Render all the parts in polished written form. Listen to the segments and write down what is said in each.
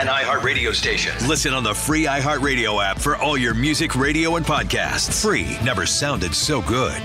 An iHeart radio station. Listen on the free iHeart Radio app for all your music, radio, and podcasts. Free. Never sounded so good.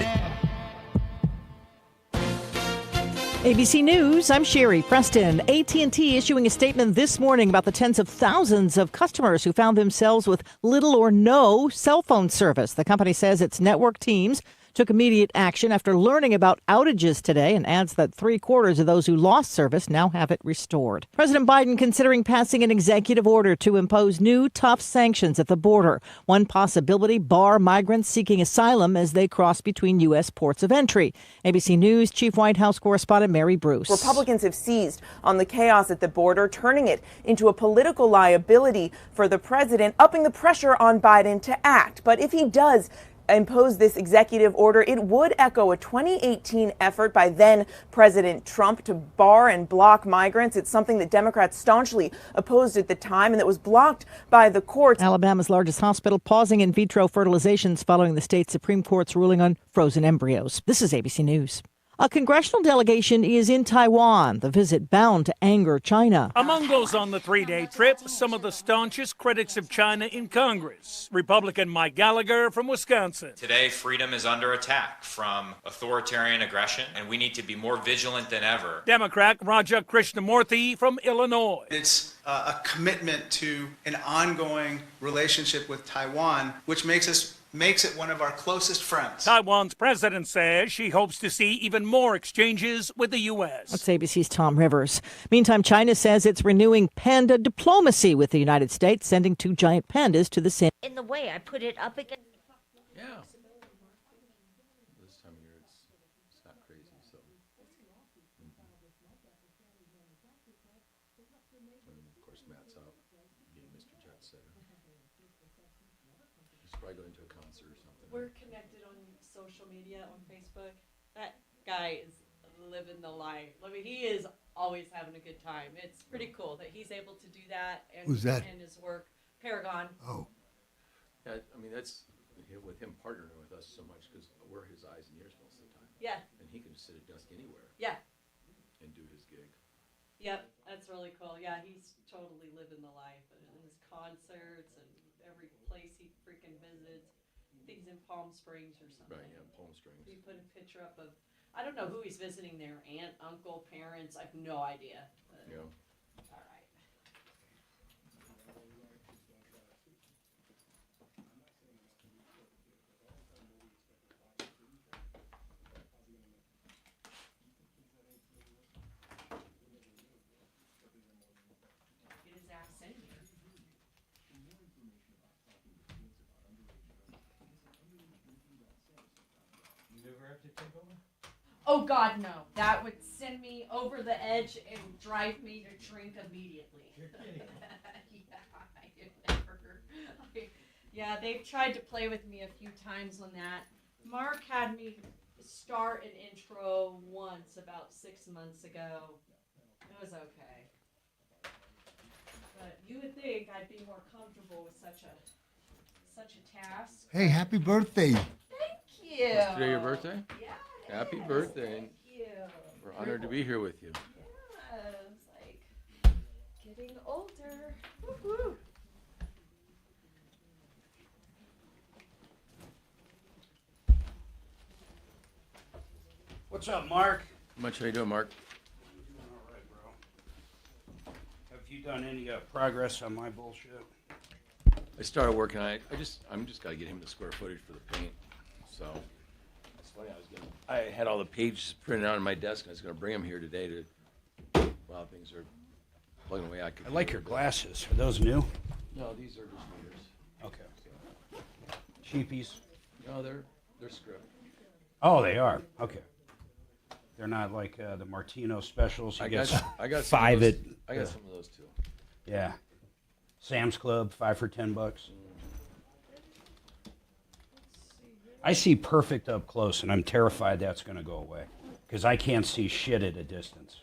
ABC News, I'm Sherry Preston. AT&T issuing a statement this morning about the tens of thousands of customers who found themselves with little or no cell phone service. The company says its network teams took immediate action after learning about outages today and adds that 3/4 of those who lost service now have it restored. President Biden considering passing an executive order to impose new tough sanctions at the border. One possibility, bar migrants seeking asylum as they cross between U.S. ports of entry. ABC News Chief White House correspondent Mary Bruce. Republicans have seized on the chaos at the border, turning it into a political liability for the president, upping the pressure on Biden to act. But if he does impose this executive order, it would echo a 2018 effort by then President Trump to bar and block migrants. It's something that Democrats staunchly opposed at the time and that was blocked by the courts. Alabama's largest hospital pausing in vitro fertilizations following the state Supreme Court's ruling on frozen embryos. This is ABC News. A congressional delegation is in Taiwan, the visit bound to anger China. Among those on the three-day trip, some of the staunchest critics of China in Congress. Republican Mike Gallagher from Wisconsin. Today, freedom is under attack from authoritarian aggression, and we need to be more vigilant than ever. Democrat Raja Krishnamurthy from Illinois. It's a commitment to an ongoing relationship with Taiwan, which makes it one of our closest friends. Taiwan's president says she hopes to see even more exchanges with the U.S. That's ABC's Tom Rivers. Meantime, China says it's renewing panda diplomacy with the United States, sending 2 giant pandas to the same. In the way, I put it up against. Yeah. This time of year, it's not crazy, so. And of course, Matt's out being Mr. Jet Setter. He's probably going to a concert or something. We're connected on social media, on Facebook. That guy is living the life. I mean, he is always having a good time. It's pretty cool that he's able to do that. And, Who's that? And his work. Paragon. Oh. Yeah, I mean, that's with him partnering with us so much because we're his eyes and ears most of the time. Yeah. And he can just sit at desk anywhere. Yeah. And do his gig. Yep, that's really cool. Yeah, he's totally living the life. And his concerts and every place he freaking visits. I think he's in Palm Springs or something. Right, yeah, Palm Springs. He put a picture up of, I don't know who he's visiting there, aunt, uncle, parents, I have no idea. Yeah. All right. Get his ass in here. Oh God, no! That would send me over the edge and drive me to drink immediately. Yeah, they've tried to play with me a few times on that. Mark had me start an intro once about 6 months ago. It was okay, but you would think I'd be more comfortable with such a task. Hey, happy birthday. Thank you. Is today your birthday? Yeah. Happy birthday. Thank you. We're honored to be here with you. Yeah, it's like getting older. Woo-hoo. What's up, Mark? How you doing, Mark? All right, bro. Have you done any progress on my bullshit? I started working on it. I'm just gotta get him the square footage for the paint. So it's funny. I had all the pages printed out on my desk, and I was gonna bring them here today to. While things are plugging away, I like your glasses. Are those new? No, these are just meters. Okay. Cheapies? No, they're script. Oh, they are. Okay. They're not like the Martino specials. You I get got five some at. I got some of those too. Yeah. Sam's Club, 5 for $10. I see perfect up close, and I'm terrified that's going to go away because I can't see shit at a distance.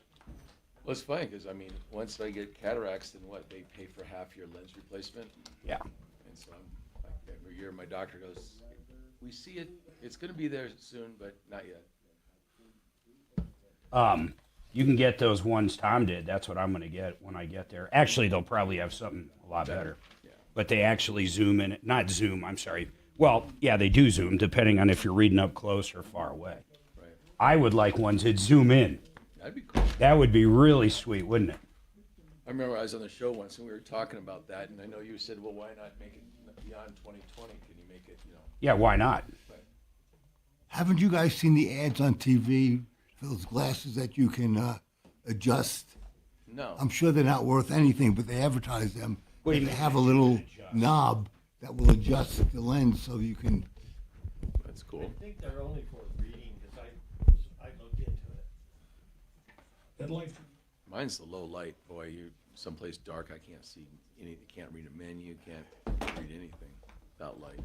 Well, it's funny because, I mean, once I get cataracts, then what? They pay for half your lens replacement. Yeah. And so I'm like, every year my doctor goes, we see it. It's going to be there soon, but not yet. You can get those ones Tom did. That's what I'm going to get when I get there. Actually, they'll probably have something a lot better. Yeah. But they actually zoom in. Not zoom, I'm sorry. Well, yeah, they do zoom, depending on if you're reading up close or far away. Right. I would like ones that zoom in. That'd be cool. That would be really sweet, wouldn't it? I remember I was on the show once, and we were talking about that, and I know you said, well, why not make it beyond 2020? Can you make it, Yeah, why not? Right. Haven't you guys seen the ads on TV for those glasses that you can adjust? No. I'm sure they're not worth anything, but they advertise them. What do you They mean have a little knob that will adjust the lens so you can. That's cool. I think they're only for reading because I looked into it. Headlights. Mine's the low light. Boy, you're someplace dark. I can't see anything. Can't read a menu. Can't read anything without light.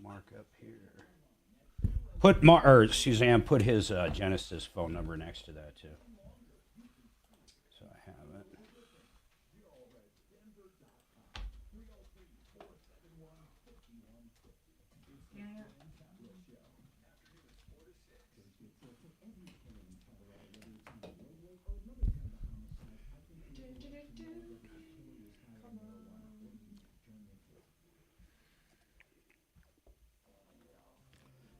Mark up here. Suzanne, put his Genesis phone number next to that too. So I have it.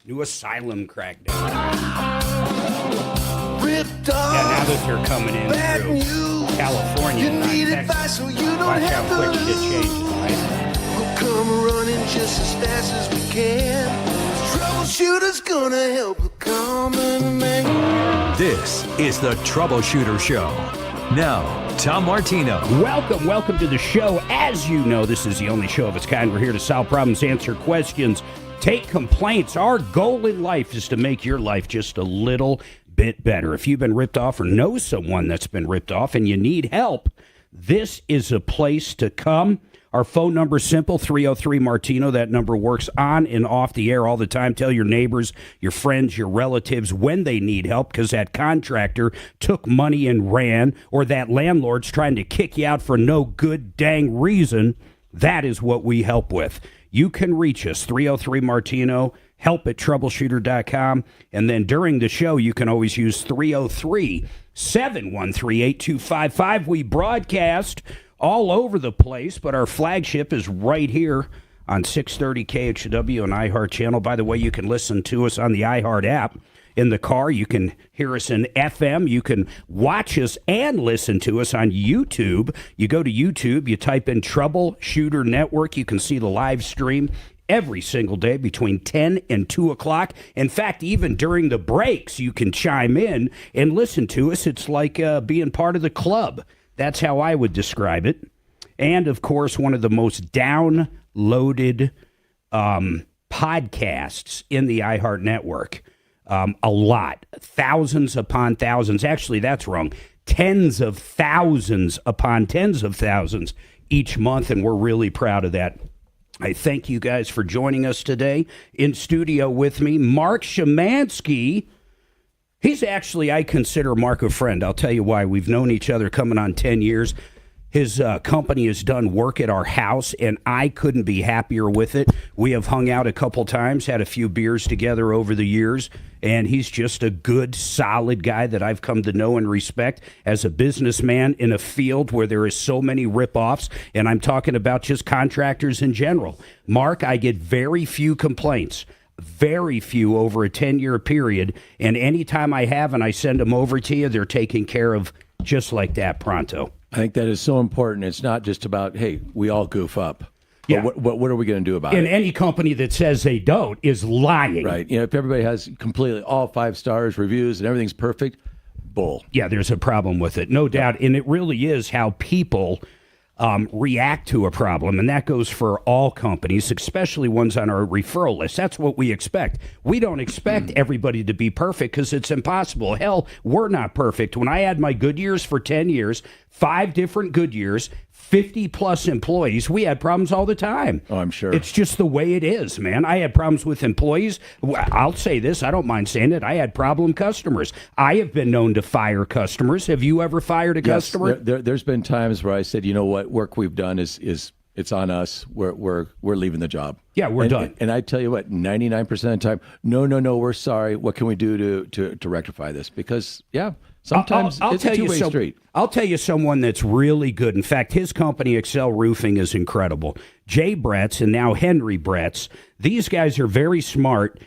New asylum crackdown. Ripped off. Yeah, now that they're coming in through California, not Texas, watch how quick shit changes, right? We'll come running just as fast as we can. Troubleshooter's gonna help the common man. This is the Troubleshooter Show. Now, Tom Martino. Welcome to the show. As you know, this is the only show of its kind. We're here to solve problems, answer questions, take complaints. Our goal in life is to make your life just a little bit better. If you've been ripped off or know someone that's been ripped off and you need help, this is a place to come. Our phone number is simple, 303-MARTINO. That number works on and off the air all the time. Tell your neighbors, your friends, your relatives when they need help because that contractor took money and ran, or that landlord's trying to kick you out for no good dang reason. That is what we help with. You can reach us, 303-MARTINO, help@troubleshooter.com. And then during the show, you can always use 303-713-8255. We broadcast all over the place, but our flagship is right here on 630 KHW and iHeart Channel. By the way, you can listen to us on the iHeart app. In the car, you can hear us in FM. You can watch us and listen to us on YouTube. You go to YouTube, you type in Troubleshooter Network. You can see the live stream every single day between 10 and 2 o'clock. In fact, even during the breaks, you can chime in and listen to us. It's like being part of the club. That's how I would describe it. And, of course, one of the most downloaded podcasts in the iHeart Network. A lot. Thousands upon thousands. Actually, that's wrong. Tens of thousands upon tens of thousands each month, and we're really proud of that. I thank you guys for joining us today. In studio with me, Mark Szymanski. He's actually, I consider Mark a friend. I'll tell you why. We've known each other coming on 10 years. His company has done work at our house, and I couldn't be happier with it. We have hung out a couple times, had a few beers together over the years, and he's just a good, solid guy that I've come to know and respect as a businessman in a field where there is so many rip-offs, and I'm talking about just contractors in general. Mark, I get very few complaints. Very few over a 10-year period, and anytime I have and I send them over to you, they're taken care of just like that pronto. I think that is so important. It's not just about, hey, we all goof up. Yeah. But what are we going to do about it? And any company that says they don't is lying. Right. You know, if everybody has completely all 5 stars reviews and everything's perfect, bull. Yeah, there's a problem with it, no doubt. And it really is how people react to a problem, and that goes for all companies, especially ones on our referral list. That's what we expect. We don't expect everybody to be perfect because it's impossible. Hell, we're not perfect. When I had my good years for 10 years, 5 different good years, 50 plus employees, we had problems all the time. Oh, I'm sure. It's just the way it is, man. I had problems with employees. I'll say this, I don't mind saying it. I had problem customers. I have been known to fire customers. Have you ever fired a customer? There's been times where I said, you know what, work we've done is it's on us. We're leaving the job. Yeah, we're done. And I tell you what, 99% of the time, no, we're sorry. What can we do to rectify this? Because sometimes it's a two-way street. I'll tell you someone that's really good. In fact, his company, Excel Roofing, is incredible. Jay Bretz and now Henry Bretz. These guys are very smart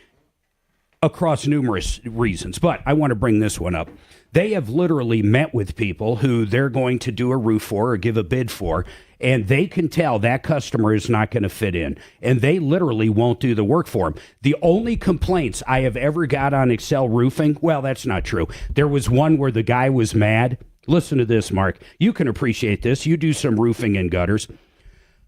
across numerous reasons. But I want to bring this one up. They have literally met with people who they're going to do a roof for or give a bid for, and they can tell that customer is not going to fit in, and they literally won't do the work for them. The only complaints I have ever got on Excel Roofing, well, that's not true. There was one where the guy was mad. Listen to this, Mark. You can appreciate this. You do some roofing and gutters.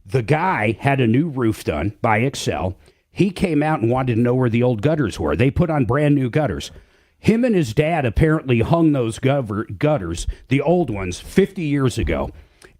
The guy had a new roof done by Excel. He came out and wanted to know where the old gutters were. They put on brand new gutters. Him and his dad apparently hung those gutters, the old ones, 50 years ago,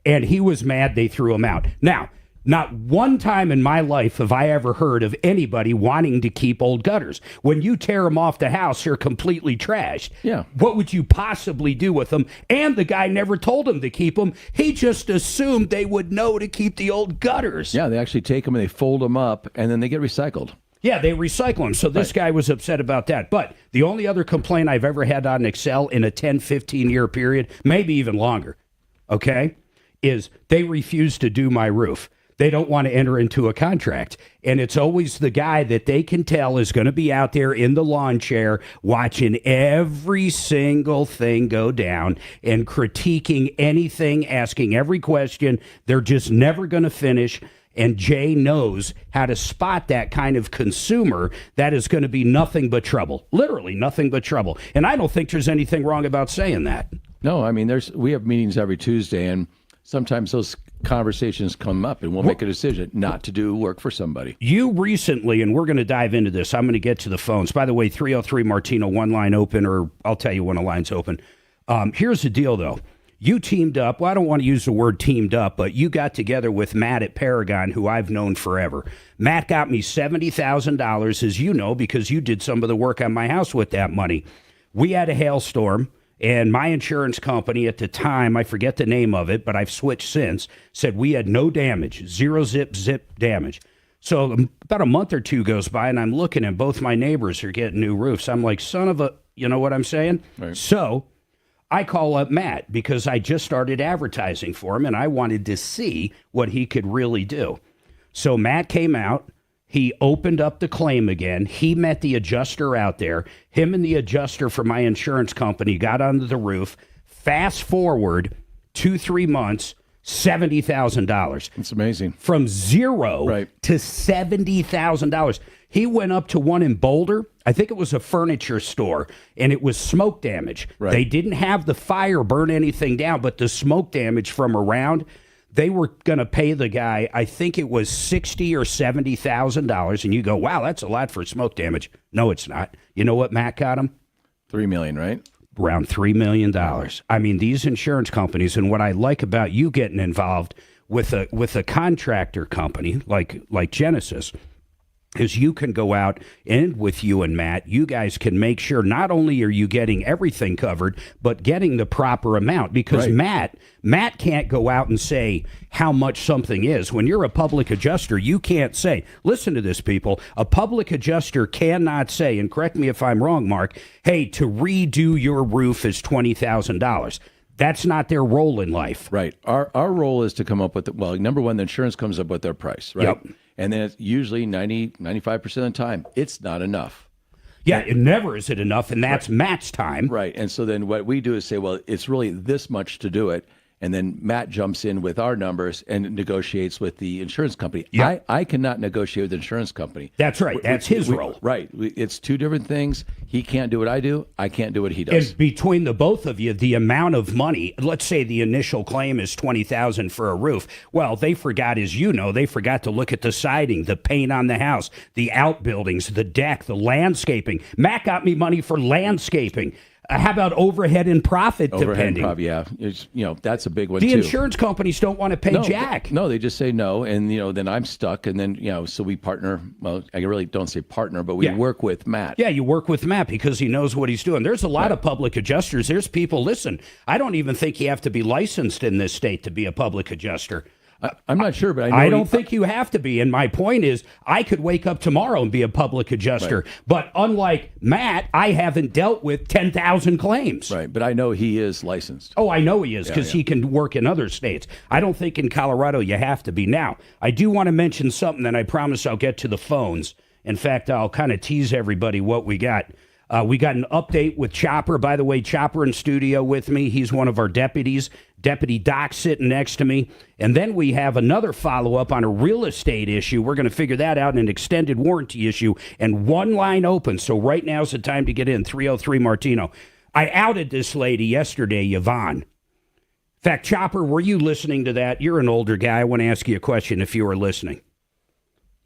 and he was mad they threw them out. Now, not one time in my life have I ever heard of anybody wanting to keep old gutters. When you tear them off the house, they're completely trashed. Yeah. What would you possibly do with them? And the guy never told him to keep them. He just assumed they would know to keep the old gutters. Yeah, they actually take them and they fold them up, and then they get recycled. Yeah, they recycle them. So this guy was upset about that. But the only other complaint I've ever had on Excel in a 10, 15-year period, maybe even longer, okay, is they refuse to do my roof. They don't want to enter into a contract. And it's always the guy that they can tell is going to be out there in the lawn chair watching every single thing go down and critiquing anything, asking every question. They're just never going to finish. And Jay knows how to spot that kind of consumer that is going to be nothing but trouble. Literally nothing but trouble. And I don't think there's anything wrong about saying that. No, I mean, we have meetings every Tuesday, and sometimes those conversations come up, and we'll make a decision not to do work for somebody. You recently, and we're going to dive into this, I'm going to get to the phones. By the way, 303 Martino, one line open, or I'll tell you when a line's open. Here's the deal, though. You teamed up, well, I don't want to use the word teamed up, but you got together with Matt at Paragon, who I've known forever. Matt got me $70,000, as you know, because you did some of the work on my house with that money. We had a hailstorm, and my insurance company at the time, I forget the name of it, but I've switched since, said we had no damage, zip damage. So about a month or two goes by, and I'm looking, and both my neighbors are getting new roofs. I'm like, son of a, you know what I'm saying? Right. So I call up Matt because I just started advertising for him and I wanted to see what he could really do. So Matt came out. He opened up the claim again. He met the adjuster out there. Him and the adjuster for my insurance company got onto the roof. Fast forward 2-3 months, $70,000. It's amazing. From zero to $70,000. He went up to one in Boulder. I think it was a furniture store, and it was smoke damage. Right. They didn't have the fire burn anything down, but the smoke damage from around, they were going to pay the guy, I think it was $60,000 or $70,000. And you go, wow, that's a lot for smoke damage. No, it's not. You know what Matt got him? $3 million, right? Around $3 million. I mean, these insurance companies, and what I like about you getting involved with a contractor company like Genesis, is you can go out and with you and Matt, you guys can make sure not only are you getting everything covered, but getting the proper amount. Because Matt can't go out and say how much something is. When you're a public adjuster, you can't say, listen to this, people, a public adjuster cannot say, and correct me if I'm wrong, Mark, hey, to redo your roof is $20,000. That's not their role in life. Right. Our role is to come up with, number one, the insurance comes up with their price, right? Yep. And then it's usually 95% of the time, it's not enough. Yeah, it never is it enough, and that's Matt's time. Right. And so then what we do is say, well, it's really this much to do it. And then Matt jumps in with our numbers and negotiates with the insurance company. Yeah. I cannot negotiate with the insurance company. That's right. That's his role. Right. It's two different things. He can't do what I do. I can't do what he does. And between the both of you, the amount of money, let's say the initial claim is $20,000 for a roof. Well, they forgot, as you know, they forgot to look at the siding, the paint on the house, the outbuildings, the deck, the landscaping. Matt got me money for landscaping. How about overhead and profit depending? Overhead and profit, yeah. It's, that's a big one, the too. insurance companies don't want to pay Jack. No, they just say no, and, then I'm stuck, and then, so we partner. Well, I really don't say partner, but we work with Matt. Yeah, you work with Matt because he knows what he's doing. There's a lot of public adjusters. There's people, listen, I don't even think you have to be licensed in this state to be a public adjuster. I'm not sure, but I don't think you have to be. And my point is, I could wake up tomorrow and be a public adjuster. Right. But unlike Matt, I haven't dealt with 10,000 claims. Right, but I know he is licensed. Oh, I know he is because he can work in other states. I don't think in Colorado you have to be. Now, I do want to mention something, and I promise I'll get to the phones. In fact, I'll kind of tease everybody what we got. We got an update with Chopper. By the way, Chopper in studio with me. He's one of our deputies. Deputy Doc sitting next to me. And then we have another follow-up on a real estate issue. We're going to figure that out, an extended warranty issue, and one line open. So right now's the time to get in, 303 Martino. I outed this lady yesterday, Yvonne. In fact, Chopper, were you listening to that? You're an older guy. I want to ask you a question if you were listening.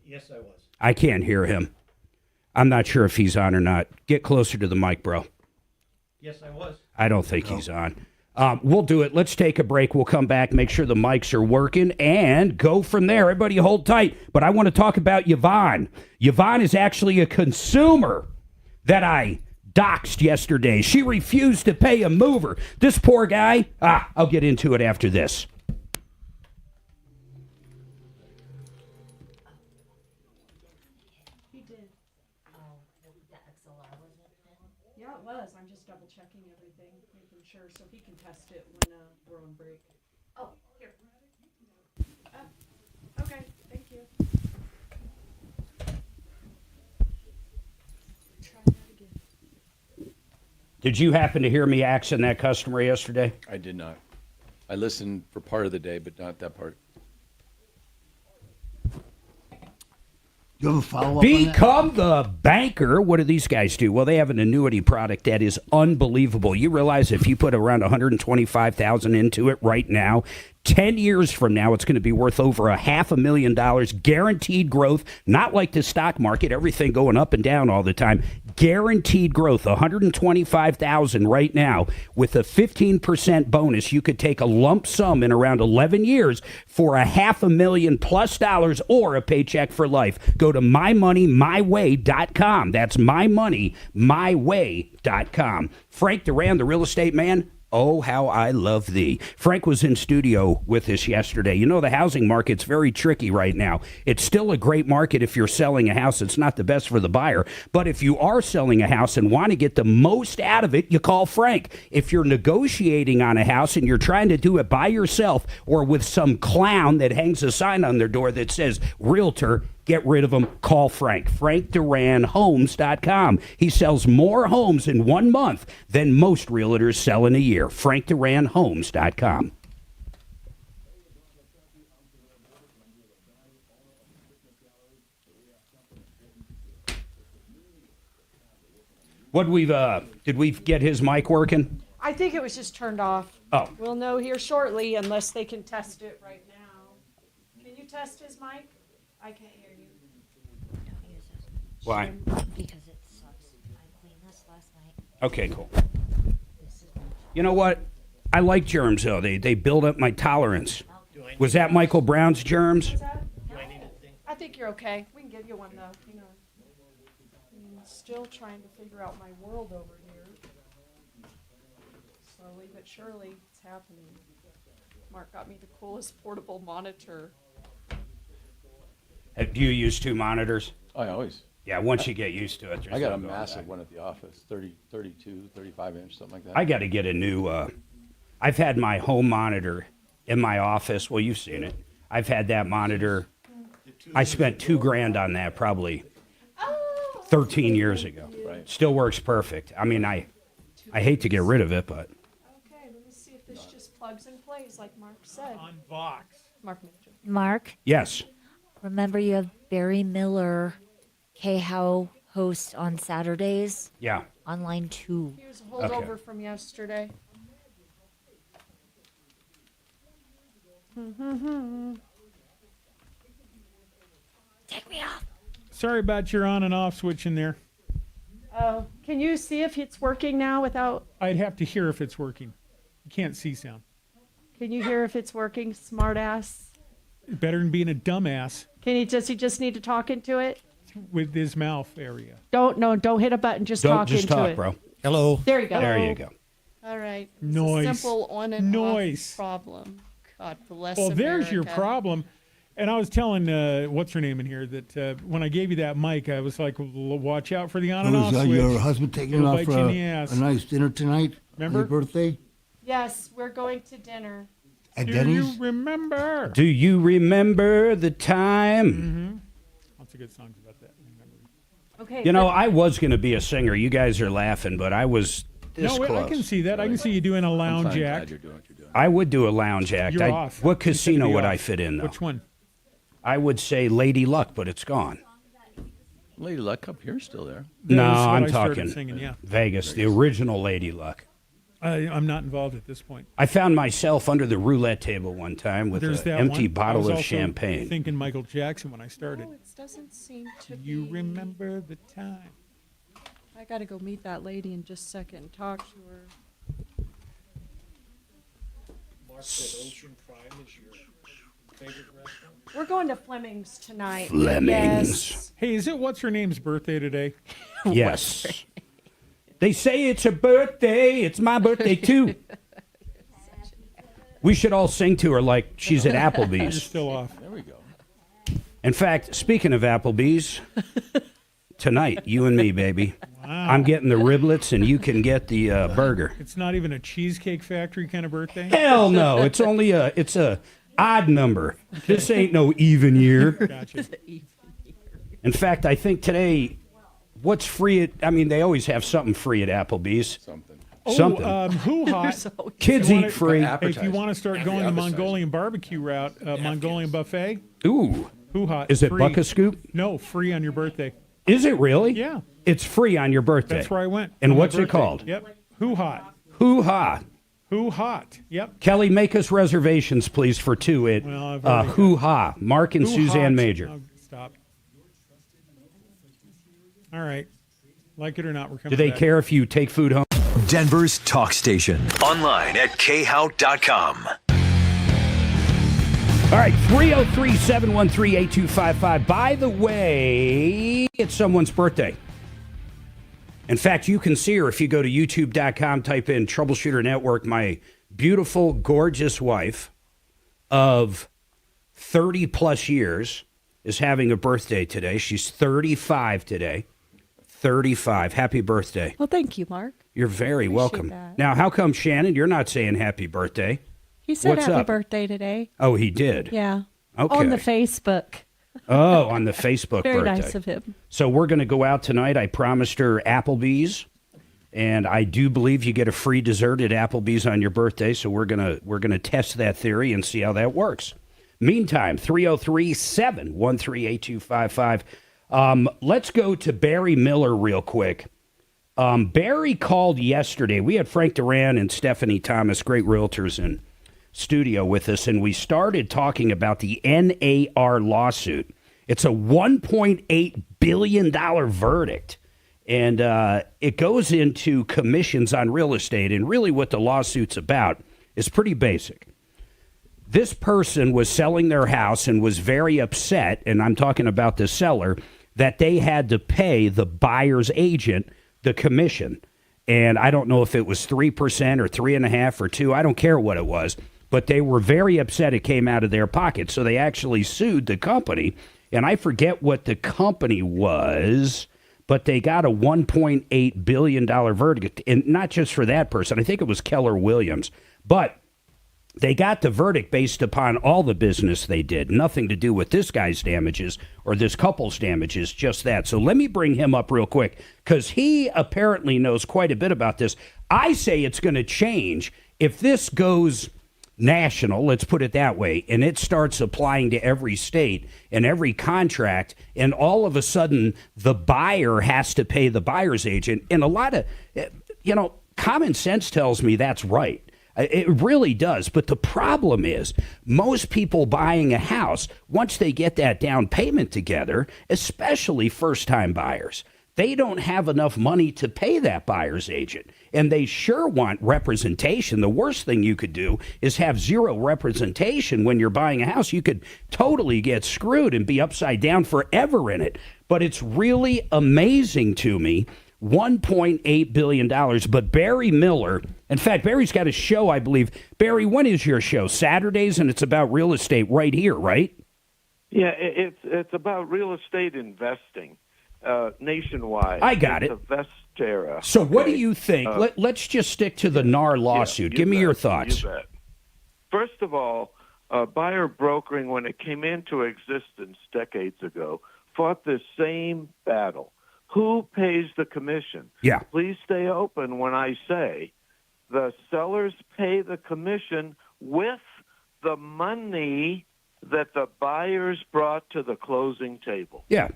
Yes, I was. I can't hear him. I'm not sure if he's on or not. Get closer to the mic, bro. Yes, I was. I don't think he's on. We'll do it. Let's take a break. We'll come back, make sure the mics are working, and go from there. Everybody hold tight. But I want to talk about Yvonne. Yvonne is actually a consumer that I doxed yesterday. She refused to pay a mover. This poor guy, I'll get into it after this. He did. Yeah, it was. I'm just double checking everything, making sure so he can test it when we're on break. Oh, here. Okay, thank you. Try that again. Did you happen to hear me axing that customer yesterday? I did not. I listened for part of the day, but not that part. You have a follow-up Become the banker. What do these guys do? Well, they have an annuity product that is unbelievable. You realize if you put around $125,000 into it right now, 10 years from now, it's going to be worth over $500,000, guaranteed growth, not like the stock market, everything going up and down all the time. Guaranteed growth, $125,000 right now with a 15% bonus. You could take a lump sum in around 11 years for $500,000+ or a paycheck for life. Go to mymoneymyway.com. That's mymoneymyway.com. Frank Duran, the real estate man. Oh, how I love thee. Frank was in studio with us yesterday. You know, the housing market's very tricky right now. It's still a great market if you're selling a house. It's not the best for the buyer. But if you are selling a house and want to get the most out of it, you call Frank. If you're negotiating on a house and you're trying to do it by yourself or with some clown that hangs a sign on their door that says realtor, get rid of them. Call Frank. FrankDuranHomes.com. He sells more homes in 1 month than most realtors sell in a year. FrankDuranHomes.com. Did we get his mic working? I think it was just turned off. Oh. We'll know here shortly unless they can test it right now. Can you test his mic? I can't hear you. Don't use it. Why? Because it sucks. I cleaned this last night. Okay, cool. You know what? I like germs, though. They build up my tolerance. Was that Michael Brown's germs? I think you're okay. We can give you one though. Hang on. I'm still trying to figure out my world over here. Slowly but surely, it's happening. Mark got me the coolest portable monitor. Do you use 2 monitors? I always. Yeah, once you get used to it. I got a massive one at the office, 32, 35 inch, something like that. I got to get a new, I've had my home monitor in my office. Well, you've seen it. I've had that monitor. I spent $2,000 on that probably 13 years ago. Right. Still works perfect. I mean, I hate to get rid of it, but. Okay, let me see if this just plugs and plays, like Mark said. On Vox. Mark Mager. Mark, Yes. remember you have Barry Miller, K-How host on Saturdays Yeah. on line 2. Here's a holdover from yesterday. Take me off. Sorry about your on and off switch in there. Oh, can you see if it's working now without? I'd have to hear if it's working. You can't see sound. Can you hear if it's working, smartass? Better than being a dumbass Does he just need to talk into it? with his mouth area. Don't hit a button. Just Don't talk just into talk, it. bro. Hello. There you go. There you go. All right. It's Noise. A simple on and Noise. off problem. God bless Well, there's your America. problem. And I was telling, what's her name in here, that when I gave you that mic, I was like, watch out for the on and off Was switch. your husband taking It'll off bite for you in the ass. a nice dinner tonight? Remember? On your birthday? Yes, we're going to dinner. At Do Denny's? you remember? Do you remember the time? Lots of good songs about that. Remember. Okay. You know, I was going to be a singer. You guys are laughing, but I was this No, close. I can see that. I can see you doing a lounge I'm act. glad you're doing what you're doing. I would do a lounge act. You're off. What You said to casino be would I off. fit in, though? Which one? I would say Lady Luck, but it's gone. Lady Luck up here still there. No, That was what I'm I started talking singing, yeah. Vegas, the original Lady Luck. I'm not involved at this point. I found myself under the roulette table one time with There's an that empty one. I bottle was of also champagne. Thinking Michael Jackson when I started. Oh, it doesn't seem to You be. remember the time? I got to go meet that lady in just a second and talk to her. Mark said Ocean Prime is your favorite restaurant? We're going to Fleming's tonight. Fleming's. Yes. Hey, is it what's her name's birthday today? Yes. They say it's her birthday. It's my birthday, too. We should all sing to her like she's at You're Applebee's. still off. There we go. In fact, speaking of Applebee's, tonight, you and me, baby. Wow. I'm getting the riblets, and you can get the burger. It's not even a Cheesecake Factory kind of birthday? Hell no! It's only it's a odd number. This ain't no even year. Gotcha. In fact, I think today, what's free at? I mean, they always have something free at Applebee's. Something. Something. Who hot? Kids You wanna- eat free. If you want to start going the Appetizer. Mongolian barbecue route, Mongolian buffet, Ooh, who hot? is it free. Buck a Scoop? No, free on your birthday. Is it really? Yeah. It's free on your birthday. That's where I went. And on my what's it birthday. called? Yep. Who hot? Hoo ha. Who hot? Yep. Kelly, make us reservations, please, for two at Well, I've already Hoo Ha. Mark and Who Suzanne hot? Major. Oh, stop. All right. Like it or not, we're coming Do they back. care if you take food home? Denver's talk station. Online at khout.com. All right, 303-713-8255. By the way, it's someone's birthday. In fact, you can see her if you go to youtube.com, type in Troubleshooter Network. My beautiful, gorgeous wife of 30-plus years is having a birthday today. She's 35 today. 35. Happy birthday. Well, thank you, Mark. You're very welcome. that. Now, how come, Shannon, you're not saying happy birthday? He said What's happy up? birthday today. Oh, he did? Yeah. Okay. On the Facebook. Oh, on the Facebook Very birthday. nice of him. So we're going to go out tonight. I promised her Applebee's, and I do believe you get a free dessert at Applebee's on your birthday. So we're gonna test that theory and see how that works. Meantime, 303-713-8255. Let's go to Barry Miller real quick. Barry called yesterday. We had Frank Duran and Stephanie Thomas, great realtors, in studio with us, and we started talking about the NAR lawsuit. It's a $1.8 billion verdict, and it goes into commissions on real estate, and really what the lawsuit's about is pretty basic. This person was selling their house and was very upset, and I'm talking about the seller, that they had to pay the buyer's agent the commission. And I don't know if it was 3% or 3.5% or 2%. I don't care what it was. But they were very upset it came out of their pocket. So they actually sued the company. And I forget what the company was, but they got a $1.8 billion verdict. And not just for that person. I think it was Keller Williams. But they got the verdict based upon all the business they did. Nothing to do with this guy's damages or this couple's damages, just that. So let me bring him up real quick because he apparently knows quite a bit about this. I say it's going to change if this goes national, let's put it that way, and it starts applying to every state and every contract, and all of a sudden the buyer has to pay the buyer's agent, and a lot of, common sense tells me that's right. It really does. But the problem is most people buying a house, once they get that down payment together, especially first-time buyers, they don't have enough money to pay that buyer's agent. And they sure want representation. The worst thing you could do is have zero representation when you're buying a house. You could totally get screwed and be upside down forever in it. But it's really amazing to me, $1.8 billion. But Barry Miller, in fact, Barry's got a show, I believe. Barry, when is your show? Saturdays, and it's about real estate right here, right? Yeah, it's about real estate investing. Nationwide. I got it's it. A Vestera. So what do you think? Let's just stick to the NAR lawsuit. Give me your thoughts. You bet. First of all, buyer brokering, when it came into existence decades ago, fought this same battle. Who pays the commission? Yeah. Please stay open when I say the sellers pay the commission with the money that the buyers brought to the closing table. Yeah.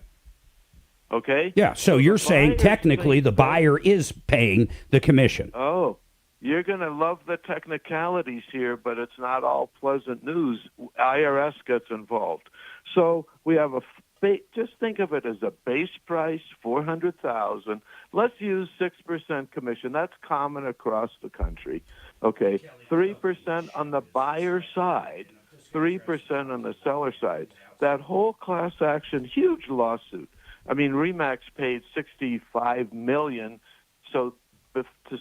Okay? Yeah, so you're saying technically the buyer is paying the commission. Oh, you're going to love the technicalities here, but it's not all pleasant news. IRS gets involved. So we have just think of it as a base price, $400,000. Let's use 6% commission. That's common across the country. Okay, 3% on the buyer side, 3% on the seller side. That whole class action, huge lawsuit. I mean, Remax paid $65 million to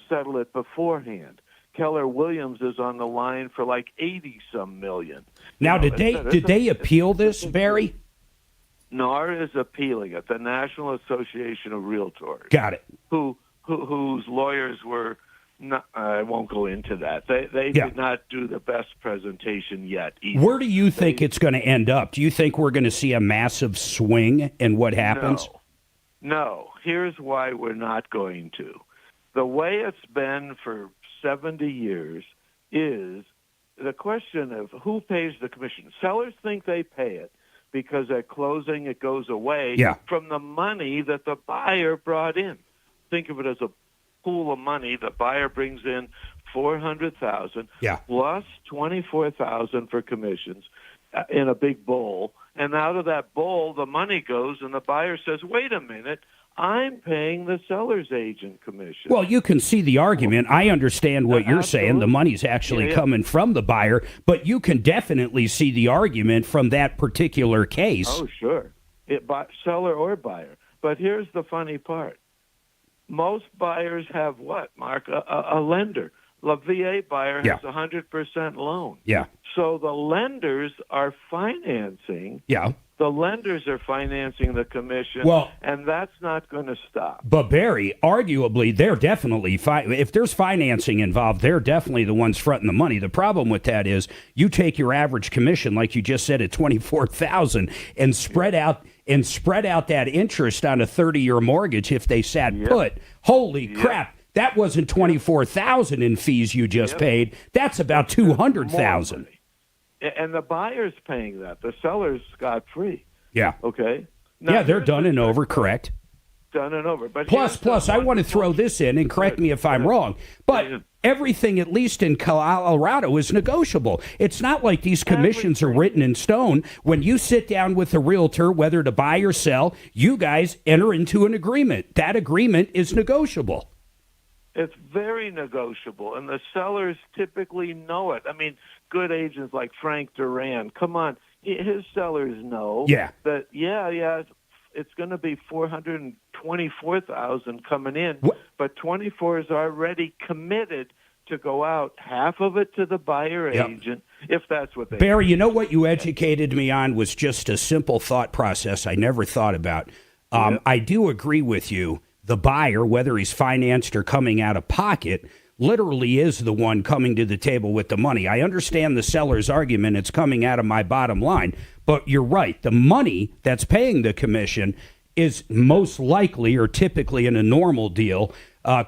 settle it beforehand. Keller Williams is on the line for like 80-some million. Now, did they appeal this, Barry? NAR is appealing it. The National Association of Realtors. Got it. Whose lawyers were not, I won't go into that. They did not do the best presentation yet either. Where do you think it's going to end up? Do you think we're going to see a massive swing in what happens? No. Here's why we're not going to. The way it's been for 70 years is the question of who pays the commission. Sellers think they pay it because at closing it goes away from the money that the buyer brought in. Think of it as a pool of money. The buyer brings in $400,000 plus $24,000 for commissions in a big bowl, and out of that bowl the money goes, and the buyer says, "Wait a minute, I'm paying the seller's agent commission." Well, you can see the argument. I understand what you're saying. The money's actually coming from the buyer, but you can definitely see the argument from that particular case. Oh, sure. Seller or buyer. But here's the funny part. Most buyers have what, Mark? A lender. The VA buyer has 100% loan. Yeah. So the lenders are financing. Yeah. The lenders are financing the commission, and that's not going to stop. But, Barry, arguably, they're definitely, if there's financing involved, they're definitely the ones fronting the money. The problem with that is you take your average commission, like you just said, at $24,000 and spread out that interest on a 30-year mortgage if they sat put. Holy crap. That wasn't $24,000 in fees you just paid. That's about $200,000. And the buyer's paying that. The seller's scot-free. Yeah. Okay? Now, they're done and over, correct? Done and over. But plus, I want to throw this in, and correct me if I'm wrong, but everything, at least in Colorado, is negotiable. It's not like these commissions are written in stone. When you sit down with a realtor, whether to buy or sell, you guys enter into an agreement. That agreement is negotiable. It's very negotiable, and the sellers typically know it. I mean, good agents like Frank Duran, come on, his sellers know that, it's going to be $424,000 coming in, but 24 is already committed to go out, half of it to the buyer agent, if that's what they Barry, you know what you educated me on was just a simple thought process I never thought about. I do agree with you. The buyer, whether he's financed or coming out of pocket, literally is the one coming to the table with the money. I understand the seller's argument, it's coming out of my bottom line, but you're right. The money that's paying the commission is most likely, or typically in a normal deal,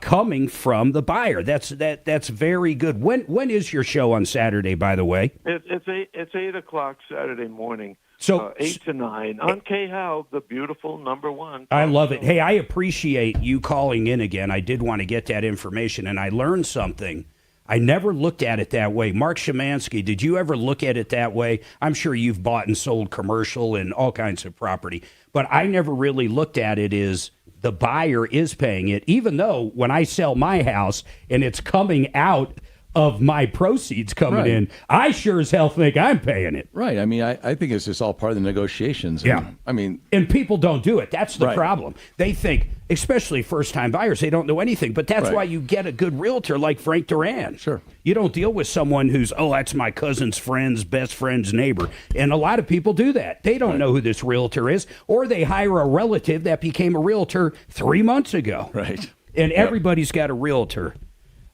coming from the buyer. That's very good. When is your show on Saturday, by the way? It's 8 o'clock Saturday morning. So 8 to 9 on KHOW, the beautiful #1. I love it. Hey, I appreciate you calling in again. I did want to get that information, and I learned something. I never looked at it that way. Mark Szymanski, did you ever look at it that way? I'm sure you've bought and sold commercial and all kinds of property, but I never really looked at it as the buyer is paying it, even though when I sell my house and it's coming out of my proceeds coming in, I sure as hell think I'm paying it. Right. I mean, I think it's just all part of the negotiations. Yeah. I mean, and people don't do it. That's the problem. They think, especially first-time buyers, they don't know anything. But that's why you get a good realtor like Frank Duran. Sure. You don't deal with someone who's, that's my cousin's friend's best friend's neighbor. And a lot of people do that. They don't know who this realtor is, or they hire a relative that became a realtor 3 months ago. Right. And everybody's got a realtor.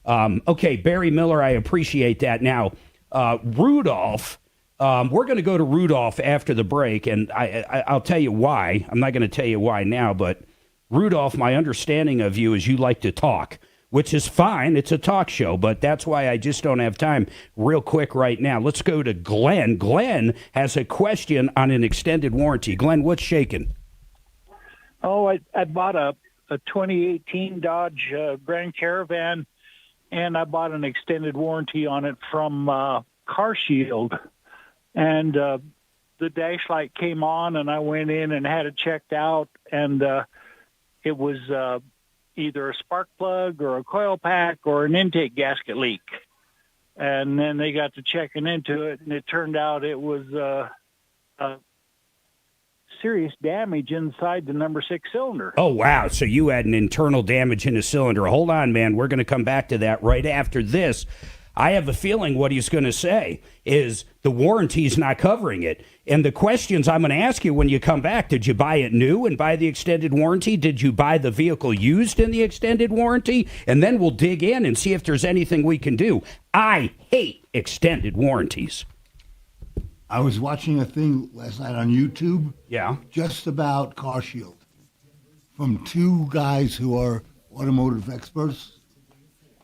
Okay, Barry Miller, I appreciate that. Now, Rudolph, we're going to go to Rudolph after the break, and I'll tell you why. I'm not going to tell you why now, but Rudolph, my understanding of you is you like to talk, which is fine. It's a talk show, but that's why I just don't have time real quick right now. Let's go to Glenn. Glenn has a question on an extended warranty. Glenn, what's shaking? Oh, I bought a 2018 Dodge Grand Caravan, and I bought an extended warranty on it from Car Shield. And the dash light came on, and I went in and had it checked out, and it was either a spark plug or a coil pack or an intake gasket leak. And then they got to checking into it, and it turned out it was serious damage inside the number 6 cylinder. Oh, wow. So you had an internal damage in the cylinder. Hold on, man. We're going to come back to that right after this. I have a feeling what he's going to say is the warranty's not covering it. And the questions I'm going to ask you when you come back, did you buy it new and buy the extended warranty? Did you buy the vehicle used in the extended warranty? And then we'll dig in and see if there's anything we can do. I hate extended warranties. I was watching a thing last night on YouTube. Yeah. Just about Car Shield from 2 guys who are automotive experts,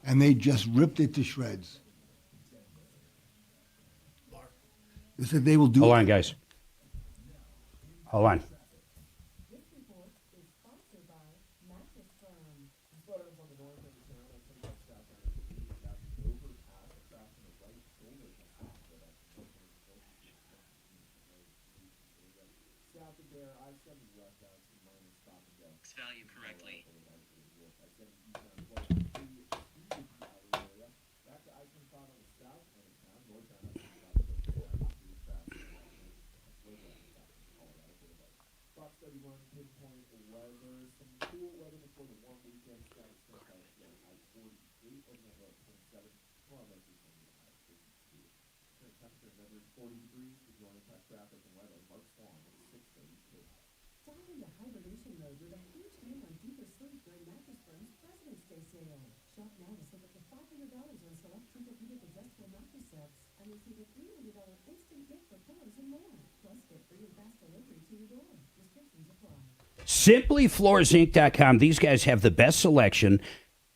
and they just ripped it to shreds. They said they will do. Hold on, guys. Hold on. Value correctly. Dive into hibernation mode with a huge deal on deeper sleep during Mattress Firm's President's Day sale. Shop now to save up to $500 on select Tempur-Pedic adjustable mattress sets and receive a $300 instant gift for pillows and more. Plus, get free and fast delivery to your door. Restrictions apply. SimplyFloorsInc.com. These guys have the best selection.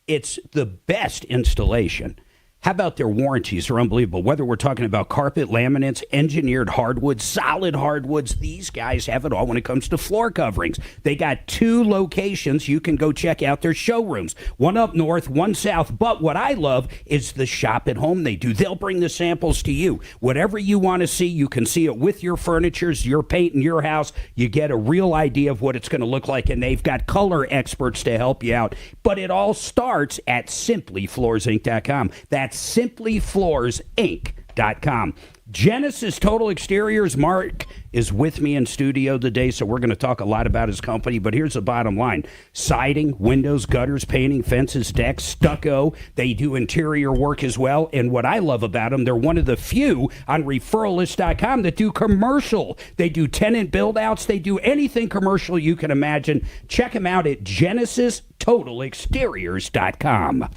It's the best installation. How about their warranties? They're unbelievable. Whether we're talking about carpet, laminates, engineered hardwoods, solid hardwoods, these guys have it all when it comes to floor coverings. They got 2 locations. You can go check out their showrooms. One up north, one south. But what I love is the shop at home they do. They'll bring the samples to you. Whatever you want to see, you can see it with your furnitures, your paint in your house. You get a real idea of what it's going to look like, and they've got color experts to help you out. But it all starts at SimplyFloorsInc.com. That's SimplyFloorsInc.com. Genesis Total Exteriors. Mark is with me in studio today, so we're going to talk a lot about his company, but here's the bottom line. Siding, windows, gutters, painting, fences, decks, stucco. They do interior work as well, and what I love about them, they're one of the few on referralist.com that do commercial. They do tenant build-outs. They do anything commercial you can imagine. Check them out at GenesisTotalExteriors.com.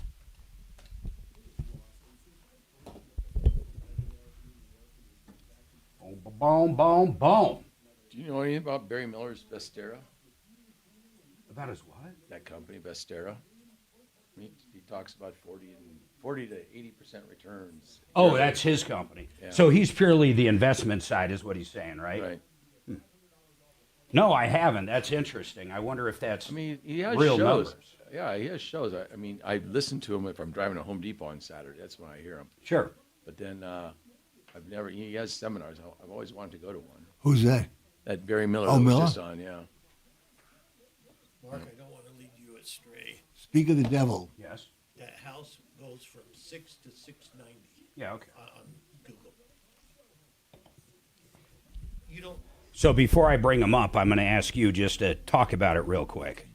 Boom, boom, boom. Do you know anything about Barry Miller's Vestera? About his what? That company, Vestera. He talks about 40 to 80% returns. Oh, that's his company. Yeah. So he's purely the investment side, is what he's saying, right? Right. No, I haven't. That's interesting. I wonder if that's He has real shows. numbers. Yeah, he has shows. I listen to him if I'm driving to Home Depot on Saturday. That's when I hear him. Sure. But then he has seminars. I've always wanted to go to one. Who's that? That Barry Miller Oh, that Miller? was just on, yeah. Mark, I don't want to lead you astray. Speak of the devil. Yes. That house goes from 6 to 690. Yeah, okay. On Google. You don't. So before I bring them up, I'm going to ask you just to talk about it real quick.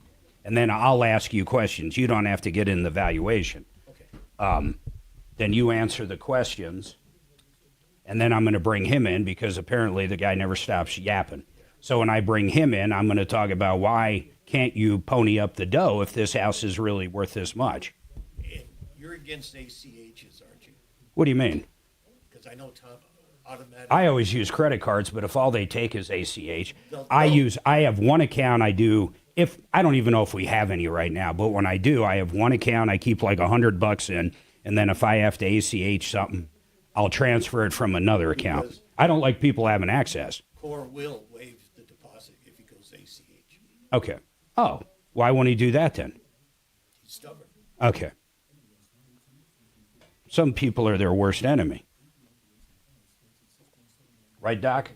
And then I'll ask you questions. You don't have to get in the valuation. Okay. Then you answer the questions. And then I'm going to bring him in because apparently the guy never stops yapping. So when I bring him in, I'm going to talk about why can't you pony up the dough if this house is really worth this much? And you're against ACHs, aren't you? What do you mean? Because I know Tom automatic. I always use credit cards, but if all they take is ACH, I have one account I do. If I don't even know if we have any right now, but when I do, I have one account I keep like $100 in, and then if I have to ACH something, I'll transfer it from another account. Because I don't like people having access. Core will waive the deposit if he goes ACH. Okay. Oh, why won't he do that then? He's stubborn. Okay. Some people are their worst enemy. Right, Doc?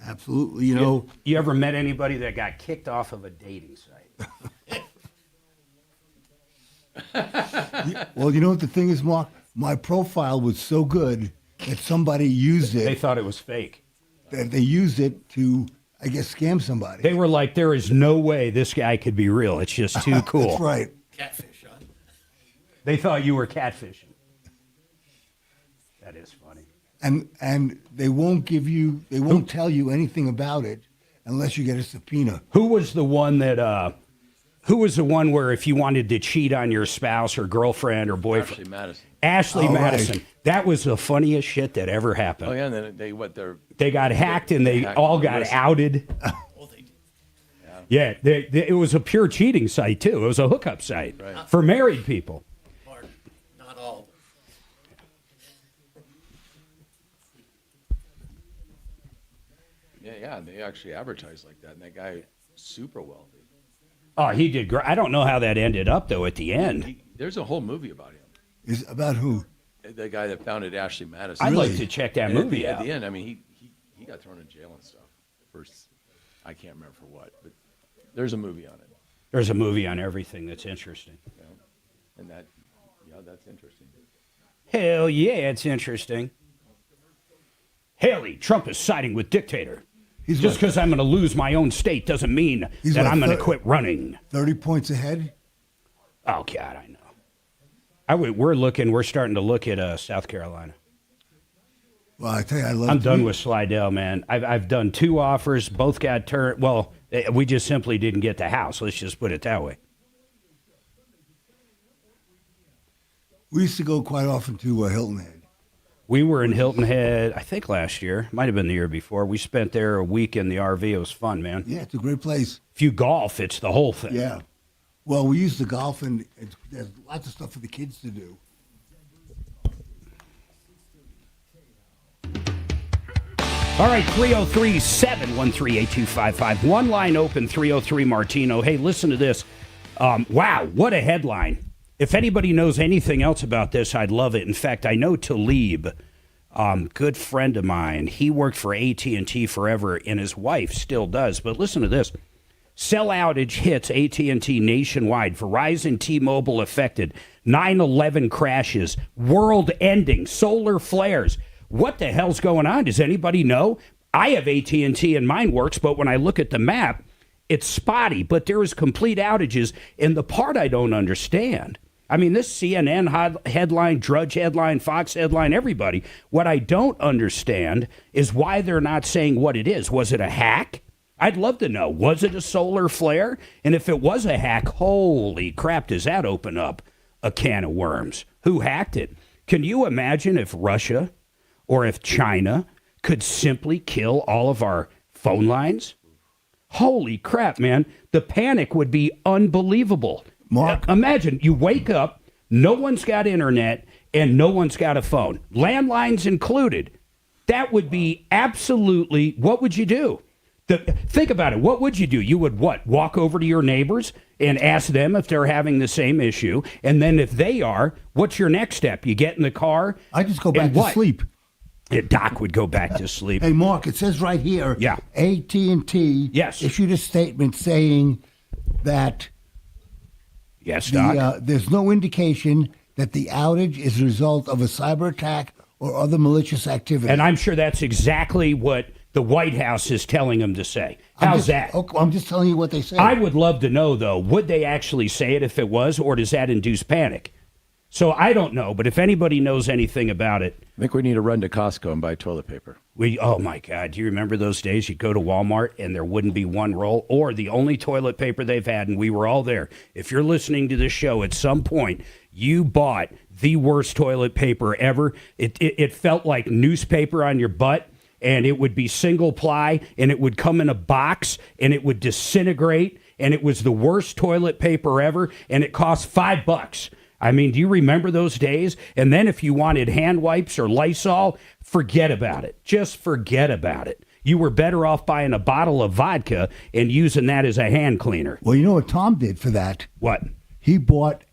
Absolutely. You know, You ever met anybody that got kicked off of a dating site? well, you know what the thing is, Mark? My profile was so good that somebody used it. They thought it was fake. That they used it to, I guess, scam somebody. They were like, there is no way this guy could be real. It's just too cool. That's right. Catfish, huh? They thought you were catfishing. That is funny. And they won't tell you anything about it unless you get a subpoena. Who was the one that, who was the one where if you wanted to cheat on your spouse or girlfriend or boyfriend? Ashley Madison. Ashley Oh, right. Madison. That was the funniest shit that ever happened. Oh, yeah, and then They got hacked and they all got outed. Yeah, it was a pure cheating site, too. It was a hookup site for married people. Mark, not all. Yeah, they actually advertised like that, and that guy, super wealthy. Oh, he did great. I don't know how that ended up, though, at the end. There's a whole movie about him. Is about who? The guy that founded Ashley Madison. I'd like to check that And movie at out. the end, I mean, he got thrown in jail and stuff. First, I can't remember for what, but there's a movie on it. There's a movie on everything that's interesting. Yeah. And that's interesting. Hell yeah, it's interesting. Haley, Trump is siding with dictator. Just because I'm going to lose my own state doesn't mean that I'm going to quit running. 30 points ahead? Oh, God, I know. We're starting to look at South Carolina. Well, I tell you, I'm done with Slidell, man. I've done 2 offers. Both got turned. Well, we just simply didn't get the house. Let's just put it that way. We used to go quite often to Hilton Head. We were in Hilton Head, I think last year. Might have been the year before. We spent there a week in the RV. It was fun, man. Yeah, it's a great place. If you golf, it's the whole thing. Yeah. Well, we used to golf, and there's lots of stuff for the kids to do. All right, 303-713-8255. One line open, 303 Martino. Hey, listen to this. Wow, what a headline. If anybody knows anything else about this, I'd love it. In fact, I know Talib, good friend of mine. He worked for AT&T forever, and his wife still does. But listen to this. Cell outage hits AT&T nationwide. Verizon, T-Mobile affected. 9/11 crashes. World-ending. Solar flares. What the hell's going on? Does anybody know? I have AT&T and mine works, but when I look at the map, it's spotty. But there is complete outages. And the part I don't understand, I mean, this CNN headline, Drudge headline, Fox headline, everybody. What I don't understand is why they're not saying what it is. Was it a hack? I'd love to know. Was it a solar flare? And if it was a hack, holy crap, does that open up a can of worms? Who hacked it? Can you imagine if Russia or if China could simply kill all of our phone lines? Holy crap, man. The panic would be unbelievable. Mark? Imagine you wake up, no one's got internet, and no one's got a phone, landlines included. That would be absolutely, what would you do? Think about it. What would you do? You would what? Walk over to your neighbors and ask them if they're having the same issue. And then if they are, what's your next step? You get in the car. I just go back to sleep. Yeah, Doc would go back to sleep. Hey, Mark, it says right here, yeah. AT&T issued a statement saying that there's no indication that the outage is a result of a cyber attack or other malicious activity. And I'm sure that's exactly what the White House is telling them to say. How's that? I'm just telling you what they say. I would love to know, though, would they actually say it if it was, or does that induce panic? So I don't know, but if anybody knows anything about it. I think we need to run to Costco and buy toilet paper. Oh, my God. Do you remember those days? You'd go to Walmart and there wouldn't be one roll, or the only toilet paper they've had, and we were all there. If you're listening to this show at some point, you bought the worst toilet paper ever. It felt like newspaper on your butt, and it would be single ply, and it would come in a box, and it would disintegrate, and it was the worst toilet paper ever, and it cost $5. I mean, do you remember those days? And then if you wanted hand wipes or Lysol, forget about it. Just forget about it. You were better off buying a bottle of vodka and using that as a hand cleaner. Well, you know what Tom did for that? What? He bought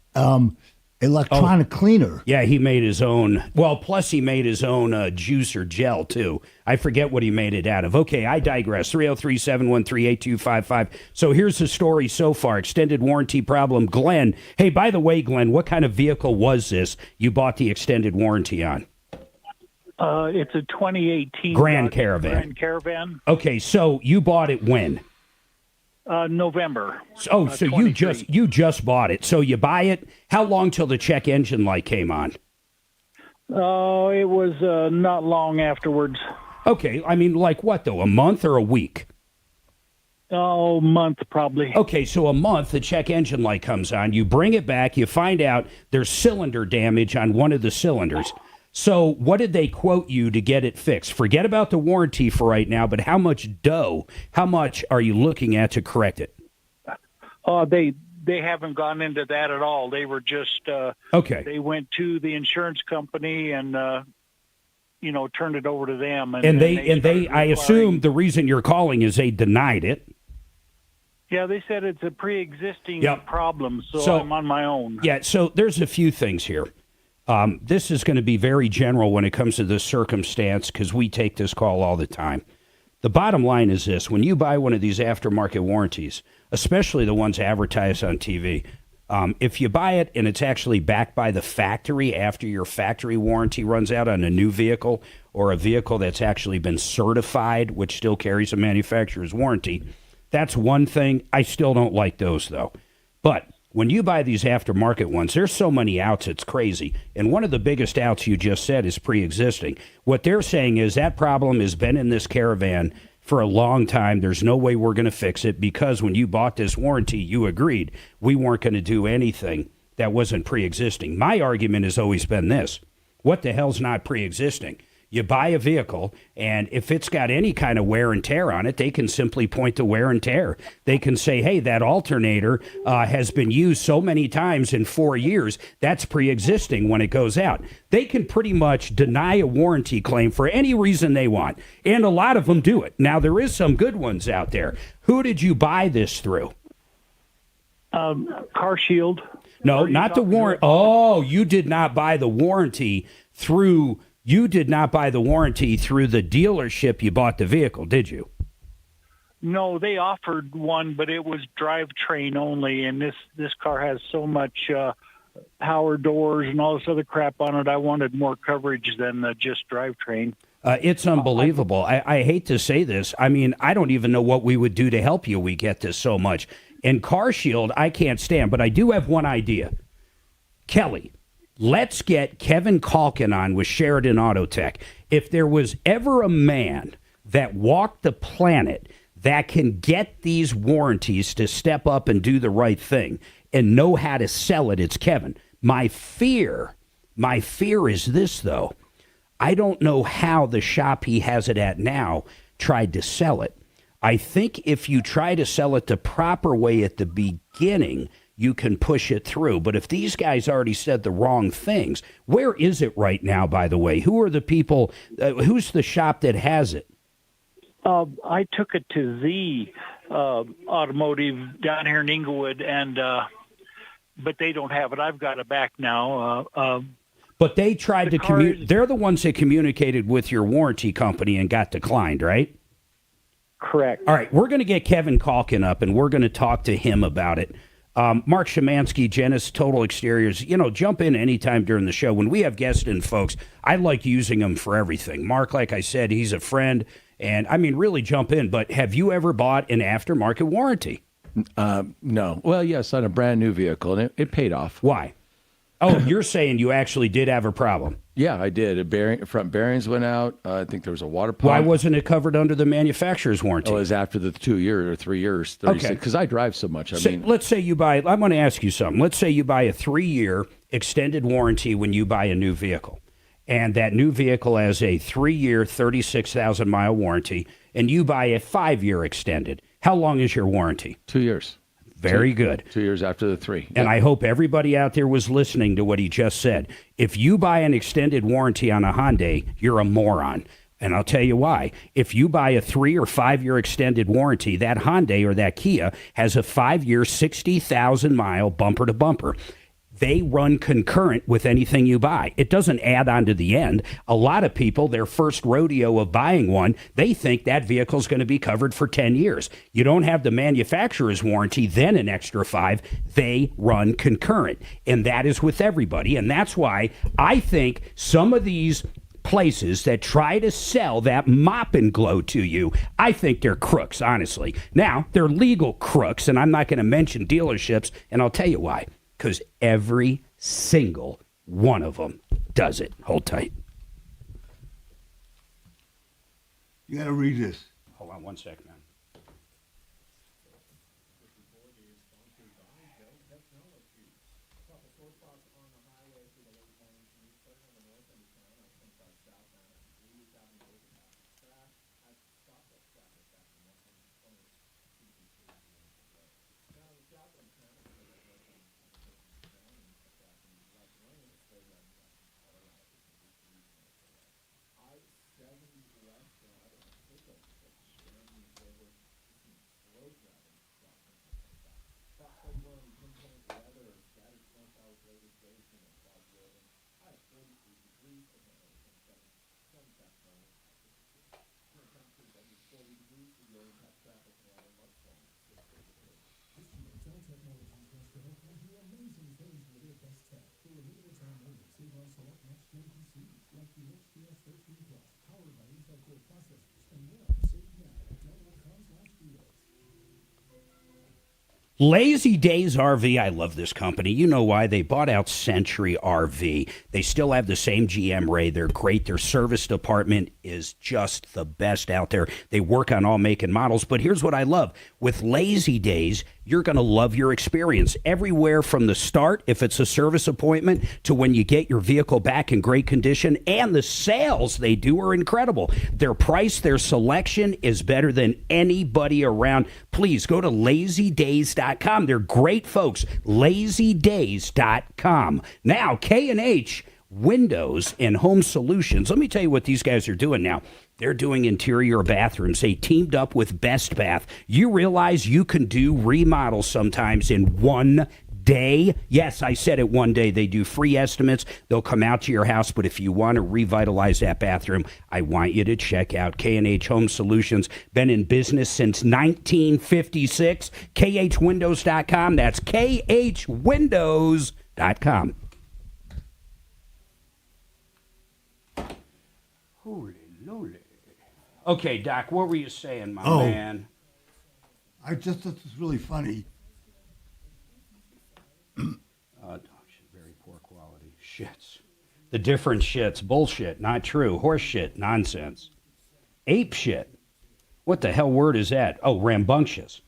electronic cleaner. Yeah, he made his own. Well, plus he made his own juice or gel, too. I forget what he made it out of. Okay, I digress. 303-713-8255. So here's the story so far. Extended warranty problem. Glenn. Hey, by the way, Glenn, what kind of vehicle was this you bought the extended warranty on? It's a 2018 Grand Caravan. Grand Caravan. Okay, so you bought it when? November. So you just bought it. So you buy it. How long till the check engine light came on? Oh, it was not long afterwards. Okay, I mean, like what though? A month or a week? Oh, month probably. Okay, so a month, the check engine light comes on. You bring it back. You find out there's cylinder damage on one of the cylinders. So what did they quote you to get it fixed? Forget about the warranty for right now, but how much are you looking at to correct it? They haven't gone into that at all. They were just okay. They went to the insurance company and turned it over to them. And they I assume the reason you're calling is they denied it. Yeah, they said it's a pre-existing problem, so I'm on my own. Yeah, so there's a few things here. This is going to be very general when it comes to this circumstance because we take this call all the time. The bottom line is this. When you buy one of these aftermarket warranties, especially the ones advertised on TV, if you buy it and it's actually backed by the factory after your factory warranty runs out on a new vehicle or a vehicle that's actually been certified, which still carries a manufacturer's warranty, that's one thing. I still don't like those, though. But when you buy these aftermarket ones, there's so many outs, it's crazy. And one of the biggest outs you just said is pre-existing. What they're saying is that problem has been in this Caravan for a long time. There's no way we're going to fix it because when you bought this warranty, you agreed we weren't going to do anything that wasn't pre-existing. My argument has always been this. What the hell's not pre-existing? You buy a vehicle, and if it's got any kind of wear and tear on it, they can simply point to wear and tear. They can say, hey, that alternator has been used so many times in 4 years, that's pre-existing when it goes out. They can pretty much deny a warranty claim for any reason they want, and a lot of them do it. Now, there is some good ones out there. Who did you buy this through? Car Shield. No, not the warranty. Oh, you did not buy the warranty through... You did not buy the warranty through the dealership you bought the vehicle, did you? No, they offered one, but it was drivetrain only, and this car has so much power doors and all this other crap on it. I wanted more coverage than just drivetrain. It's unbelievable. I hate to say this. I mean, I don't even know what we would do to help you. We get this so much. And Car Shield, I can't stand, but I do have one idea. Kelly. Let's get Kevin Calkin on with Sheridan Auto Tech. If there was ever a man that walked the planet that can get these warranties to step up and do the right thing and know how to sell it, it's Kevin. My fear is this, though. I don't know how the shop he has it at now tried to sell it. I think if you try to sell it the proper way at the beginning, you can push it through. But if these guys already said the wrong things, where is it right now, by the way? Who are the people, who's the shop that has it? I took it to the automotive down here in Inglewood, and but they don't have it. I've got it back now. But they tried to communicate. They're the ones that communicated with your warranty company and got declined, right? Correct. All right, we're going to get Kevin Calkin up, and we're going to talk to him about it. Mark Szymanski, Genesis Total Exteriors, jump in anytime during the show. When we have guests in, folks, I like using them for everything. Mark, like I said, he's a friend, and, really jump in. But have you ever bought an aftermarket warranty? No. Well, yes, on a brand new vehicle, and it paid off. Why? Oh, you're saying you actually did have a problem. Yeah, I did. Front bearings went out. I think there was a water pump. Why wasn't it covered under the manufacturer's warranty? Oh, it was after the 2 years or 3 years. 36, okay. Because I drive so much. Let's say you buy, I'm going to ask you something. Let's say you buy a 3-year extended warranty when you buy a new vehicle. And that new vehicle has a 3-year, 36,000-mile warranty, and you buy a 5-year extended. How long is your warranty? 2 years. Very good. 2 years after the 3. And I hope everybody out there was listening to what he just said. If you buy an extended warranty on a Hyundai, you're a moron. And I'll tell you why. If you buy a 3 or 5-year extended warranty, that Hyundai or that Kia has a 5-year, 60,000-mile bumper to bumper. They run concurrent with anything you buy. It doesn't add on to the end. A lot of people, their first rodeo of buying one, they think that vehicle's going to be covered for 10 years. You don't have the manufacturer's warranty, then an extra 5. They run concurrent. And that is with everybody. And that's why I think some of these places that try to sell that mop and glow to you, I think they're crooks, honestly. Now, they're legal crooks, and I'm not going to mention dealerships, and I'll tell you why. Because every single one of them does it. Hold tight. You got to read this. Hold on one second, man. Lazy Days RV, I love this company. You know why? They bought out Century RV. They still have the same GM Ray. They're great. Their service department is just the best out there. They work on all make and models. But here's what I love. With Lazy Days, you're going to love your experience. Everywhere from the start, if it's a service appointment, to when you get your vehicle back in great condition. And the sales they do are incredible. Their price, their selection is better than anybody around. Please go to LazyDays.com. They're great folks. LazyDays.com. Now, K&H Windows and Home Solutions. Let me tell you what these guys are doing now. They're doing interior bathrooms. They teamed up with Best Bath. You realize you can do remodels sometimes in one day? Yes, I said it, one day. They do free estimates. They'll come out to your house. But if you want to revitalize that bathroom, I want you to check out K&H Home Solutions. Been in business since 1956. KHWindows.com. That's KHWindows.com. Holy moly. Okay, Doc, what were you saying, my man? I just thought this was really funny. Very poor quality. Shits. The different shits. Bullshit. Not true. Horse shit. Nonsense. Ape shit. What the hell word is that? Oh, rambunctious.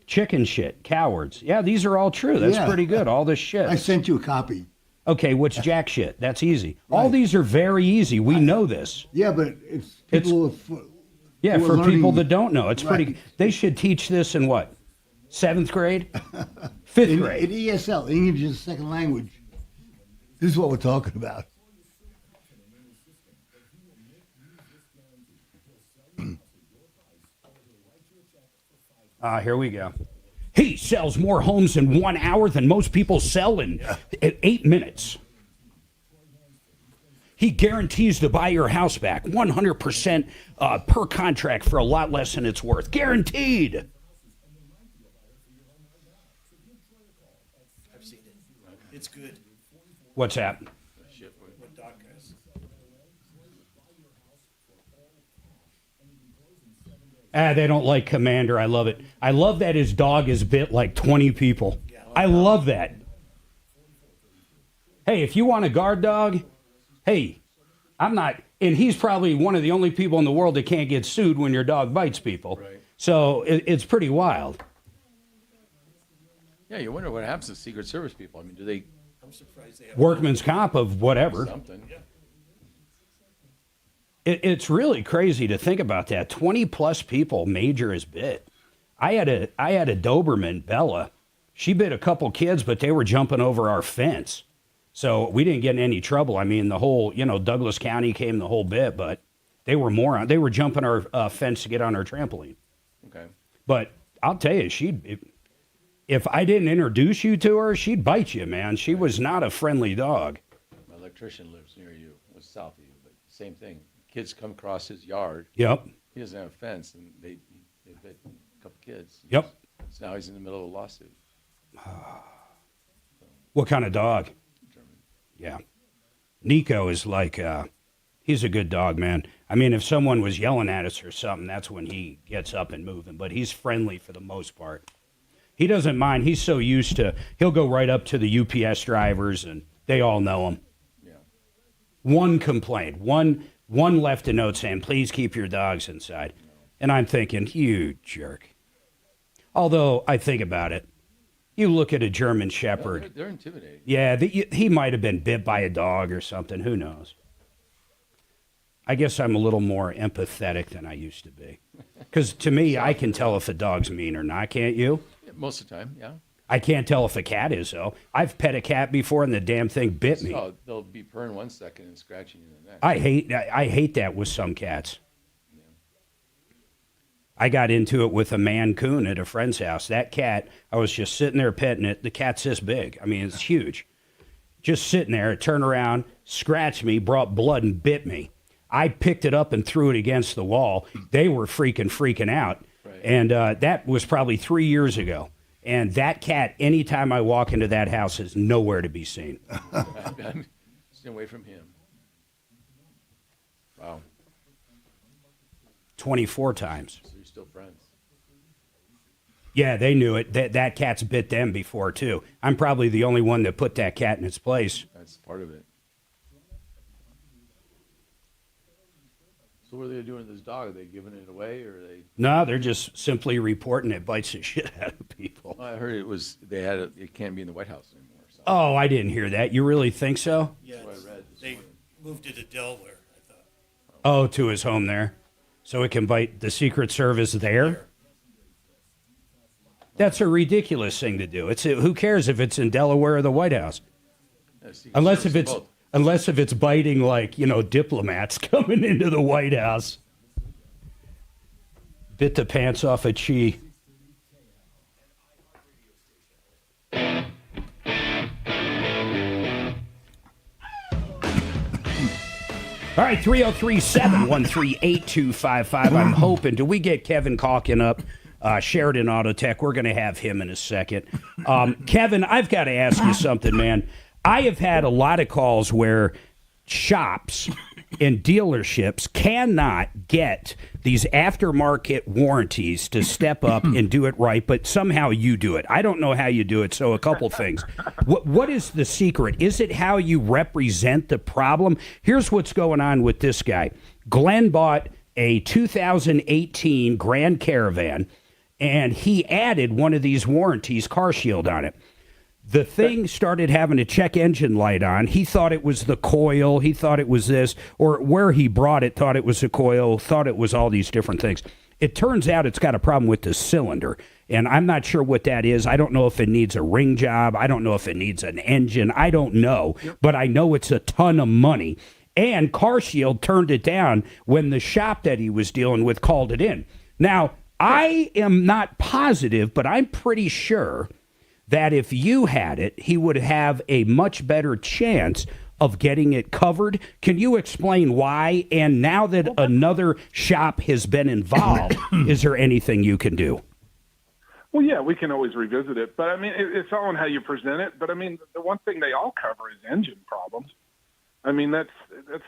Chicken shit. Cowards. Yeah, these are all true. That's pretty good. All this shit. I sent you a copy. Okay, what's jack shit? That's easy. Right. All these are very easy. We know this. Yeah, but it's people for people that don't know. It's pretty. They should teach this in what? 7th grade? 5th grade? In ESL, English is a second language. This is what we're talking about. Here we go. He sells more homes in 1 hour than most people sell in 8 minutes. He guarantees to buy your house back 100% per contract for a lot less than it's worth. Guaranteed. I've seen it. It's good. What's that? What Doc has. They don't like Commander. I love it. I love that his dog is bit like 20 people. I love that. Hey, if you want a guard dog, hey, I'm not, and he's probably one of the only people in the world that can't get sued when your dog bites people. Right. So it's pretty wild. Yeah, you wonder what happens to Secret Service people. I mean, do they? I'm surprised they have Workman's comp of whatever. Something. Yeah. It's really crazy to think about that. 20 plus people Major has bit. I had a Doberman, Bella. She bit a couple kids, but they were jumping over our fence. So we didn't get in any trouble. I mean, the whole, Douglas County came the whole bit, but they were morons. They were jumping our fence to get on our trampoline. Okay. But I'll tell you, if I didn't introduce you to her, she'd bite you, man. She was not a friendly dog. My electrician lives near you, was south of you, but same thing. Kids come across his yard. Yep. He doesn't have a fence, and they bit a couple kids. Yep. So now he's in the middle of a lawsuit. What kind of dog? Yeah. Nico is like, he's a good dog, man. I mean, if someone was yelling at us or something, that's when he gets up and moving. But he's friendly for the most part. He doesn't mind. He's so used to, he'll go right up to the UPS drivers, and they all know him. Yeah. One complaint. One left a note saying, please keep your dogs inside. And I'm thinking, you jerk. Although I think about it. You look at a German Shepherd. They're intimidating. Yeah, he might have been bit by a dog or something. Who knows? I guess I'm a little more empathetic than I used to be. Because to me, I can tell if a dog's mean or not, can't you? Yeah, most of the time, yeah. I can't tell if a cat is, though. I've pet a cat before, and the damn thing bit me. So they'll be purring 1 second and scratching you the next. I hate that with some cats. I got into it with a Mancoon at a friend's house. That cat, I was just sitting there petting it. The cat's this big. I mean, it's huge. Just sitting there, it turned around, scratched me, brought blood, and bit me. I picked it up and threw it against the wall. They were freaking out. Right. And that was probably 3 years ago. And that cat, anytime I walk into that house, is nowhere to be seen. Stay away from him. Wow. 24 times. So you're still friends. Yeah, they knew it. That cat's bit them before, too. I'm probably the only one that put that cat in its place. That's part of it. So what are they doing with this dog? Are they giving it away, or are they? No, they're just simply reporting it bites the shit out of people. I heard it can't be in the White House anymore. So. Oh, I didn't hear that. You really think so? Yeah, they moved it to Delaware, I thought. Oh, to his home there. So it can bite the Secret Service there? That's a ridiculous thing to do. Who cares if it's in Delaware or the White House? Unless if it's biting like, diplomats coming into the White House. Bit the pants off a Chi. All right, 303-713-8255. I'm hoping. Do we get Kevin Calkin up? Sheridan Auto Tech. We're going to have him in a second. Kevin, I've got to ask you something, man. I have had a lot of calls where shops and dealerships cannot get these aftermarket warranties to step up and do it right, but somehow you do it. I don't know how you do it, so a couple things. What is the secret? Is it how you represent the problem? Here's what's going on with this guy. Glenn bought a 2018 Grand Caravan, and he added one of these warranties, Car Shield, on it. The thing started having a check engine light on. He thought it was the coil. He thought it was this. Or where he brought it, thought it was a coil, thought it was all these different things. It turns out it's got a problem with the cylinder, and I'm not sure what that is. I don't know if it needs a ring job. I don't know if it needs an engine. I don't know, but I know it's a ton of money. And CarShield turned it down when the shop that he was dealing with called it in. Now, I am not positive, but I'm pretty sure that if you had it, he would have a much better chance of getting it covered. Can you explain why? And now that another shop has been involved, is there anything you can do? Well, yeah, we can always revisit it. But, I mean, it's all on how you present it. But, I mean, the one thing they all cover is engine problems. I mean, that's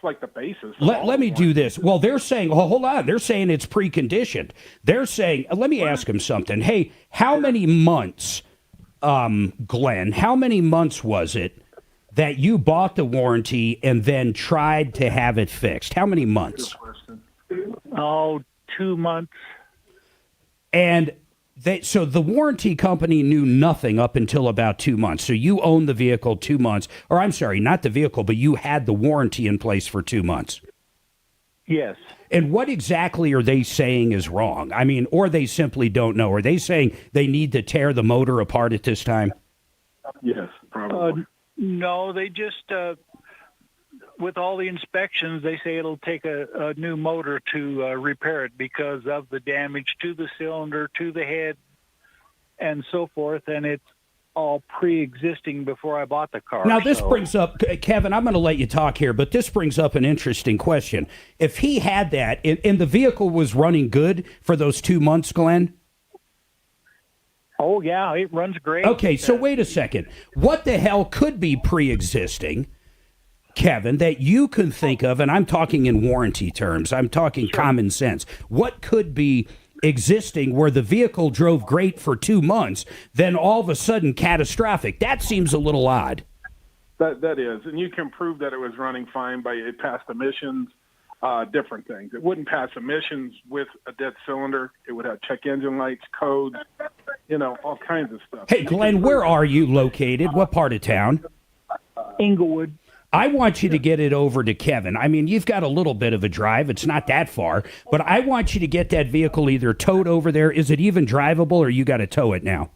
like the basis. Let me do this. Well, they're saying, hold on. They're saying it's preconditioned. They're saying, let me ask him something. Hey, how many months, Glenn, how many months was it that you bought the warranty and then tried to have it fixed? How many months? 2 months. And so the warranty company knew nothing up until about 2 months. So you owned the vehicle 2 months. Or I'm sorry, not the vehicle, but you had the warranty in place for 2 months. Yes. And what exactly are they saying is wrong? I mean, or they simply don't know. Are they saying they need to tear the motor apart at this time? Yes, probably. No, they just, with all the inspections, they say it'll take a new motor to repair it because of the damage to the cylinder, to the head, and so forth. And it's all pre-existing before I bought the car. Now, this brings up, Kevin, I'm going to let you talk here, but this brings up an interesting question. If he had that, and the vehicle was running good for those 2 months, Glenn? Oh, yeah, it runs great. Okay, so wait a second. What the hell could be pre-existing, Kevin, that you can think of, and I'm talking in warranty terms, I'm talking common sense. What could be existing where the vehicle drove great for 2 months, then all of a sudden catastrophic? That seems a little odd. That is, and you can prove that it was running fine by it passed emissions, different things. It wouldn't pass emissions with a dead cylinder. It would have check engine lights, codes, all kinds of stuff. Hey, Glenn, where are you located? What part of town? Inglewood. I want you to get it over to Kevin. I mean, you've got a little bit of a drive. It's not that far. But I want you to get that vehicle either towed over there. Is it even drivable, or you got to tow it now?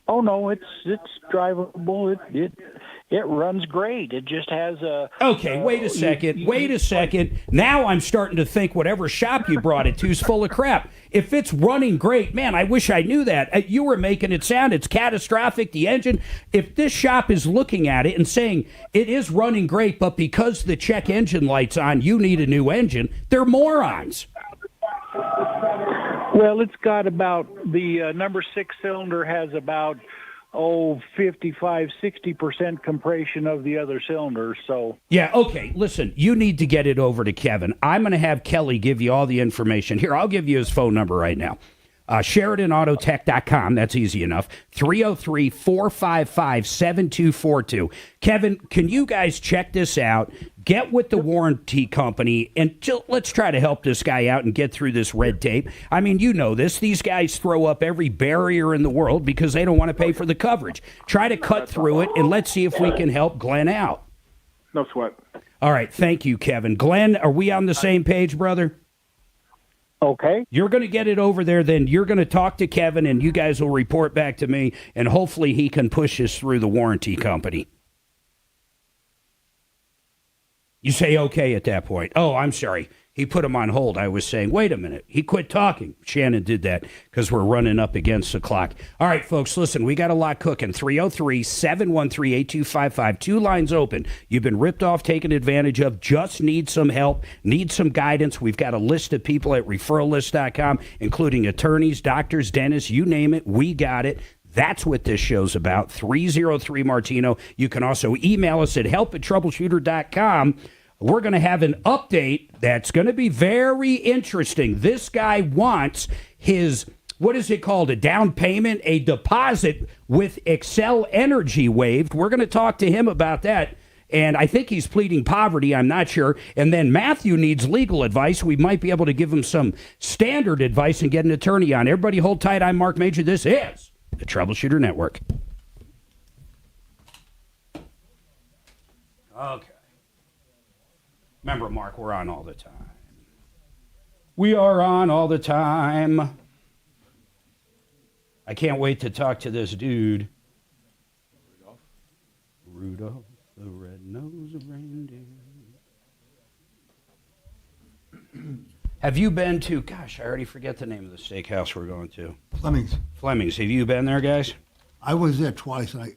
Oh, no, it's drivable. It runs great. It just has a... Okay, wait a second. Now I'm starting to think whatever shop you brought it to is full of crap. If it's running great, man, I wish I knew that. You were making it sound it's catastrophic, the engine. If this shop is looking at it and saying it is running great, but because the check engine light's on, you need a new engine, they're morons. Well, it's got about... The number 6 cylinder has about... 55-60% compression of the other cylinders. So yeah, okay. Listen, you need to get it over to Kevin. I'm going to have Kelly give you all the information. Here, I'll give you his phone number right now. SheridanAutotech.com. That's easy enough. 303-455-7242. Kevin, can you guys check this out? Get with the warranty company and let's try to help this guy out and get through this red tape. I mean, you know this. These guys throw up every barrier in the world because they don't want to pay for the coverage. Try to cut through it, and let's see if we can help Glenn out. No sweat. All right. Thank you, Kevin. Glenn, are we on the same page, brother? Okay. You're going to get it over there, then you're going to talk to Kevin, and you guys will report back to me, and hopefully he can push this through the warranty company. You say okay at that point. Oh, I'm sorry. He put him on hold. I was saying, wait a minute. He quit talking. Shannon did that because we're running up against the clock. All right, folks, listen, we got a lot cooking. 303-713-8255. 2 lines open. You've been ripped off, taken advantage of, just need some help, need some guidance. We've got a list of people at referrallist.com, including attorneys, doctors, dentists, you name it. We got it. That's what this show's about, 303 Martino. You can also email us at help@troubleshooter.com. We're going to have an update that's going to be very interesting. This guy wants his, what is it called, a down payment, a deposit with Excel Energy waived. We're going to talk to him about that. And I think he's pleading poverty. I'm not sure. And then Matthew needs legal advice. We might be able to give him some standard advice and get an attorney on. Everybody hold tight. I'm Marc Mager. This is the Troubleshooter Network. Okay. Remember, Mark, we're on all the time. We are on all the time. I can't wait to talk to this dude. Rudolph the red-nosed reindeer. Have you been to, gosh, I already forget the name of the steakhouse we're going to. Fleming's. Fleming's. Have you been there, guys? I was there twice, and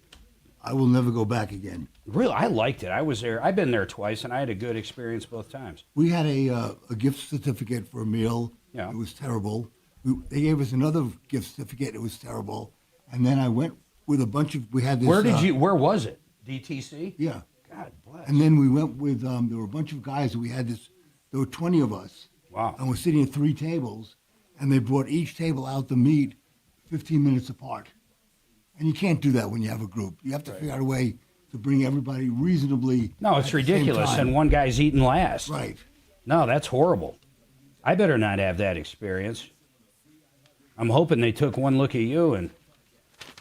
I will never go back again. Really, I liked it. I was there. I've been there twice, and I had a good experience both times. We had a gift certificate for a meal. Yeah. It was terrible. They gave us another gift certificate. It was terrible. And then I went with a bunch of, we had this. Where was it? DTC? Yeah. God bless. And then we went with, there were a bunch of guys, and we had this, there were 20 of us. Wow. And we're sitting at 3 tables, and they brought each table out the meat 15 minutes apart. And you can't do that when you have a group. You have to figure out a way to bring everybody reasonably. No, it's ridiculous, and one guy's eating last. Right. No, that's horrible. I better not have that experience. I'm hoping they took one look at you and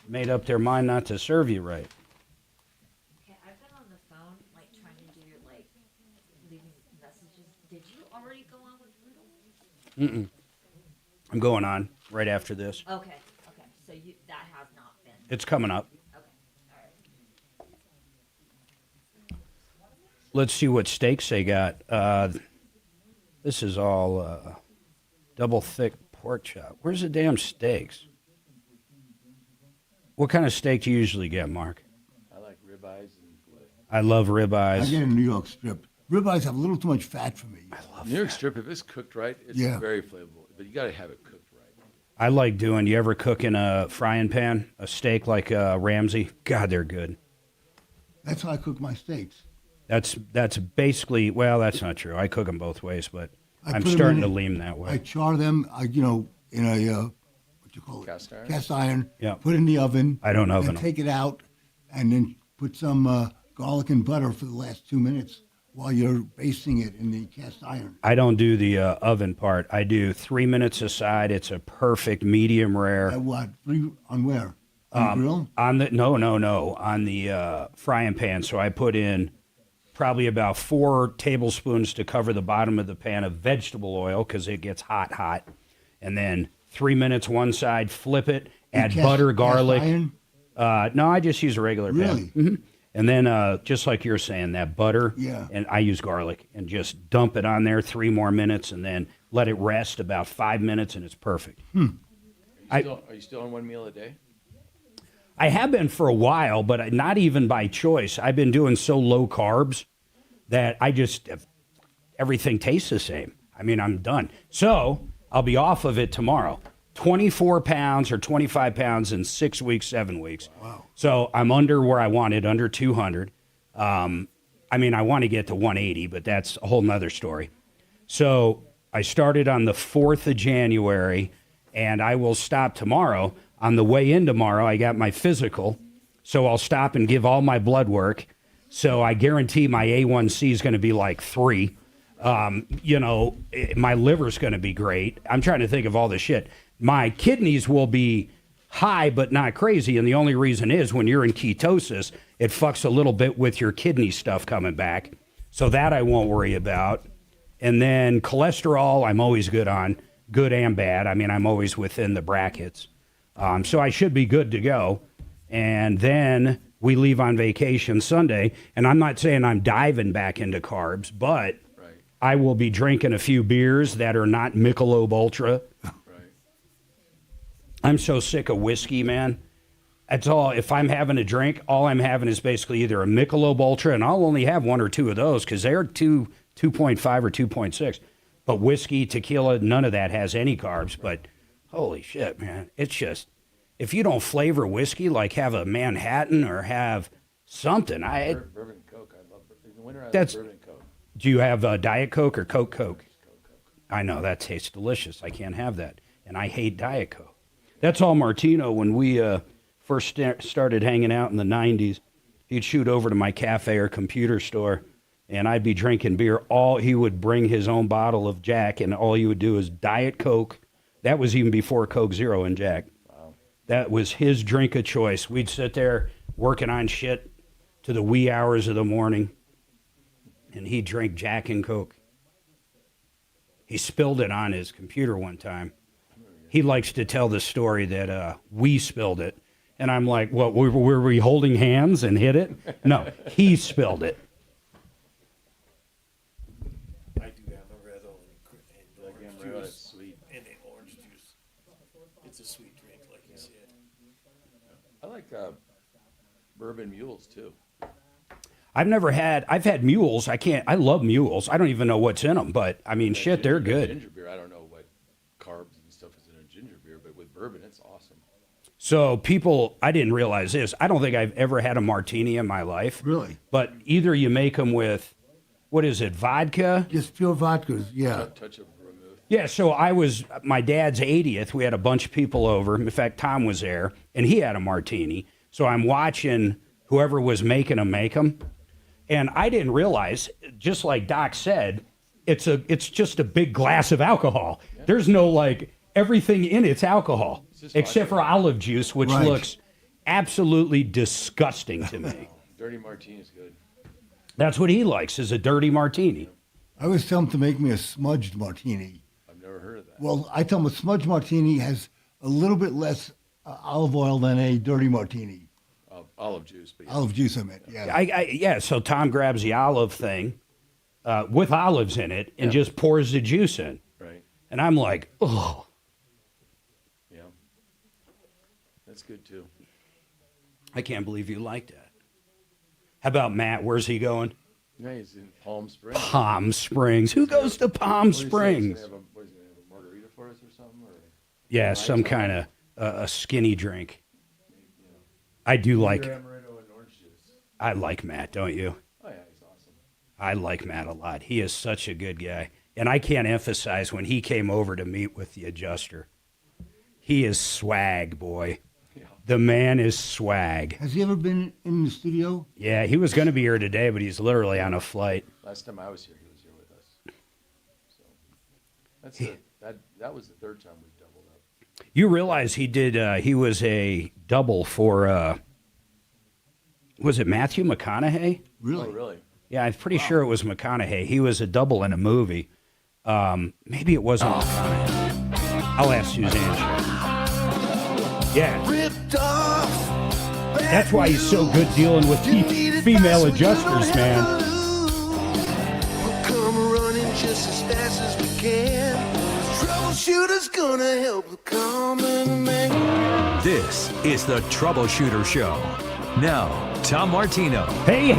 made up their mind not to serve you right. Okay, I've been on the phone, like, trying to do, like, leaving messages. Did you already go on with Rudolph? I'm going on right after this. Okay, so that has not been. It's coming up. Okay, all right. Let's see what steaks they got. This is all double thick pork chop. Where's the damn steaks? What kind of steak do you usually get, Mark? I like ribeyes and filet. I love ribeyes. I get a New York strip. Ribeyes have a little too much fat for me. New York strip, if it's cooked right, it's very flavorful. But you got to have it cooked right. I like doing. You ever cook in a frying pan a steak like Ramsay? God, they're good. That's how I cook my steaks. That's basically, well, that's not true. I cook them both ways, but I I'm put 'em starting in to a- lean that way. I char them, in a, what you call it? Cast iron? Cast iron. Yeah. Put it in the oven. I don't oven Then 'em. take it out, and then put some garlic and butter for the last 2 minutes while you're basting it in the cast iron. I don't do the oven part. I do 3 minutes aside. It's a perfect medium rare. At what? On where? On the grill? On the no, on the frying pan. So I put in probably about 4 tablespoons to cover the bottom of the pan of vegetable oil because it gets hot, and then 3 minutes one side. Flip it. Add butter, garlic. Iron? No, I just use a regular Really? pan. Mhm. And then just like you're saying, that butter. Yeah. And I use garlic and just dump it on there 3 more minutes and then let it rest about 5 minutes and it's perfect. Are you still on one meal a day? I have been for a while, but not even by choice. I've been doing so low carbs that everything tastes the same. I mean, I'm done. So I'll be off of it tomorrow. 24 pounds or 25 pounds in 6 weeks, 7 weeks. Wow. So I'm under where I wanted, under 200. I mean, I want to get to 180, but that's a whole nother story. So I started on the 4th of January, and I will stop tomorrow. On the way in tomorrow, I got my physical, so I'll stop and give all my blood work. So I guarantee my A1C is going to be like 3. My liver's going to be great. I'm trying to think of all this shit. My kidneys will be high, but not crazy. And the only reason is when you're in ketosis, it fucks a little bit with your kidney stuff coming back. So that I won't worry about. And then cholesterol, I'm always good on, good and bad. I mean, I'm always within the brackets. So I should be good to go. And then we leave on vacation Sunday. And I'm not saying I'm diving back into carbs, but I will be drinking a few beers that are not Michelob Ultra. I'm so sick of whiskey, man. That's all. If I'm having a drink, all I'm having is basically either a Michelob Ultra, and I'll only have 1 or 2 of those because they're 2.5 or 2.6. But whiskey, tequila, none of that has any carbs. But holy shit, man. It's just, if you don't flavor whiskey, like have a Manhattan or have something. Bourbon and Coke. I love in the winter. I That's- love bourbon and Coke. Do you have Diet Coke or Coke? I know, that tastes delicious. I can't have that. And I hate Diet Coke. That's all Martino, when we first started hanging out in the 90s, he'd shoot over to my cafe or computer store, and I'd be drinking beer. He would bring his own bottle of Jack, and all he would do is Diet Coke. That was even before Coke Zero and Jack. Wow. That was his drink of choice. We'd sit there working on shit to the wee hours of the morning, and he'd drink Jack and Coke. He spilled it on his computer one time. He likes to tell the story that we spilled it. And I'm like, what, were we holding hands and hit it? No, he spilled it. I do have a red and orange juice. Sweet. And the orange juice. It's a sweet drink, like you said. I like bourbon mules too. I've had mules. I love mules. I don't even know what's in them, but I mean, shit, they're good. Ginger beer, I don't know what carbs and stuff is in a ginger beer, but with bourbon, it's awesome. So people, I didn't realize this. I don't think I've ever had a martini in my life. Really? But either you make them with, what is it, vodka? Just pure vodkas, yeah. Touch of vermouth. Yeah, so my dad's 80th. We had a bunch of people over. In fact, Tom was there, and he had a martini. So I'm watching whoever was making them make them. And I didn't realize, just like Doc said, it's just a big glass of alcohol. Yeah. There's no, like, everything in it's alcohol, except for olive juice, which looks absolutely disgusting to me. Dirty martini is good. That's what he likes, is a dirty martini. I always tell him to make me a smudged martini. I've never heard of that. Well, I tell him a smudged martini has a little bit less olive oil than a dirty martini. Olive juice. But yeah. Olive juice, I meant, yeah. Yeah, so Tom grabs the olive thing with olives in it and just pours the juice in. Right. And I'm like, oh. Yeah. That's good, too. I can't believe you like that. How about Matt? Where's he going? Yeah, he's in Palm Springs. Palm Springs. Who goes to Palm Springs? What is he going to have a margarita for us or something? Or yeah, some kind of a skinny drink. I do like. I like Matt, don't you? Oh yeah, he's awesome. I like Matt a lot. He is such a good guy, and I can't emphasize when he came over to meet with the adjuster. He is swag, boy. Yeah. The man is swag. Has he ever been in the studio? Yeah, he was going to be here today, but he's literally on a flight. Last time I was here, he was here with us. So that was the third time we've doubled up. You realize he did? He was a double for. Was it Matthew McConaughey? Really? Oh, really? Yeah, I'm pretty sure it was McConaughey. He was a double in a movie. Maybe it wasn't McConaughey. I'll ask Suzanne. Yeah. Ripped off. That's why he's so good dealing with female adjusters, man. We'll come running just as fast as we can. Troubleshooter's gonna help the common man. This is the Troubleshooter Show. Now, Tom Martino. Hey.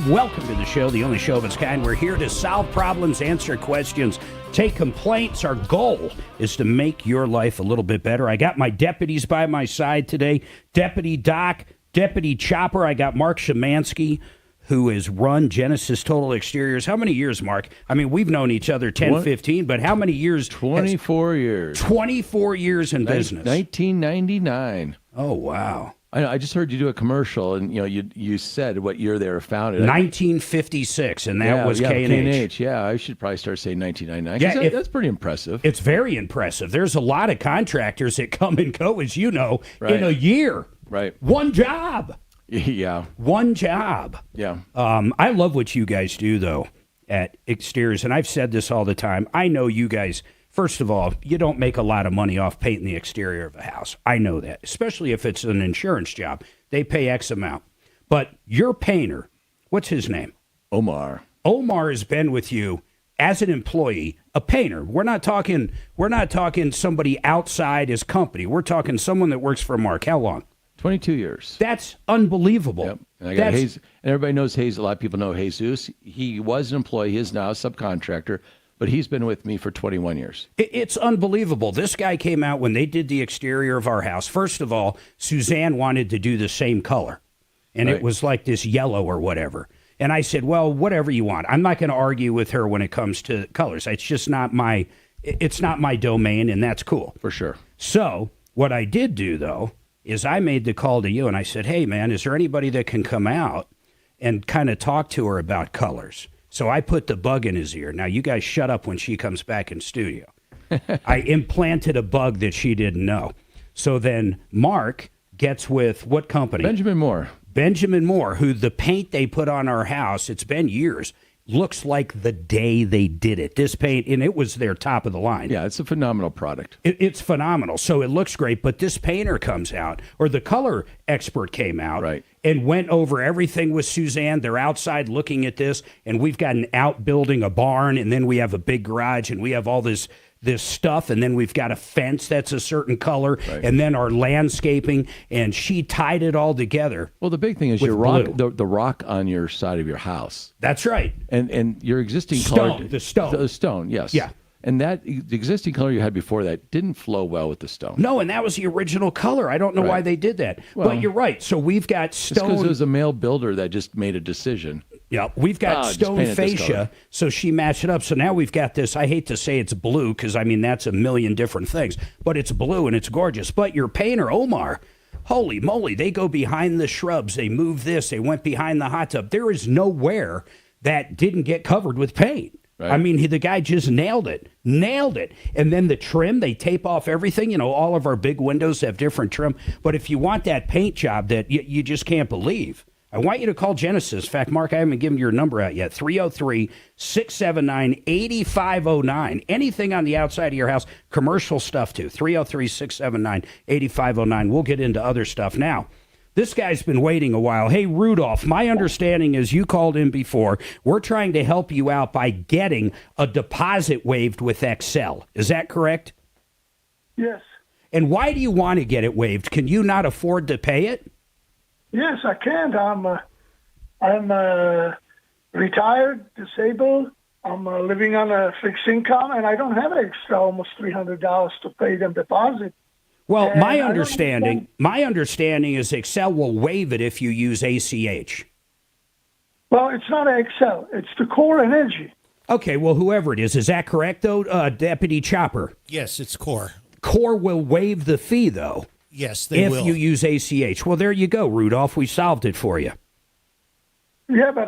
Welcome to the show, the only show of its kind. We're here to solve problems, answer questions, take complaints. Our goal is to make your life a little bit better. I got my deputies by my side today. Deputy Doc, Deputy Chopper. I got Mark Szymanski, who has run Genesis Total Exteriors. How many years, Mark? I mean, we've known each other 10, 15, but how many years? 24 years. 24 years in business. 1999. Oh, wow. I just heard you do a commercial, and you said what year they were founded. 1956, and that was K&H. Yeah, I should probably start saying 1999. Yeah, that's pretty impressive. It's very impressive. There's a lot of contractors that come and go, as you know, in a year. Right. One job. Yeah. One job. Yeah. I love what you guys do, though, at exteriors, and I've said this all the time. I know you guys. First of all, you don't make a lot of money off painting the exterior of a house. I know that, especially if it's an insurance job. They pay X amount. But your painter, what's his name? Omar. Omar has been with you as an employee, a painter. We're not talking somebody outside his company. We're talking someone that works for Mark. How long? 22 years. That's unbelievable. Yep. And I got and everybody knows Jesus. A lot of people know Jesus. He was an employee. He is now a subcontractor. But he's been with me for 21 years. It's unbelievable. This guy came out when they did the exterior of our house. First of all, Suzanne wanted to do the same color, and it was like this yellow or whatever. And I said, well, whatever you want. I'm not going to argue with her when it comes to colors. It's just not my domain, and that's cool. For sure. So what I did do, though, is I made the call to you, and I said, hey, man, is there anybody that can come out and kind of talk to her about colors? So I put the bug in his ear. Now, you guys shut up when she comes back in studio. I implanted a bug that she didn't know. So then Mark gets with what company? Benjamin Moore. Benjamin Moore, who the paint they put on our house, it's been years. looks like the day they did it. This paint, and it was their top of the line. Yeah, it's a phenomenal product. It's phenomenal. So it looks great, but this painter comes out, or the color expert came out, right, and went over everything with Suzanne. They're outside looking at this, and we've got an outbuilding, a barn, and then we have a big garage, and we have all this stuff, and then we've got a fence that's a certain color, and then our landscaping, and she tied it all together. Well, the big thing is with your rock, blue. the rock on your side of your house. That's right. And your existing Stone, color, the stone. the stone, yes, Yeah. And that the existing color you had before that didn't flow well with the stone. No, and that was the original color. I don't know why they did that. Well, but you're right. So we've got It's because stone. it was a male builder that just made a decision. Yeah, we've got just stone paint it this color. fascia, so she matched it up. So now we've got this. I hate to say it's blue because, I mean, that's a million different things. But it's blue and it's gorgeous. But your painter, Omar, holy moly, they go behind the shrubs. They move this. They went behind the hot tub. There is nowhere that didn't get covered with paint. I mean, the guy just nailed it. And then the trim, they tape off everything. You know, all of our big windows have different trim. But if you want that paint job that you just can't believe, I want you to call Genesis. In fact, Mark, I haven't given your number out yet. 303-679-8509. Anything on the outside of your house, commercial stuff too. 303-679-8509. We'll get into other stuff now. This guy's been waiting a while. Hey, Rudolph, my understanding is you called in before. We're trying to help you out by getting a deposit waived with Excel. Is that correct? Yes. And why do you want to get it waived? Can you not afford to pay it? Yes, I can. I'm retired, disabled. I'm living on a fixed income, and I don't have extra almost $300 to pay them deposit. Well, And my I don't understanding is Excel will waive it if you use ACH. Well, it's not Excel. It's the core energy. Okay, well, whoever it is that correct, though, Deputy Chopper? Yes, it's core. Core will waive the fee, though. Yes, they if will. you use ACH. Well, there you go, Rudolph. We solved it for you. Yeah, but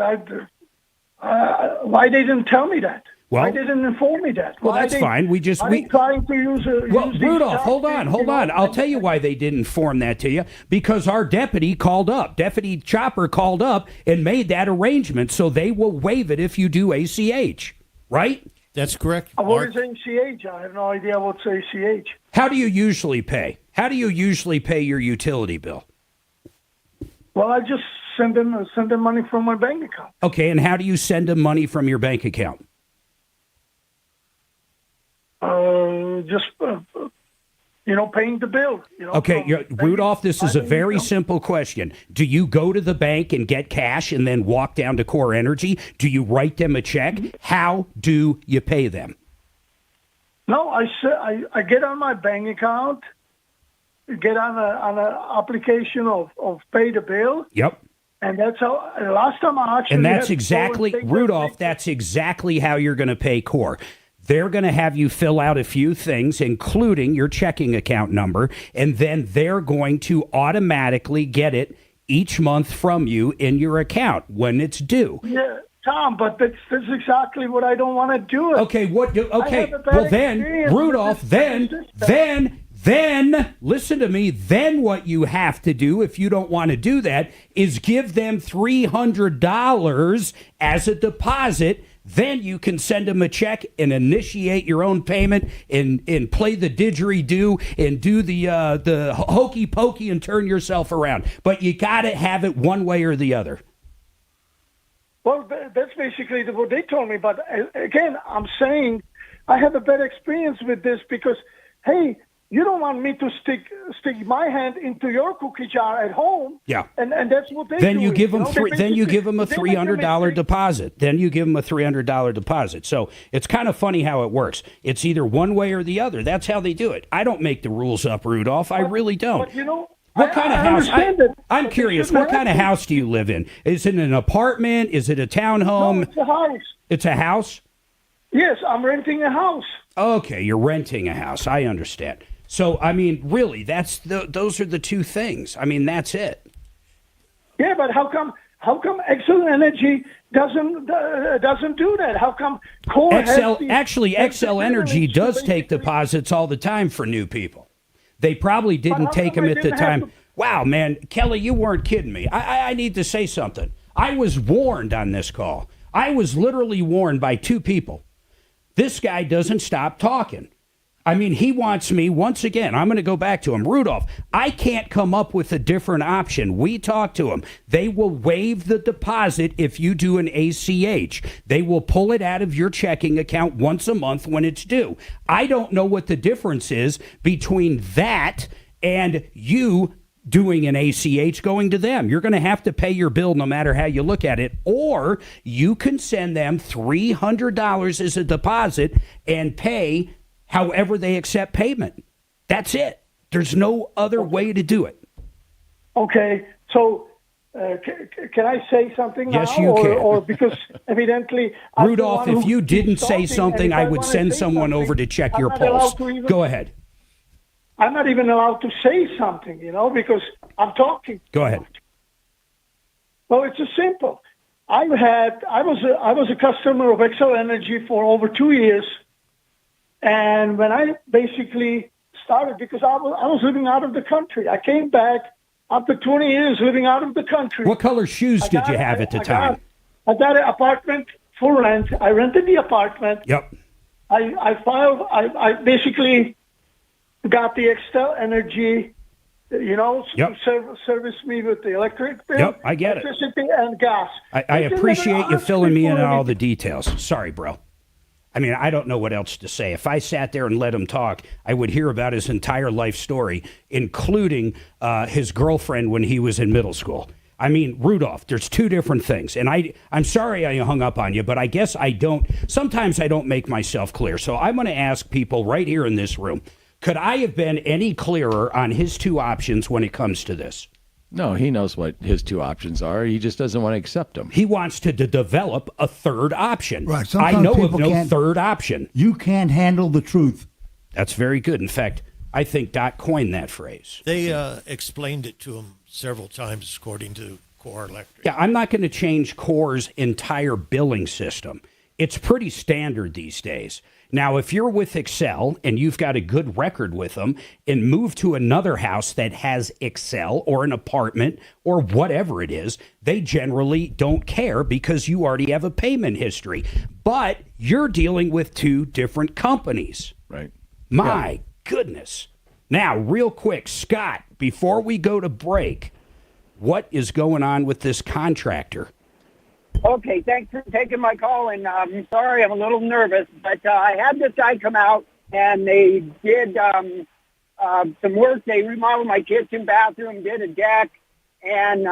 why they didn't tell me that? Well, why they didn't inform me that? Well, Why that's they- fine. We I'm trying to use Well, use these Rudolph, jobs hold to, on. you know, I'll tell you why they didn't inform that to you. Because our deputy called up. Deputy Chopper called up and made that arrangement. So they will waive it if you do ACH. Right? That's correct. What is ACH? I have no idea what's ACH. How do you usually pay? How do you usually pay your utility bill? Well, I just send them money from my bank account. Okay, and how do you send them money from your bank account? Paying the bill. Okay, Rudolph, this is a very simple question. Do you go to the bank and get cash and then walk down to Core Energy? Do you write them a check? How do you pay them? No, I get on my bank account, get on a application of pay the bill. Yep. And that's how. Last time I actually. And that's had to go exactly, and take Rudolph, that's exactly how you're going to pay Core. They're going to have you fill out a few things, including your checking account number, and then they're going to automatically get it each month from you in your account when it's due. Yeah, Tom, but that's exactly what I don't want to do. Okay, well then, Rudolph, then, listen to me, then what you have to do, if you don't want to do that, is give them $300 as a deposit. Then you can send them a check and initiate your own payment and play the didgeridoo and do the hokey pokey and turn yourself around. But you got to have it one way or the other. Well, that's basically what they told me. But again, I'm saying I have a bad experience with this because, hey, you don't want me to stick my hand into your cookie jar at home. Yeah. And that's what they Then do. you give them Then you give them a $300 deposit. Then you give them a $300 deposit. So it's kind of funny how it works. It's either one way or the other. That's how they do it. I don't make the rules up, Rudolph. I really don't. But, you know, What kind of house? I'm curious. What kind of happen. house do you live in? Is it an apartment? Is it a townhome? No, it's a house. It's a house? Yes, I'm renting a house. Okay, you're renting a house. I understand. So, I mean, really, those are the two things. I mean, that's it. Yeah, but how come Excel Energy doesn't do that? How come Core Excel Energy does take deposits all the time for new people. They probably didn't take them at the time. Wow, man, Kelly, you weren't kidding me. I need to say something. I was warned on this call. I was literally warned by 2 people. This guy doesn't stop talking. I mean, he wants me, once again, I'm going to go back to him. Rudolph, I can't come up with a different option. We talked to him. They will waive the deposit if you do an ACH. They will pull it out of your checking account once a month when it's due. I don't know what the difference is between that and you doing an ACH going to them. You're going to have to pay your bill no matter how you look at it, or you can send them $300 as a deposit and pay however they accept payment. That's it. There's no other way to do it. Okay, so can I say something now? Yes, you can. Or because evidently... I'm the Rudolph, one if who you keeps didn't say talking, something, and if I would wanna send say someone something, over to check I'm your not pulse. allowed to even- Go ahead. I'm not even allowed to say something, because I'm talking. Go ahead. Well, it's just simple. I was a customer of Excel Energy for over 2 years, and when I basically started, because I was living out of the country, I came back after 20 years living out of the country. What color shoes did you have at the time? I got an apartment for rent. I rented the apartment. Yep. I basically got the Excel Energy, Yep. to service me with the electric bill, Yep, I get it. electricity and gas. I They appreciate never you asked filling me in for on all anything. the details. Sorry, bro. I mean, I don't know what else to say. If I sat there and let him talk, I would hear about his entire life story, including his girlfriend when he was in middle school. I mean, Rudolph, there's 2 different things. And I'm sorry I hung up on you, but I guess sometimes I don't make myself clear. So I'm going to ask people right here in this room, could I have been any clearer on his 2 options when it comes to this? No, he knows what his 2 options are. He just doesn't want to accept them. He wants to develop a third option. Right. I Sometimes know of people no can't- third option. You can't handle the truth. That's very good. In fact, I think Doc coined that phrase. They explained it to him several times, according to Core Electric. Yeah, I'm not going to change Core's entire billing system. It's pretty standard these days. Now, if you're with Excel and you've got a good record with them and move to another house that has Excel or an apartment or whatever it is, they generally don't care because you already have a payment history. But you're dealing with 2 different companies. Right. My goodness. Now, real quick, Scott, before we go to break, what is going on with this contractor? Okay, thanks for taking my call, and I'm sorry I'm a little nervous, but I had this guy come out, and they did some work. They remodeled my kitchen, bathroom, did a deck, and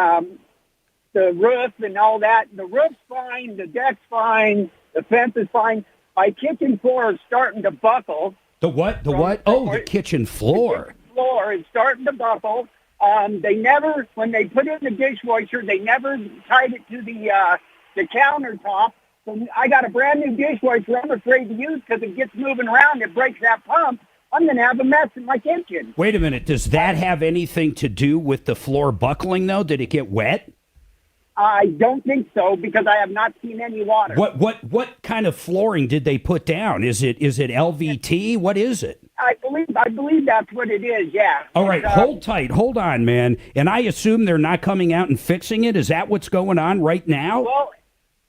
the roof and all that. The roof's fine, the deck's fine, the fence is fine. My kitchen floor is starting to buckle. The what? The what? Oh, the kitchen floor. The floor is starting to buckle. They never, when they put it in the dishwasher, they never tied it to the countertop. So I got a brand new dishwasher I'm afraid to use because it gets moving around. It breaks that pump. I'm going to have a mess in my kitchen. Wait a minute. Does that have anything to do with the floor buckling, though? Did it get wet? I don't think so because I have not seen any water. What kind of flooring did they put down? Is it LVT? What is it? I believe that's what it is, yeah. All right, hold tight. Hold on, man. And I assume they're not coming out and fixing it? Is that what's going on right now? Well,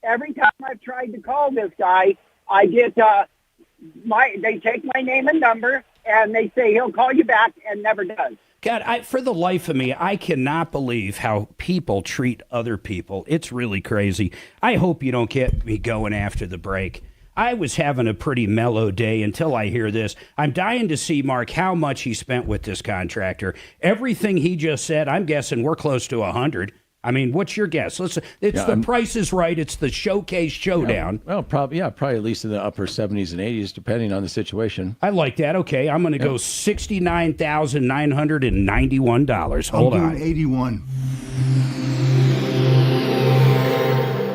every time I've tried to call this guy, I get they take my name and number, and they say he'll call you back, and never does. God, for the life of me, I cannot believe how people treat other people. It's really crazy. I hope you don't get me going after the break. I was having a pretty mellow day until I hear this. I'm dying to see, Mark, how much he spent with this contractor. Everything he just said, I'm guessing we're close to 100. I mean, what's your guess? Price is Right. It's the Showcase Showdown. Well, probably at least in the upper 70s and 80s, depending on the situation. I like that. Okay, I'm going to go $69,991. Hold on. I'm doing 81.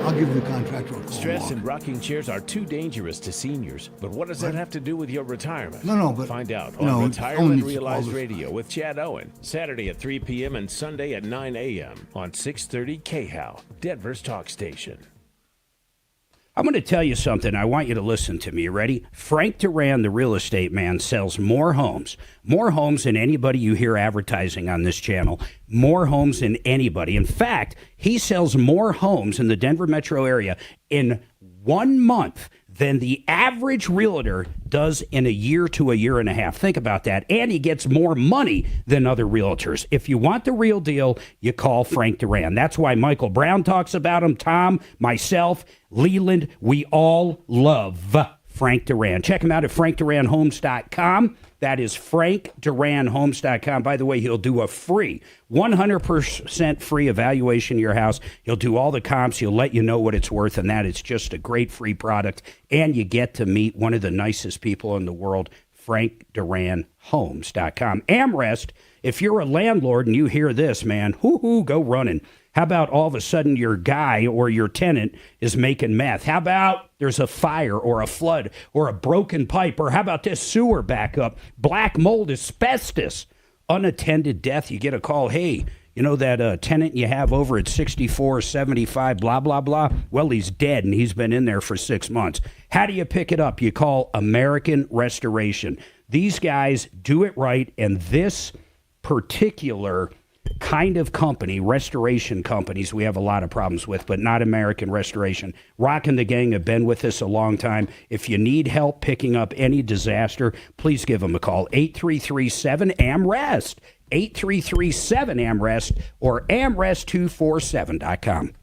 I'll give the contractor a call. Stress and rocking chairs are too dangerous to seniors. But what does that have to do with your retirement? No, but find out no, on only Retirement to Realized call this- Radio with Chad Owen, Saturday at 3 p.m. and Sunday at 9 a.m. on 630 KHOW, Denver's talk station. I'm going to tell you something. I want you to listen to me. You ready? Frank Duran, the real estate man, sells more homes than anybody you hear advertising on this channel, more homes than anybody. In fact, he sells more homes in the Denver metro area in 1 month than the average realtor does in a year to a year and a half. Think about that. And he gets more money than other realtors. If you want the real deal, you call Frank Duran. That's why Michael Brown talks about him, Tom, myself, Leland. We all love Frank Duran. Check him out at frankduranhomes.com. That is frankduranhomes.com. By the way, he'll do a free, 100% free evaluation of your house. He'll do all the comps. He'll let you know what it's worth, and that is just a great free product. And you get to meet one of the nicest people in the world, frankduranhomes.com. Amrest, if you're a landlord and you hear this, man, go running. How about all of a sudden your guy or your tenant is making meth? How about there's a fire or a flood or a broken pipe? Or how about this sewer backup, black mold, asbestos, unattended death? You get a call, hey, you know that tenant you have over at 6475, blah, blah, blah? Well, he's dead and he's been in there for 6 months. How do you pick it up? You call American Restoration. These guys do it right, and this particular kind of company, restoration companies, we have a lot of problems with, but not American Restoration. Rock and the gang have been with us a long time. If you need help picking up any disaster, please give them a call. 8337-AMREST, 8337-AMREST, or amrest247.com.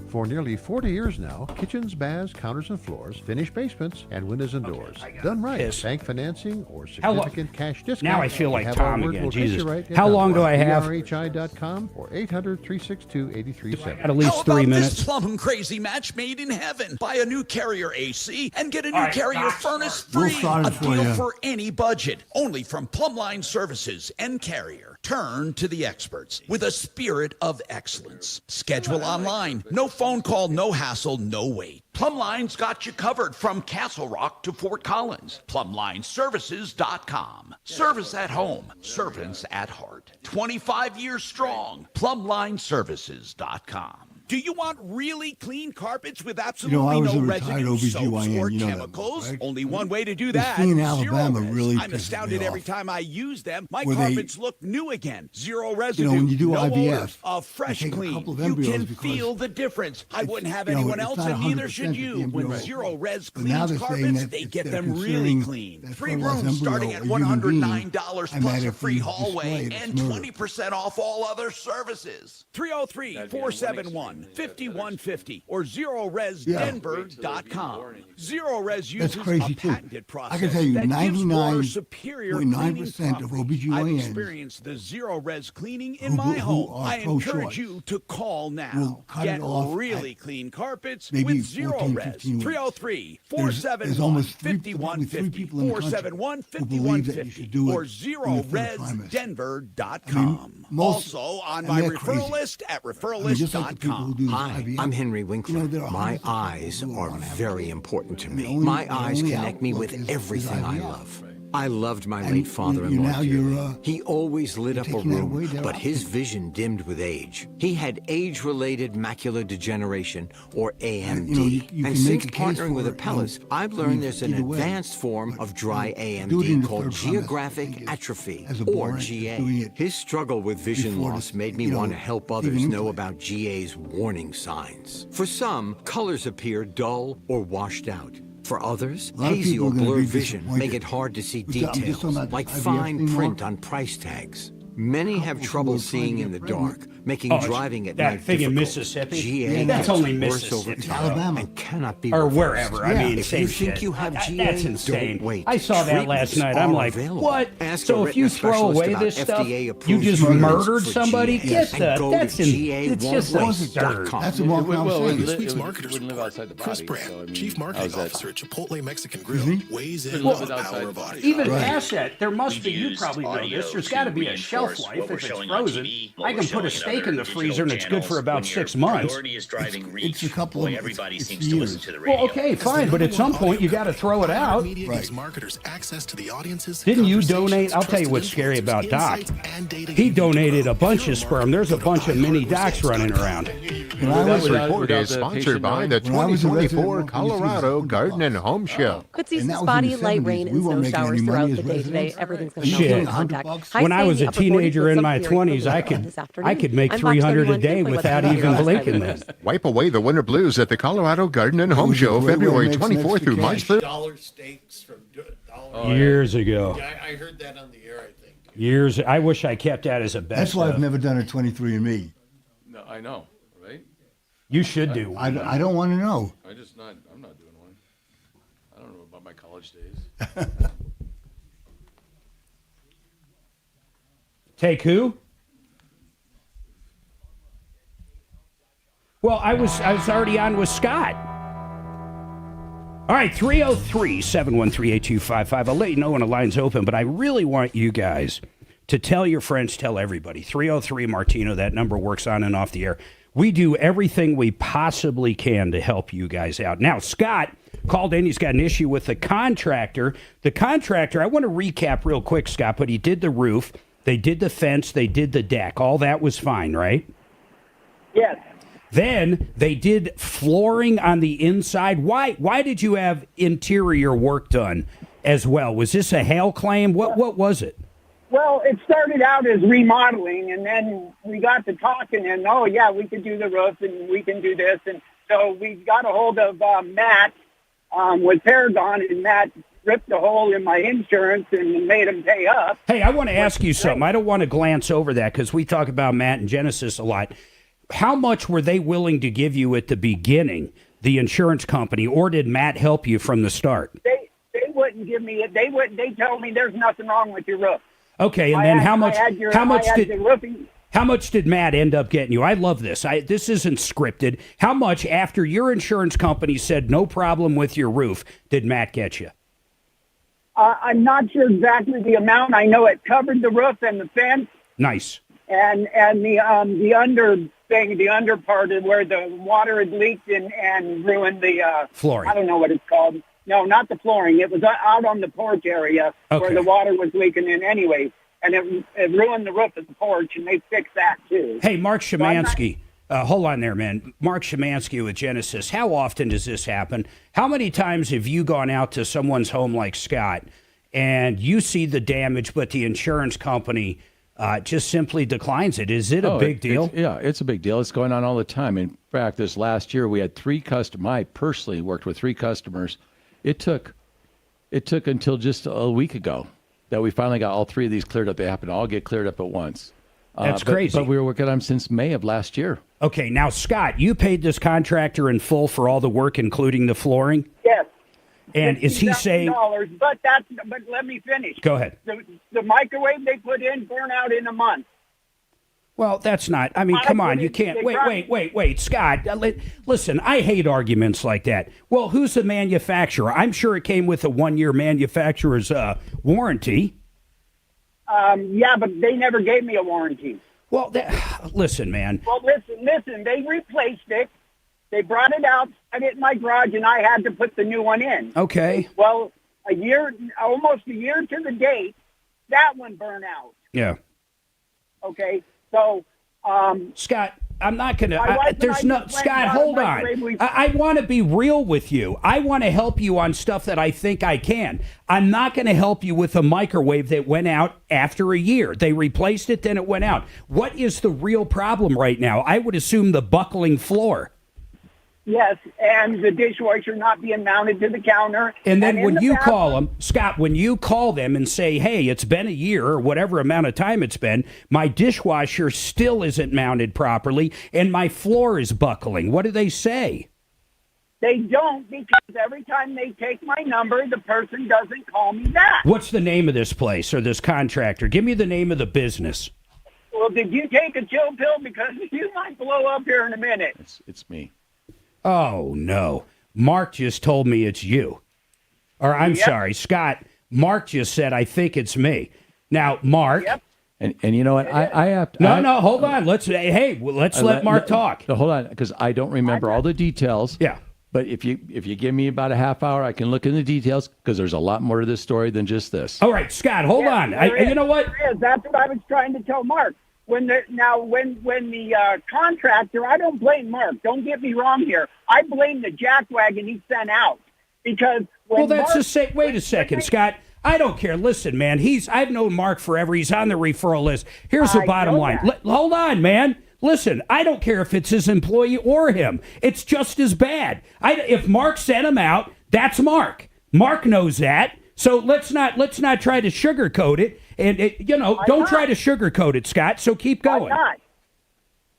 For nearly 40 years now, kitchens, baths, counters and floors, finished basements, and windows and doors. Done right. Bank financing or significant cash discount. Now I feel like Have Tom our word again. will get Jesus. you right. How long do I have? RHI.com or 800-362-8370. At least 3 minutes. This plum crazy match made in heaven. Buy a new Carrier AC and get a new Carrier furnace free. A deal for any budget. Only from Plumline Services and Carrier. Turn to the experts with a spirit of excellence. Schedule online. No phone call, no hassle, no wait. Plumline's got you covered from Castle Rock to Fort Collins. PlumlineServices.com. Service at home. Servants at heart. 25 years strong. PlumlineServices.com. Do you want really clean carpets with absolutely no residue, soaps, or chemicals? Only one way to do that. This thing in Alabama really I'm astounded every time I use them. My Where carpets look new again. Zero residue. when you do no IVF, odor, a fresh they take a clean. couple of You embryos can because feel the difference. I wouldn't have you know, anyone it's else, not and neither 100% should that you. the When embryo- Zero Res But now cleans they're saying carpets, that they if get they're them really considering clean. that Free fertilized rooms embryo starting a at human being, $109 and plus that a if free you hallway display it, and it's murder. 20% off all other services. 303-471-5150 or ZeroResDenver.com. Zero Res uses That's crazy a too. patented process I can tell you that gives water superior cleaning 99.9% of properties. I've OBGYNs experienced the Zero Res cleaning in who my home. are I pro-choice encourage you to call now. will cut Get it off really at clean carpets maybe with Zero 14, Res. 15 weeks. There's almost three people in the country 303-471-5150 do it or in the third trimester. ZeroResDenver.com. Also on my referral list at referrallist.com. Hi, I'm Henry Winkler. My eyes are very important to me. My eyes connect me with everything I love. I loved my late father-in-law. He always lit up a room, but his vision dimmed with age. He had age-related macular degeneration, or AMD. And since partnering with Apellis, I've learned there's an advanced form of dry AMD called geographic atrophy, or GA. His struggle with vision loss made me want to help others know about GA's warning signs. For some, colors appear dull or washed out. For others, hazy or blurred vision make it hard to see details, like fine print on price tags. Many have trouble seeing in the dark, making driving at night thing in difficult. Mississippi? GA That's gets only worse over Mississippi. time and cannot be Or reversed. wherever. I mean, if same you think shit. you have GA, That's insane. don't wait. I saw that last Treatments night. I'm are like, available. what? Ask So a if you retina throw specialist away about this stuff, FDA-approved you just treatments murdered for somebody? GA. Get And that. go That's to it's just GA1voice.com. absurd. That's what I'm This saying. week's marketers report. Chris Brandt, Chief Marketing Officer at Chipotle Mexican Grill, weighs in on the power of audio. Even past that, there must be, you probably know this, there's got to be a shelf shelf life. If it's frozen, I can put a steak in the freezer and it's good for about 6 months. It's a couple of everybody it's seems years. to listen to the radio. Well, okay, fine, but at some point you got to throw it out. Media gives marketers access to the audiences. Didn't you donate? I'll tell you what's scary about Doc. He donated a bunch of sperm. There's a bunch of mini Docs running around. This report is sponsored by the 2024 Colorado Garden and Home Show. Could see some spotty light rain and snow showers throughout the day today. Everything's going to melt Shit. in contact. When I was a teenager in my 20s, I could make 300 a day without even blinking them. Wipe away the winter blues at the Colorado Garden and Home Show, February 24th through March 3rd. Dollar steaks from dollar. Years ago. Yeah, I heard that on the air, I think. Years. I wish I kept that as a best. That's why I've never done a 23andMe. No, I know, right? You should do. I don't want to know. I'm not doing one. I don't know about my college days. Take who? Well, I was already on with Scott. All right, 303-713-8255. I'll let you know when the line's open, but I really want you guys to tell your friends, tell everybody. 303 Martino, that number works on and off the air. We do everything we possibly can to help you guys out. Now, Scott called in. He's got an issue with the contractor. The contractor, I want to recap real quick, Scott, but he did the roof. They did the fence. They did the deck. All that was fine, right? Yes. Then they did flooring on the inside. Why did you have interior work done as well? Was this a hail claim? What was it? Well, it started out as remodeling, and then we got to talking, and, oh, yeah, we can do the roof, and we can do this. And so we got a hold of Matt with Paragon, and Matt ripped a hole in my insurance and made him pay up. Hey, I want to ask you something. I don't want to glance over that because we talk about Matt and Genesis a lot. How much were they willing to give you at the beginning, the insurance company, or did Matt help you from the start? They wouldn't give me it. They told me there's nothing wrong with your roof. Okay, and then how much did Matt end up getting you? I love this. This isn't scripted. How much after your insurance company said no problem with your roof did Matt get you? I'm not sure exactly the amount. I know it covered the roof and the fence. Nice. And the under part of where the water had leaked and ruined the flooring. I don't know what it's called. No, not the flooring. It was out on the porch area where the water was leaking in anyway, and it ruined the roof of the porch, and they fixed that too. Hey, Mark Szymanski, hold on there, man. Mark Szymanski with Genesis. How often does this happen? How many times have you gone out to someone's home like Scott, and you see the damage, but the insurance company just simply declines it? Is it a big deal? It's a big deal. It's going on all the time. In fact, this last year we had 3 customers. I personally worked with 3 customers. It took until just a week ago that we finally got all 3 of these cleared up. They happened to all get cleared up at once. That's crazy. But we were working on them since May of last year. Okay, now, Scott, you paid this contractor in full for all the work, including the flooring? Yes. And is he saying... But let me finish. Go ahead. The microwave they put in burned out in a month. Well, that's not... I mean, come on, you can't... Wait, Scott, listen, I hate arguments like that. Well, who's the manufacturer? I'm sure it came with a 1-year manufacturer's warranty. Yeah, but they never gave me a warranty. Well, listen, man. Well, listen, they replaced it. They brought it out, set it in my garage, and I had to put the new one in. Okay. Well, almost a year to the date, that one burned out. Yeah. Okay, so... Scott, I'm not going to... Scott, hold on. I want to be real with you. I want to help you on stuff that I think I can. I'm not going to help you with a microwave that went out after a year. They replaced it, then it went out. What is the real problem right now? I would assume the buckling floor. Yes, and the dishwasher not being mounted to the counter. And then when you call them, Scott, when you call them and say, hey, it's been a year or whatever amount of time it's been, my dishwasher still isn't mounted properly and my floor is buckling. What do they say? They don't, because every time they take my number, the person doesn't call me back. What's the name of this place or this contractor? Give me the name of the business. Well, did you take a chill pill? Because you might blow up here in a minute. It's me. Oh, no. Mark just told me it's you. Or I'm sorry, Scott. Mark just said, I think it's me. Now, Mark, And you know what? I have to. No, hold on. Let's let Mark talk. No, hold on, because I don't remember all the details. Yeah. But if you give me about a half hour, I can look in the details because there's a lot more to this story than just this. All right, Scott, hold on. You know what? There is. That's what I was trying to tell Mark. When the contractor, I don't blame Mark. Don't get me wrong here. I blame the jackwagon he sent out because. Wait a second, Scott. I don't care. Listen, man. I've known Mark forever. He's on the referral list. Here's the bottom line. Hold on, man. Listen, I don't care if it's his employee or him. It's just as bad. If Mark sent him out, that's Mark. Mark knows that. So let's not try to sugarcoat it. And don't try to sugarcoat it, Scott. So keep going. I'm not.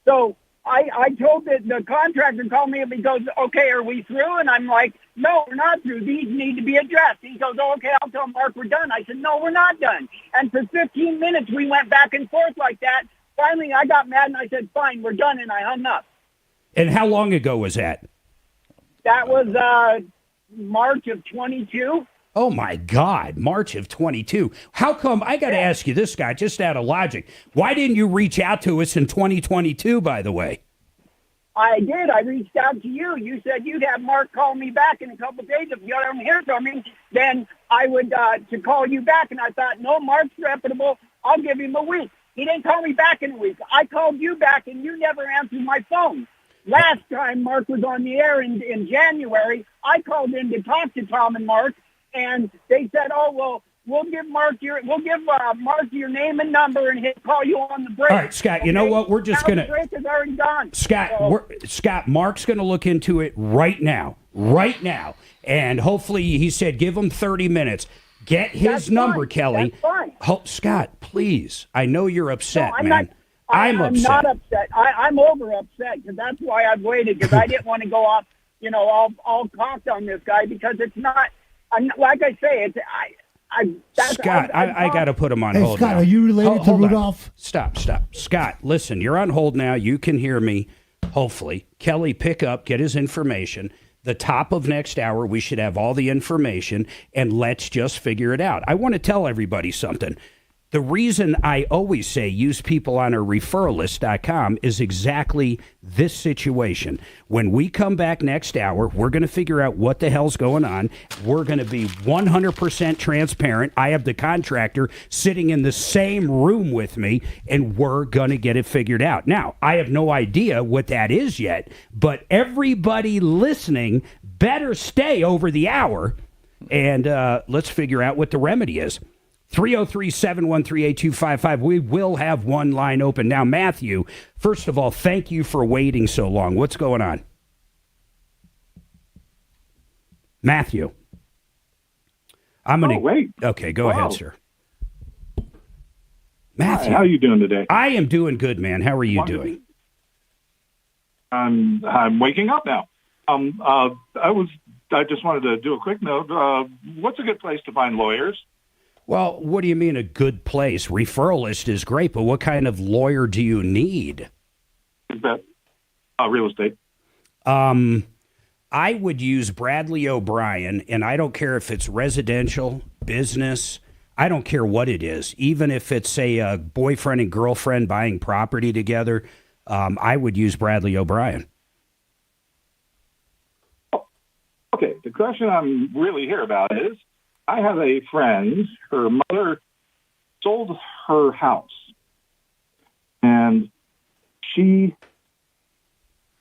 So I told the contractor called me and he goes, "Okay, are we through?" And I'm like, "No, we're not through. These need to be addressed." He goes, "Oh, okay, I'll tell Mark we're done." I said, "No, we're not done." And for 15 minutes we went back and forth like that. Finally, I got mad and I said, "Fine, we're done," and I hung up. And how long ago was that? That was March of 22. Oh, my God, March of 22. How come, I got to ask you this, guy, just out of logic, why didn't you reach out to us in 2022, by the way? I did. I reached out to you. You said you'd have Mark call me back in a couple of days. If you don't hear from me, then I would to call you back. And I thought, no, Mark's reputable. I'll give him a week. He didn't call me back in a week. I called you back, and you never answered my phone. Last time Mark was on the air in January, I called in to talk to Tom and Mark, and they said, "Oh, well, we'll give Mark your name and number, and he'll call you on the break." All right, Scott. You know what? We're just gonna. The break is already gone. Scott. Mark's gonna look into it right now, and hopefully, he said, give him 30 minutes. Get his number, Kelly. That's fine. Scott, please. I know you're upset, I'm man. I'm upset. not upset. I'm over upset because that's why I've waited, because I didn't want to go off, all cocked on this guy, because it's not. Like I say, Scott, I got to put him on hold Scott, now. are you related to Hold on. Rudolph? Stop. Scott, listen, you're on hold now. You can hear me, hopefully. Kelly, pick up, get his information. The top of next hour, we should have all the information, and let's just figure it out. I want to tell everybody something. The reason I always say use people on our referralist.com is exactly this situation. When we come back next hour, we're going to figure out what the hell's going on. We're going to be 100% transparent. I have the contractor sitting in the same room with me, and we're going to get it figured out. Now, I have no idea what that is yet, but everybody listening better stay over the hour, and let's figure out what the remedy is. 303-713-8255. We will have one line open. Now, Matthew, first of all, thank you for waiting so long. What's going on? Matthew. I'm going to wait. Okay, go ahead, sir. Matthew. Hi, how are you doing today? I am doing good, man. How are you doing? I'm waking up now. I just wanted to do a quick note. What's a good place to find lawyers? Well, what do you mean a good place? Referralist is great, but what kind of lawyer do you need? Is that real estate? I would use Bradley O'Brien, and I don't care if it's residential, business, I don't care what it is. Even if it's, say, a boyfriend and girlfriend buying property together, I would use Bradley O'Brien. Okay, the question I'm really here about is, I have a friend, her mother sold her house, and she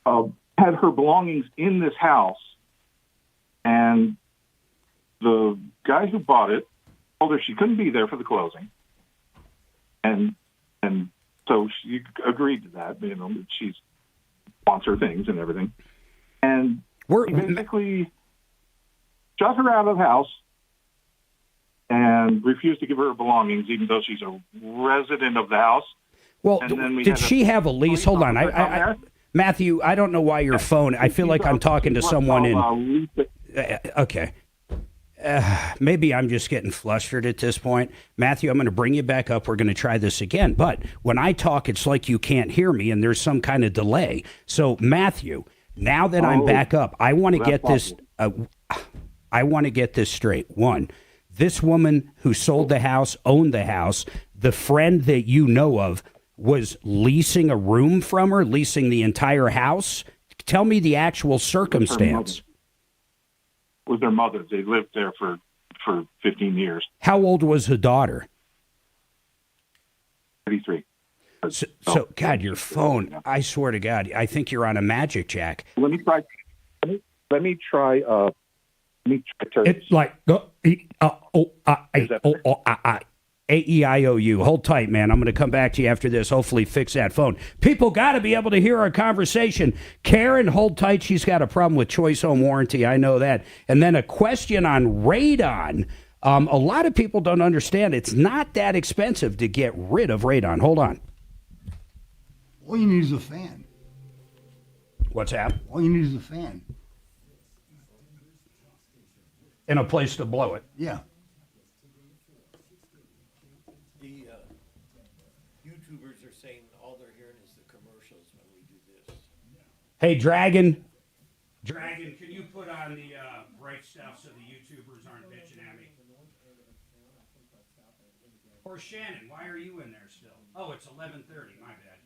had her belongings in this house, and the guy who bought it told her she couldn't be there for the closing, and so she agreed to that. She wants her things and everything, and he basically shut her out of the house and refused to give her belongings, even though she's a resident of the house. Well, did she have a lease? Hold on. Matthew, I don't know why your phone, I feel like I'm talking to someone in... Okay. Maybe I'm just getting flustered at this point. Matthew, I'm going to bring you back up. We're going to try this again. But when I talk, it's like you can't hear me, and there's some kind of delay. So, Matthew, now that I'm back up, I want to get this... I want to get this straight. One, this woman who sold the house, owned the house. the friend that you know of was leasing a room from her, leasing the entire house? Tell me the actual circumstance. With their mother. They lived there for 15 years. How old was the daughter? 33. So, God, your phone, I swear to God, I think you're on a magic jack. Let me try. Let me try. It's like A-E-I-O-U. Hold tight, man. I'm going to come back to you after this. Hopefully fix that phone. People got to be able to hear our conversation. Karen, hold tight. She's got a problem with Choice Home Warranty. I know that. And then a question on radon. A lot of people don't understand. It's not that expensive to get rid of radon. Hold on. All you need is a fan. What's that? All you need is a fan. And a place to blow it. Yeah. The YouTubers are saying all they're hearing is the commercials when we do this. Hey, Dragon, can you put on the bright stuff so the YouTubers aren't bitching at me? Or Shannon, why are you in there still? Oh, it's 11:30. My bad.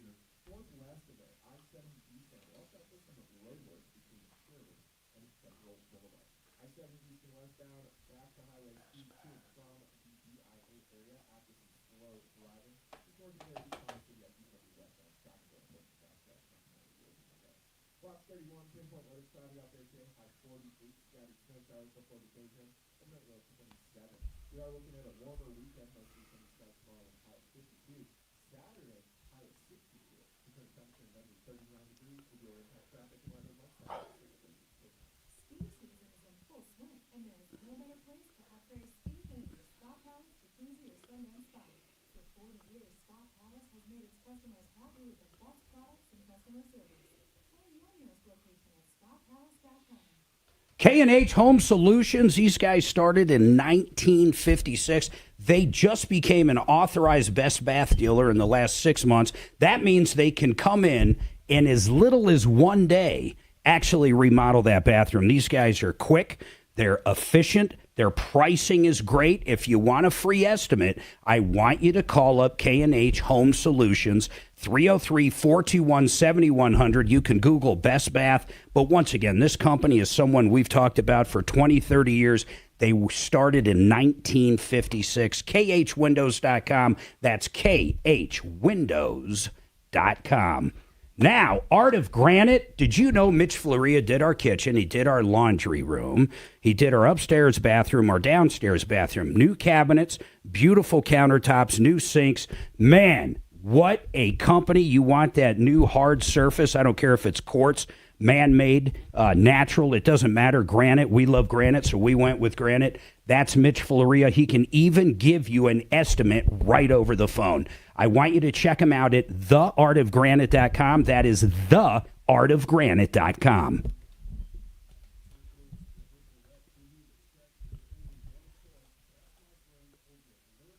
K&H Home Solutions, these guys started in 1956. They just became an authorized Best Bath dealer in the last 6 months. That means they can come in as little as 1 day actually remodel that bathroom. These guys are quick. They're efficient. Their pricing is great. If you want a free estimate, I want you to call up K&H Home Solutions, 303-421-7100. You can Google Best Bath. But once again, this company is someone we've talked about for 20, 30 years. They started in 1956. KHWindows.com. That's KHWindows.com. Now, Art of Granite. Did you know Mitch Floria did our kitchen? He did our laundry room. He did our upstairs bathroom, our downstairs bathroom. New cabinets, beautiful countertops, new sinks. Man, what a company. You want that new hard surface. I don't care if it's quartz, man-made, natural. It doesn't matter. Granite. We love granite, so we went with granite. That's Mitch Floria. He can even give you an estimate right over the phone. I want you to check him out at theartofgranite.com. That is theartofgranite.com.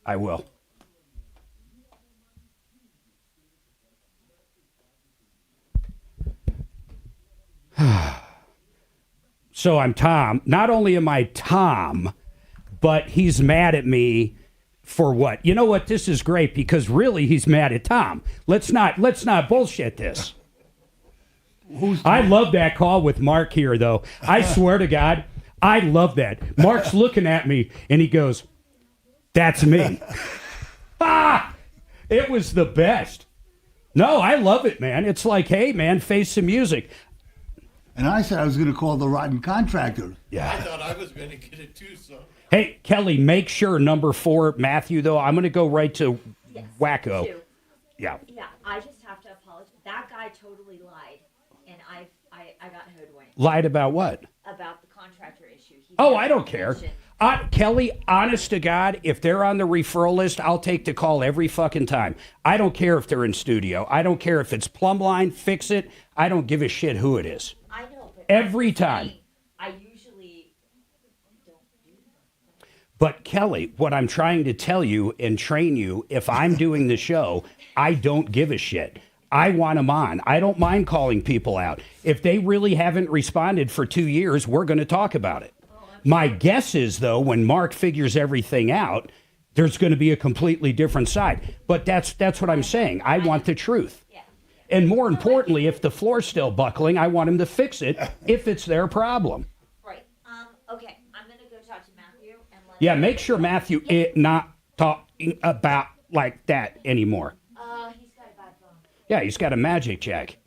I will. So I'm Tom. Not only am I Tom, but he's mad at me for what? You know what? This is great because really he's mad at Tom. Let's not bullshit this. I love that call with Mark here, though. I swear to God, I love that. Mark's looking at me and he goes, "That's me." It was the best. No, I love it, man. It's like, hey, man, face some music. And I said I was going to call the rotten contractor. Yeah. I thought I was going to get it too, so. Hey, Kelly, make sure number 4, Matthew, though, I'm going to go right to Wacko. 2. Yeah. Yeah, I just have to apologize. That guy totally lied, and I got hoodwinked. Lied about what? About the contractor issue. I don't care. Kelly, honest to God, if they're on the referral list, I'll take the call every fucking time. I don't care if they're in studio. I don't care if it's plumb line, fix it. I don't give a shit who it is. I know, but every time. I usually don't do that. But Kelly, what I'm trying to tell you and train you, if I'm doing the show, I don't give a shit. I want them on. I don't mind calling people out. If they really haven't responded for 2 years, we're going to talk about it. My guess is, though, when Mark figures everything out, there's going to be a completely different side. But that's what I'm saying. I want the truth. And more importantly, if the floor's still buckling, I want him to fix it if it's their problem. Right. Okay. I'm gonna go talk to Matthew and let Yeah, make sure Matthew is not talking about like that anymore. He's got a bad phone. Yeah, he's got a magic jack.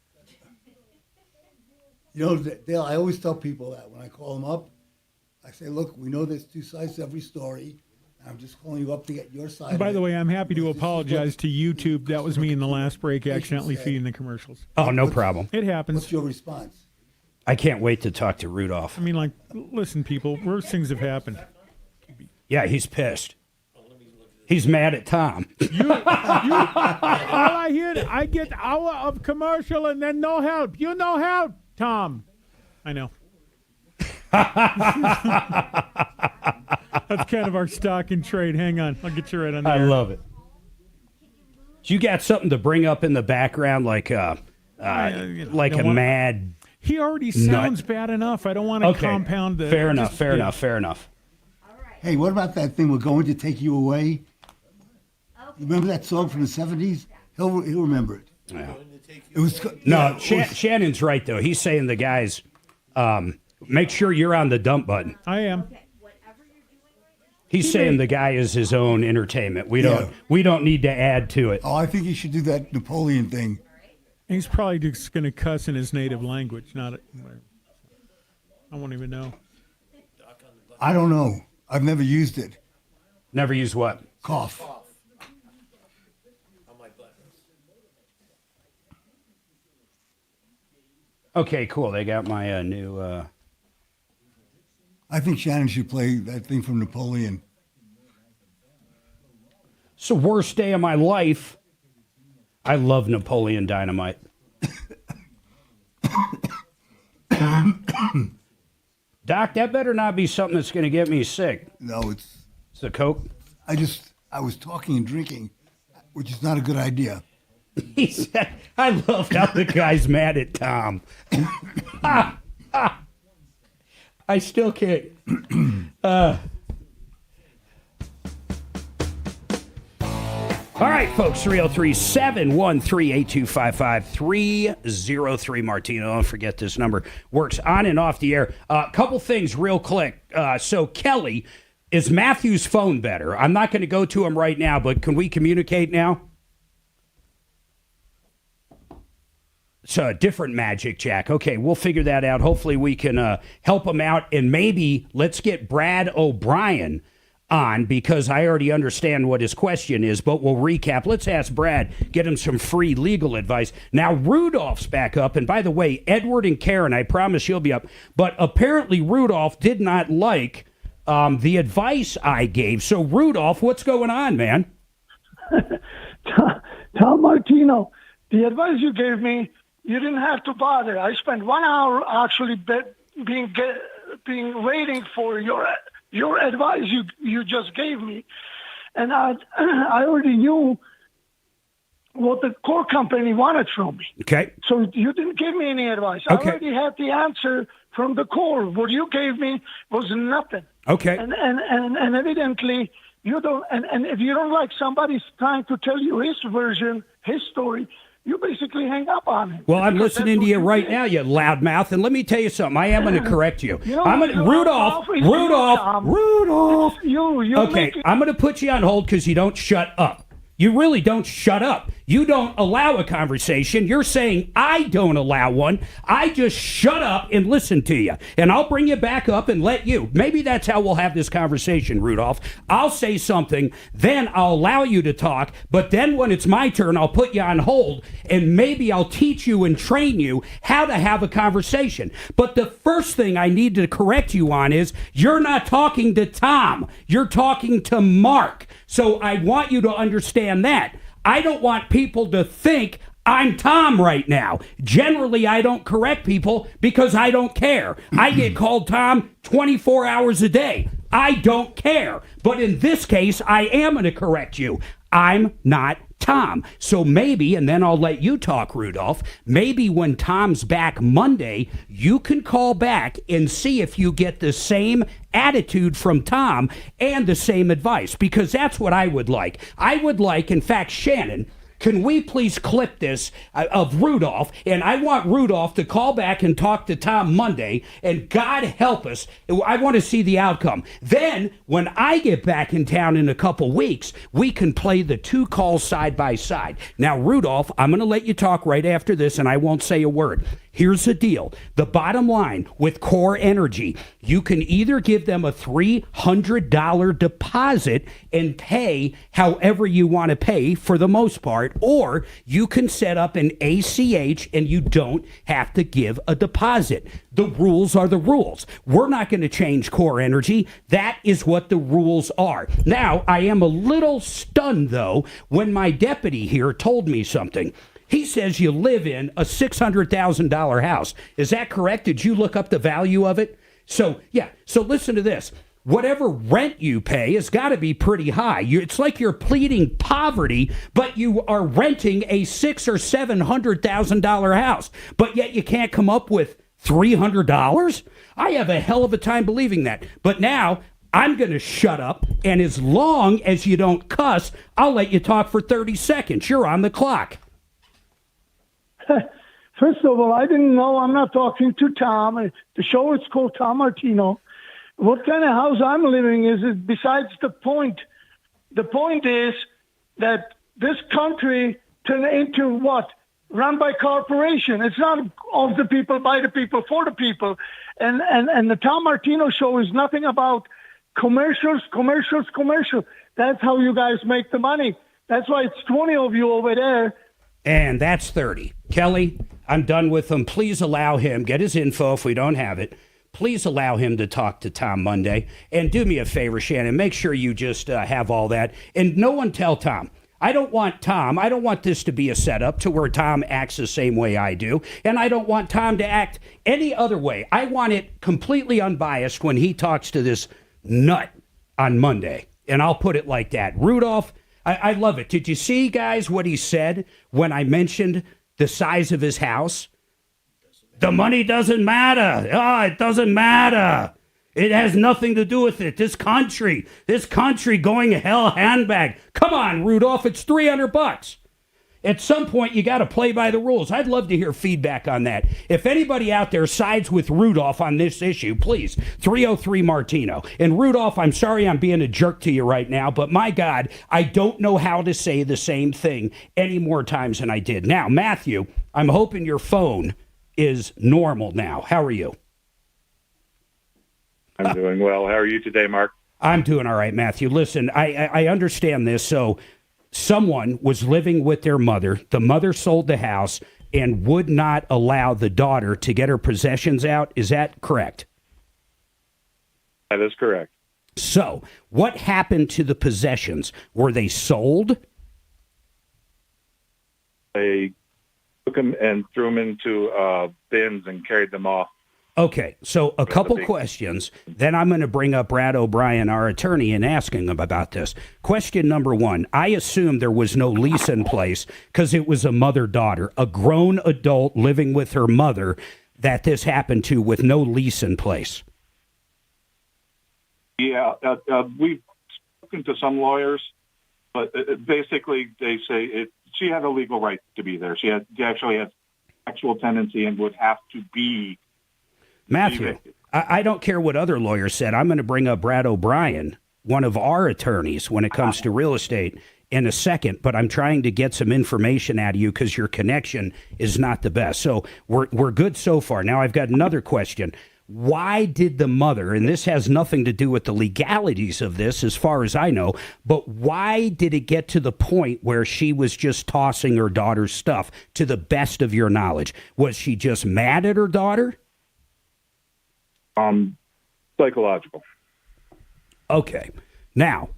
You know, Dale, I always tell people that when I call them up, I say, look, we know there's two sides to every story. I'm just calling you up to get your side. By the way, I'm happy to apologize to YouTube. That was me in the last break accidentally feeding the commercials. Oh, no problem. It happens. What's your response? I can't wait to talk to Rudolph. I mean, like, listen, people, worse things have happened. Yeah, he's pissed. He's mad at Tom. All I hear, I get hour of commercial and then no help. You no help, Tom. I know. That's kind of our stock and trade. Hang on. I'll get you right on the I air. love it. You got something to bring up in the background like a mad... He already sounds bad enough. I don't want to compound the... Fair enough. Hey, what about that thing, We're Going to Take You Away? Remember that song from the 70s? He'll remember it. Yeah. It was Shannon's right, though. He's saying the guys, make sure you're on the dump button. I am. He's saying the guy is his own entertainment. We don't need to add to it. Oh, I think he should do that Napoleon thing. He's probably just going to cuss in his native language. I won't even know. I don't know. I've never used it. Never used what? Cough. Okay, cool. They got my new... I think Shannon should play that thing from Napoleon. It's the worst day of my life. I love Napoleon Dynamite. Doc, that better not be something that's going to get me sick. No, it's the Coke. I was talking and drinking, which is not a good idea. He said, I love how the guy's mad at Tom. I still can't. All right, folks, 303-713-8255-303 Martino. Don't forget this number. Works on and off the air. Couple things real quick. So, Kelly, is Matthew's phone better? I'm not going to go to him right now, but can we communicate now? It's a different magic jack. Okay, we'll figure that out. Hopefully we can help him out, and maybe let's get Brad O'Brien on, because I already understand what his question is, but we'll recap. Let's ask Brad, get him some free legal advice. Now, Rudolph's back up, and by the way, Edward and Karen, I promise you'll be up, but apparently Rudolph did not like the advice I gave. So, Rudolph, what's going on, man? Tom Martino, the advice you gave me, you didn't have to bother. I spent 1 hour actually waiting for your advice you just gave me, and I already knew what the core company wanted from me. Okay. So you didn't give me any advice. Okay. I already had the answer from the core. What you gave me was nothing. Okay. And evidently you don't. And if you don't like somebody's trying to tell you his version, his story, you basically hang up on him. Well, I'm listening to you right now, you loudmouth, and let me tell you something. I am going to correct you. Rudolph. Okay, I'm going to put you on hold because you don't shut up. You really don't shut up. You don't allow a conversation. You're saying I don't allow one. I just shut up and listen to you. And I'll bring you back up and let you. Maybe that's how we'll have this conversation, Rudolph. I'll say something, then I'll allow you to talk, but then when it's my turn, I'll put you on hold, and maybe I'll teach you and train you how to have a conversation. But the first thing I need to correct you on is you're not talking to Tom. You're talking to Mark. So I want you to understand that. I don't want people to think I'm Tom right now. Generally, I don't correct people because I don't care. I get called Tom 24 hours a day. I don't care. But in this case, I am going to correct you. I'm not Tom. So maybe, and then I'll let you talk, Rudolph, maybe when Tom's back Monday, you can call back and see if you get the same attitude from Tom and the same advice, because that's what I would like. I would like, in fact, Shannon, can we please clip this of Rudolph? And I want Rudolph to call back and talk to Tom Monday. And God help us, I want to see the outcome. Then, when I get back in town in a couple weeks, we can play the two calls side by side. Now, Rudolph, I'm going to let you talk right after this, and I won't say a word. Here's the deal. The bottom line with Core Energy, you can either give them a $300 deposit and pay however you want to pay for the most part, or you can set up an ACH and you don't have to give a deposit. The rules are the rules. We're not going to change Core Energy. That is what the rules are. Now, I am a little stunned, though, when my deputy here told me something. He says you live in a $600,000 house. Is that correct? Did you look up the value of it? So listen to this. Whatever rent you pay has got to be pretty high. It's like you're pleading poverty, but you are renting a $600,000 or $700,000 house, but yet you can't come up with $300? I have a hell of a time believing that. But now I'm going to shut up, and as long as you don't cuss, I'll let you talk for 30 seconds. You're on the clock. First of all, I didn't know. I'm not talking to Tom. The show is called Tom Martino. What kind of house I'm living is besides the point. The point is that this country turned into what? Run by corporation. It's not of the people, by the people, for the people. And the Tom Martino show is nothing about commercials. That's how you guys make the money. That's why it's 20 of you over there. And that's 30. Kelly, I'm done with him. Please allow him, get his info if we don't have it. Please allow him to talk to Tom Monday. And do me a favor, Shannon, make sure you just have all that. And no one tell Tom. I don't want this to be a setup to where Tom acts the same way I do. And I don't want Tom to act any other way. I want it completely unbiased when he talks to this nut on Monday. And I'll put it like that. Rudolph, I love it. Did you see, guys, what he said when I mentioned the size of his house? The money doesn't matter. Oh, it doesn't matter. It has nothing to do with it. This country going hell handbag. Come on, Rudolph, it's $300. At some point, you got to play by the rules. I'd love to hear feedback on that. If anybody out there sides with Rudolph on this issue, please, 303 Martino. And Rudolph, I'm sorry I'm being a jerk to you right now, but my God, I don't know how to say the same thing any more times than I did. Now, Matthew, I'm hoping your phone is normal now. How are you? I'm doing well. How are you today, Mark? I'm doing all right, Matthew. Listen, I understand this. So someone was living with their mother. The mother sold the house and would not allow the daughter to get her possessions out. Is that correct? That is correct. So what happened to the possessions? Were they sold? They took them and threw them into bins and carried them off. Okay, so a couple questions. Then I'm going to bring up Brad O'Brien, our attorney, and asking him about this. Question number one, I assume there was no lease in place because it was a mother-daughter, a grown adult living with her mother that this happened to with no lease in place. Yeah, we've spoken to some lawyers, but basically they say she had a legal right to be there. She actually had actual tenancy and would have to be. Matthew, I don't care what other lawyers said. I'm going to bring up Brad O'Brien, one of our attorneys when it comes to real estate, in a second, but I'm trying to get some information out of you because your connection is not the best. So we're good so far. Now I've got another question. Why did the mother, and this has nothing to do with the legalities of this as far as I know, but why did it get to the point where she was just tossing her daughter's stuff to the best of your knowledge? Was she just mad at her daughter? Psychological. Okay. Now,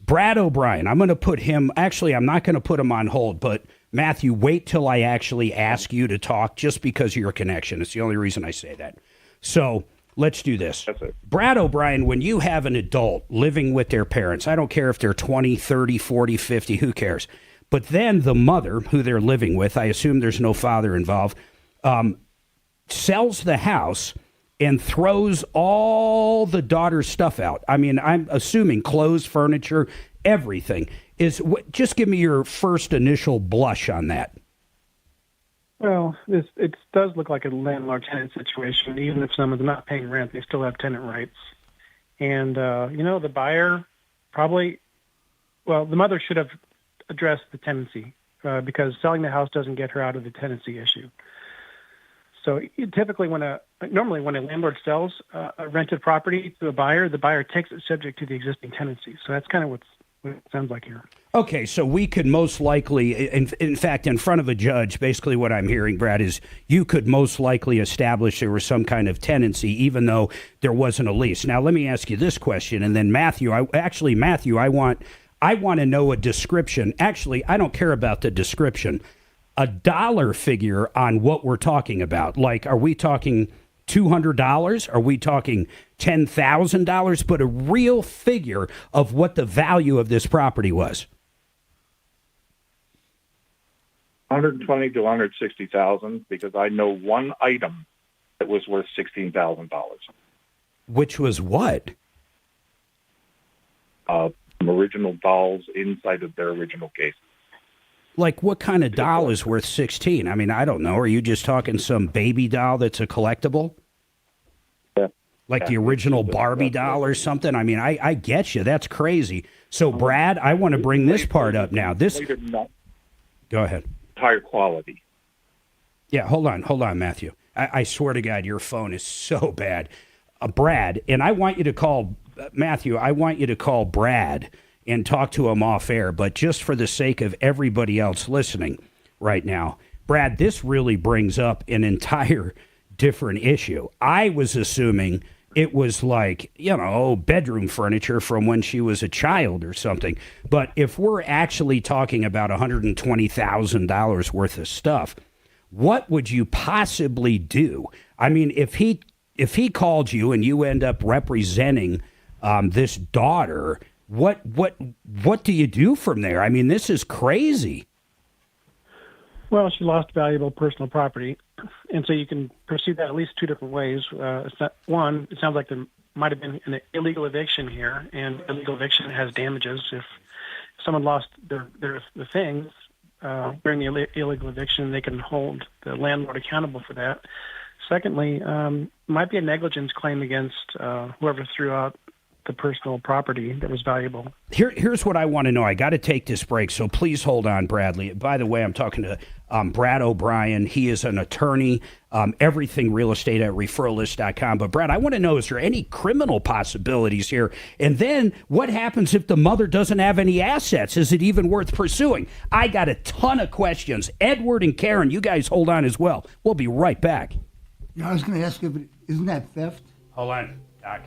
Brad O'Brien, I'm going to put him, actually, I'm not going to put him on hold, but Matthew, wait till I actually ask you to talk just because of your connection. It's the only reason I say that. So let's do this. That's it. Brad O'Brien, when you have an adult living with their parents, I don't care if they're 20, 30, 40, 50, who cares? But then the mother, who they're living with, I assume there's no father involved, sells the house and throws all the daughter's stuff out. I mean, I'm assuming clothes, furniture, everything. Just give me your first initial blush on that. Well, it does look like a landlord-tenant situation. Even if someone's not paying rent, they still have tenant rights. And, the buyer probably, the mother should have addressed the tenancy because selling the house doesn't get her out of the tenancy issue. So typically normally when a landlord sells a rented property to a buyer, the buyer takes it subject to the existing tenancy. So that's kind of what it sounds like here. Okay, so we could most likely, in fact, in front of a judge, basically what I'm hearing, Brad, is you could most likely establish there was some kind of tenancy, even though there wasn't a lease. Now, let me ask you this question, and then Matthew, I want to know a description. Actually, I don't care about the description. A dollar figure on what we're talking about. Like, are we talking $200? Are we talking $10,000? But a real figure of what the value of this property was. 120 to 160,000, because I know one item that was worth $16,000. Which was what? Some original dolls inside of their original case. Like, what kind of doll is worth 16? I mean, I don't know. Are you just talking some baby doll that's a collectible? Yeah. Like the original Barbie doll or something? I mean, I get you. That's crazy. So, Brad, I want to bring this part up now. Go ahead. Higher quality. Yeah, hold on, Matthew. I swear to God, your phone is so bad. Brad, and I want you to call, Matthew, I want you to call Brad and talk to him off air, but just for the sake of everybody else listening right now, Brad, this really brings up an entire different issue. I was assuming it was like, bedroom furniture from when she was a child or something. But if we're actually talking about $120,000 worth of stuff, what would you possibly do? I mean, if he called you and you end up representing this daughter, what do you do from there? I mean, this is crazy. Well, she lost valuable personal property, and so you can perceive that at least two different ways. One, it sounds like there might have been an illegal eviction here, and illegal eviction has damages. If someone lost their things during the illegal eviction, they can hold the landlord accountable for that. Secondly, might be a negligence claim against whoever threw out the personal property that was valuable. Here's what I want to know. I got to take this break, so please hold on, Bradley. By the way, I'm talking to Brad O'Brien. He is an attorney, everything real estate at referralist.com. But Brad, I want to know, is there any criminal possibilities here? And then what happens if the mother doesn't have any assets? Is it even worth pursuing? I got a ton of questions. Edward and Karen, you guys hold on as well. We'll be right back. I was going to ask you, isn't that theft? Hold on, Doc.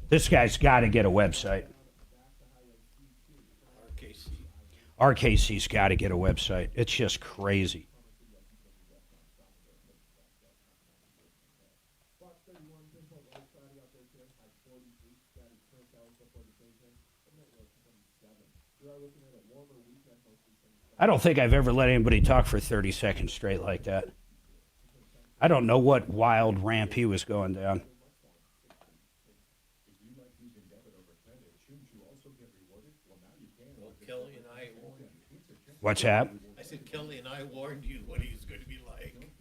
This guy's got to get a website. RKC's got to get a website. It's just crazy. I don't think I've ever let anybody talk for 30 seconds straight like that. I don't know what wild ramp he was going down. Kelly and I warned you. What's that? I said Kelly and I warned you what he's going to be like.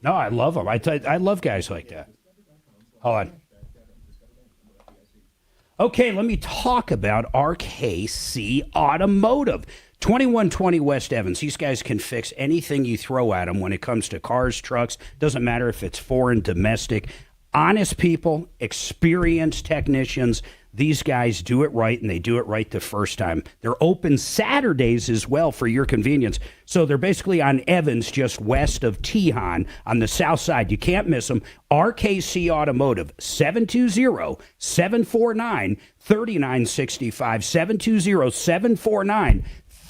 No, I love him. I love guys like that. Hold on. Okay, let me talk about RKC Automotive. 2120 West Evans. These guys can fix anything you throw at them when it comes to cars, trucks. Doesn't matter if it's foreign, domestic. Honest people, experienced technicians. These guys do it right, and they do it right the first time. They're open Saturdays as well for your convenience. So they're basically on Evans, just west of Tejon on the south side. You can't miss them. RKC Automotive, 720-749-3965,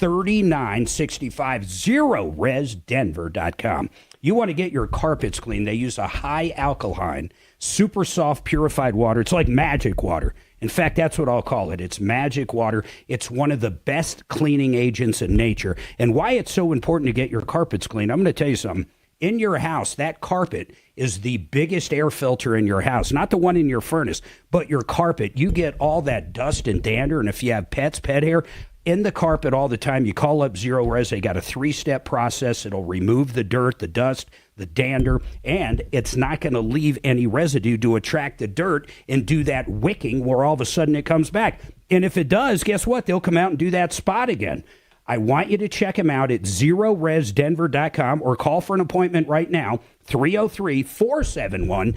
720-749-3965, ZeroResDenver.com. You want to get your carpets clean. They use a high alkaline, super soft, purified water. It's like magic water. In fact, that's what I'll call it. It's magic water. It's one of the best cleaning agents in nature. And why it's so important to get your carpets clean, I'm going to tell you something. In your house, that carpet is the biggest air filter in your house. Not the one in your furnace, but your carpet. You get all that dust and dander, and if you have pets, pet hair, in the carpet all the time. You call up Zero Res. They got a 3-step process. It'll remove the dirt, the dust, the dander, and it's not going to leave any residue to attract the dirt and do that wicking where all of a sudden it comes back. And if it does, guess what? They'll come out and do that spot again. I want you to check them out at ZeroResDenver.com or call for an appointment right now, 303-471-5150,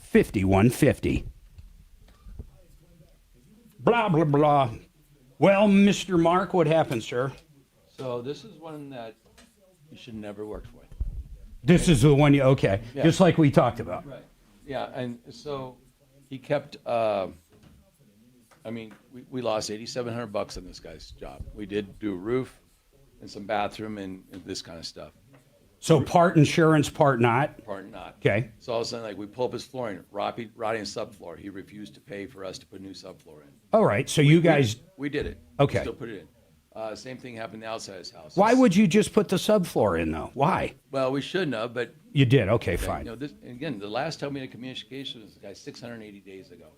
303-471-5150. Blah, blah, blah. Well, Mr. Mark, what happened, sir? So this is one that you should never work for. This is the one you, okay, Yeah. just like we talked about. Right. Yeah, and so he kept, we lost $8,700 on this guy's job. We did do a roof and some bathroom and this kind of stuff. So part insurance, part not? Part not. Okay. So all of a sudden, like, we pull up his flooring, rotting subfloor. He refused to pay for us to put new subfloor in. All right, so you guys... We did it. Okay. Still put it in. Same thing happened outside his house. Why would you just put the subfloor in, though? Why? Well, we shouldn't have, but... You did, okay, fine. You know, this, and again, the last time we had communication was the guy 680 days ago.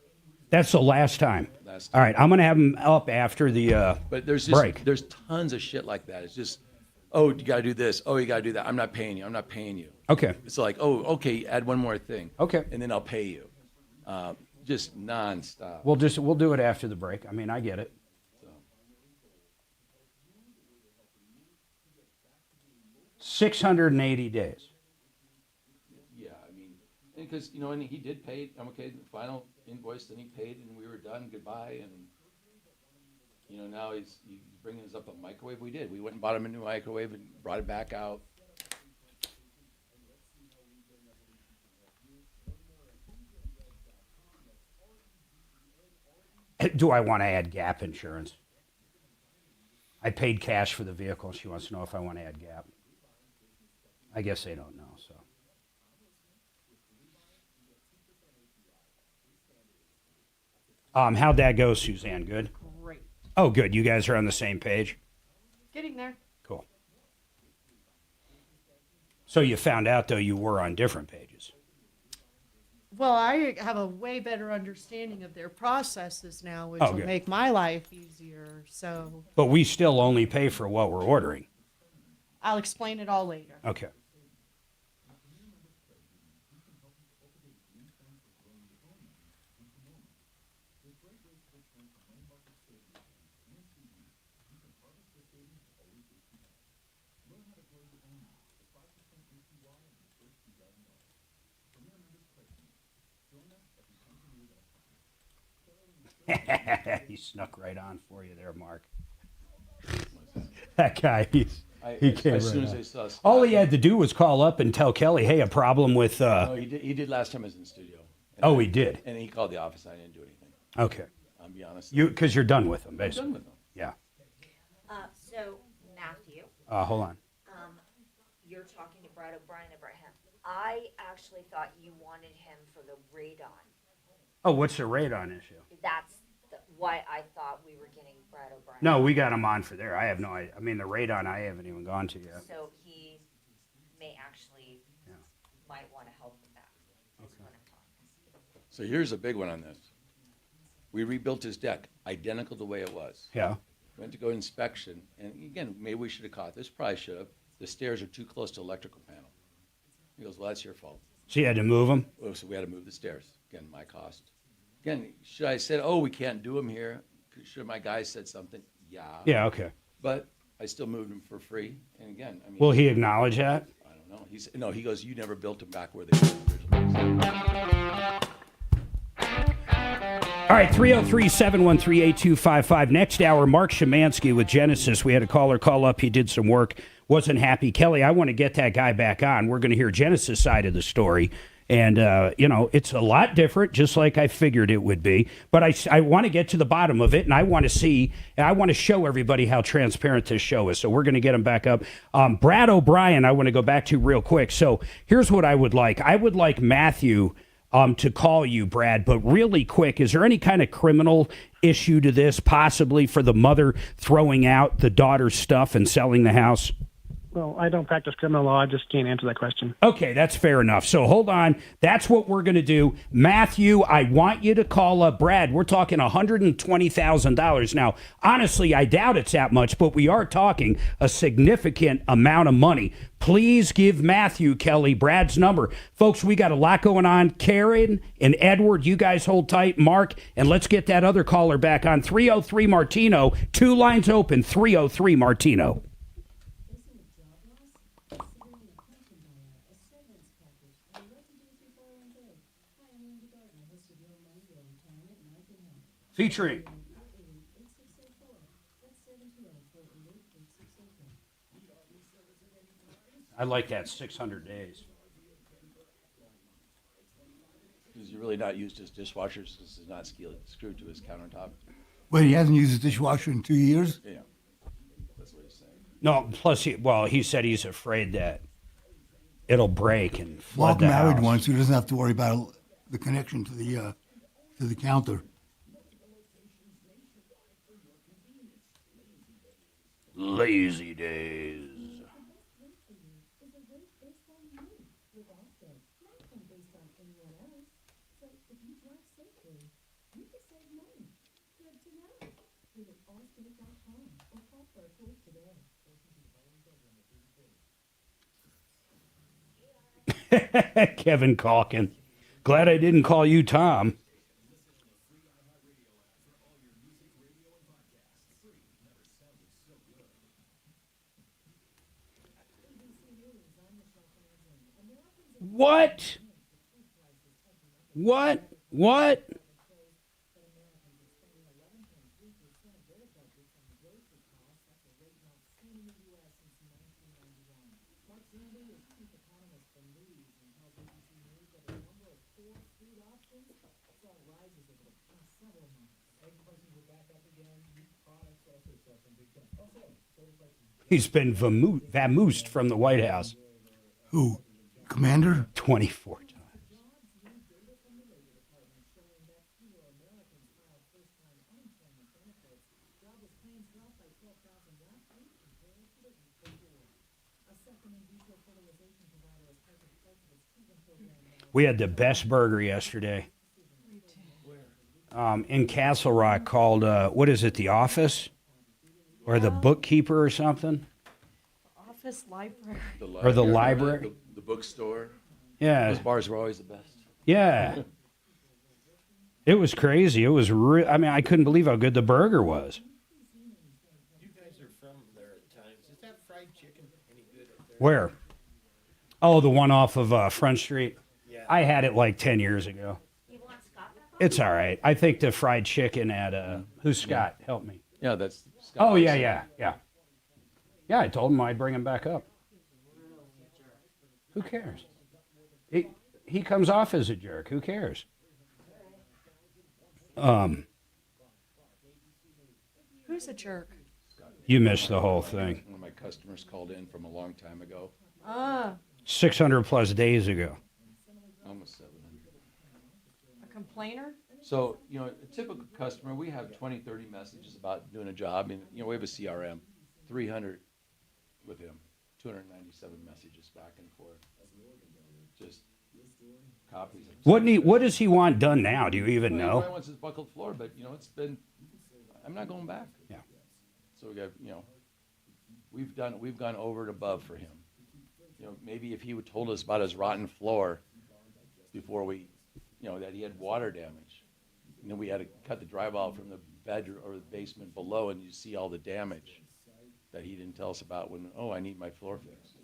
That's the last time. Last All right, I'm going to have him up after the But there's break. There's tons of shit like that. It's just, oh, you got to do this. Oh, you got to do that. I'm not paying you. I'm not paying you. Okay. It's like, oh, okay, add one more thing. Okay. And then I'll pay you. Just nonstop. We'll do it after the break. I mean, I get it. 680 days. Yeah, I mean, because, you know, and he did pay, I'm okay, the final invoice, then he paid, and we were done, goodbye, and, you know, now he's bringing us up a microwave. We did. We went and bought him a new microwave and brought it back out. Do I want to add gap insurance? I paid cash for the vehicle. She wants to know if I want to add gap. I guess they don't know, so. How'd that go, Suzanne? Good? Great. Oh, good. You guys are on the same page? Getting there. Cool. So you found out, though, you were on different pages. Well, I have a way better understanding of their processes now, which Oh, will good. make my life easier. So But we still only pay for what we're ordering. I'll explain it all later. Okay. He snuck right on for you there, Mark. That guy, he came as right soon as on. they saw us. All he had to do was call up and tell Kelly, hey, a problem with... No, he did last time I was in the studio. Oh, he did? And he called the office. I didn't do anything. Okay. I'll be honest. Because you're done with him, I'm basically. done with them. Yeah. So, Matthew, Hold on. you're talking to Brad O'Brien about him. I actually thought you wanted him for the radon. Oh, what's the radon issue? That's why I thought we were getting Brad O'Brien. No, we got him on for there. I have no idea. I mean, the radon I haven't even gone to yet. So he may actually might want to help with that. Is what I'm talking. So here's a big one on this. We rebuilt his deck, identical the way it was. Yeah. Went to go inspection, and again, maybe we should have caught this. Probably should have. The stairs are too close to electrical panel. He goes, well, that's your fault. So you had to move him? Oh, so we had to move the stairs. Again, my cost. Again, should I said, oh, we can't do them here? Should my guy said something? Yeah. Yeah, okay. But I still moved him for free. And again, I mean. Will he acknowledge that? I don't No, he goes, you never built them back where they were originally. All right, 303-713-8255. Next hour, Mark Szymanski with Genesis. We had a caller call up. He did some work, wasn't happy. Kelly, I want to get that guy back on. We're going to hear Genesis' side of the story. And, it's a lot different, just like I figured it would be. But I want to get to the bottom of it, and I want to show everybody how transparent this show is. So we're going to get him back up. Brad O'Brien, I want to go back to real quick. So here's what I would like. I would like Matthew to call you, Brad, but really quick, is there any kind of criminal issue to this, possibly for the mother throwing out the daughter's stuff and selling the house? Well, I don't practice criminal law. I just can't answer that question. Okay, that's fair enough. So hold on. That's what we're going to do. Matthew, I want you to call up Brad. We're talking $120,000. Now, honestly, I doubt it's that much, but we are talking a significant amount of money. Please give Matthew, Kelly, Brad's number. Folks, we got a lot going on. Karen and Edward, you guys hold tight. Mark, and let's get that other caller back on 303 Martino. 2 lines open, 303 Martino. Featuring. I like that, 600 days. Does he really not use his dishwashers because it's not screwed to his countertop? Well, he hasn't used his dishwasher in 2 years? Yeah. That's what he's saying. No, plus, he said he's afraid that it'll break and flood Mark the married house. one, so he doesn't have to worry about the connection to the counter. Lazy days. Kevin Calkin. Glad I didn't call you Tom. What? He's been vamoosed from the White House. Who? Commander? 24 times. We had the best burger yesterday. In Castle Rock called, what is it, The Office? Or The Bookkeeper or something? Office, library. Or the library. The bookstore. Yeah. Those bars were always the best. Yeah. It was crazy. It was I couldn't believe how good the burger was. You guys are from there at times. Is that fried chicken any good up there? Where? Oh, the one off of Front Street? Yeah. I had it like 10 years ago. It's all right. I think the fried chicken at, who's Scott? Help me. Yeah, that's Scott. Oh, yeah. Yeah, I told him I'd bring him back up. Who cares? He comes off as a jerk. Who cares? Who's a jerk? You missed the whole thing. One of my customers called in from a long time ago. 600 plus days ago. Almost 700. A complainer? So, a typical customer, we have 20, 30 messages about doing a job. And, we have a CRM, 300 with him, 297 messages back and forth. Just copies. What does he want done now? Do you even know? He wants his buckled floor, but, it's been, I'm not going back. Yeah. So we got, we've gone over and above for him. Maybe if he would told us about his rotten floor before we, that he had water damage. And then we had to cut the drywall from the bedroom or the basement below, and you see all the damage that he didn't tell us about when, I need my floor fixed.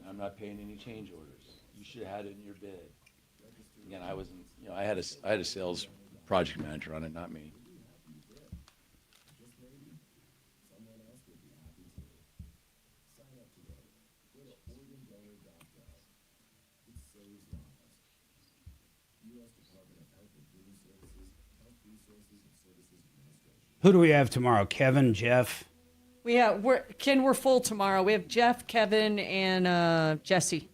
I'm not paying any change orders. You should have had it in your bid. Again, I wasn't, I had a sales project manager on it, not me. Who do we have tomorrow? Kevin, Jeff? We're full tomorrow. We have Jeff, Kevin, and Jesse.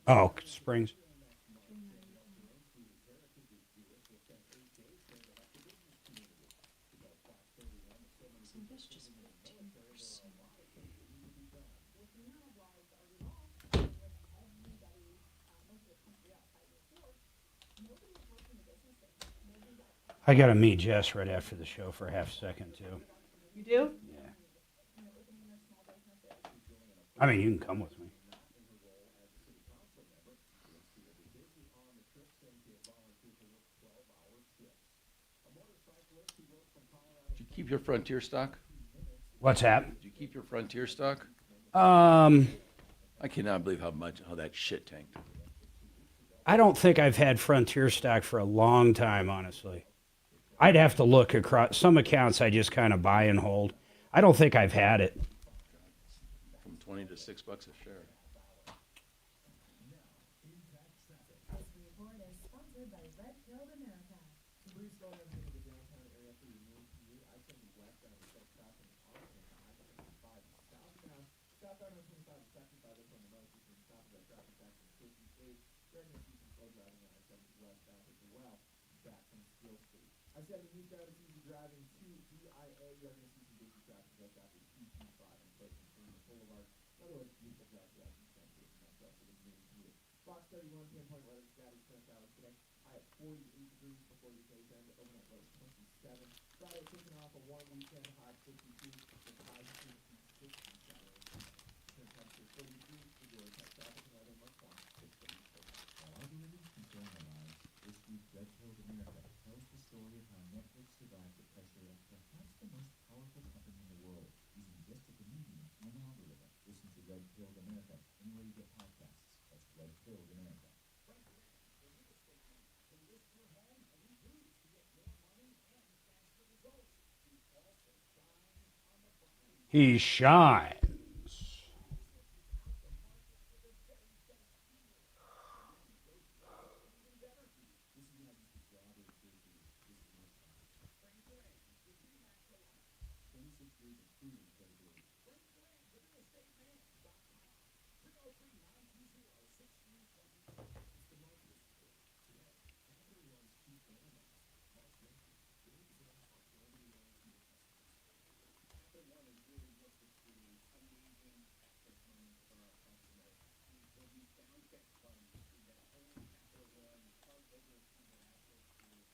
Oh, Springs. I got to meet Jess right after the show for a half second, too. You do? Yeah. I mean, you can come with me. Did you keep your Frontier stock? What's that? Did you keep your Frontier stock? I cannot believe how that shit tanked. I don't think I've had Frontier stock for a long time, honestly. I'd have to look across. Some accounts I just kind of buy and hold. I don't think I've had it. From $20 to $6 a share. He shines.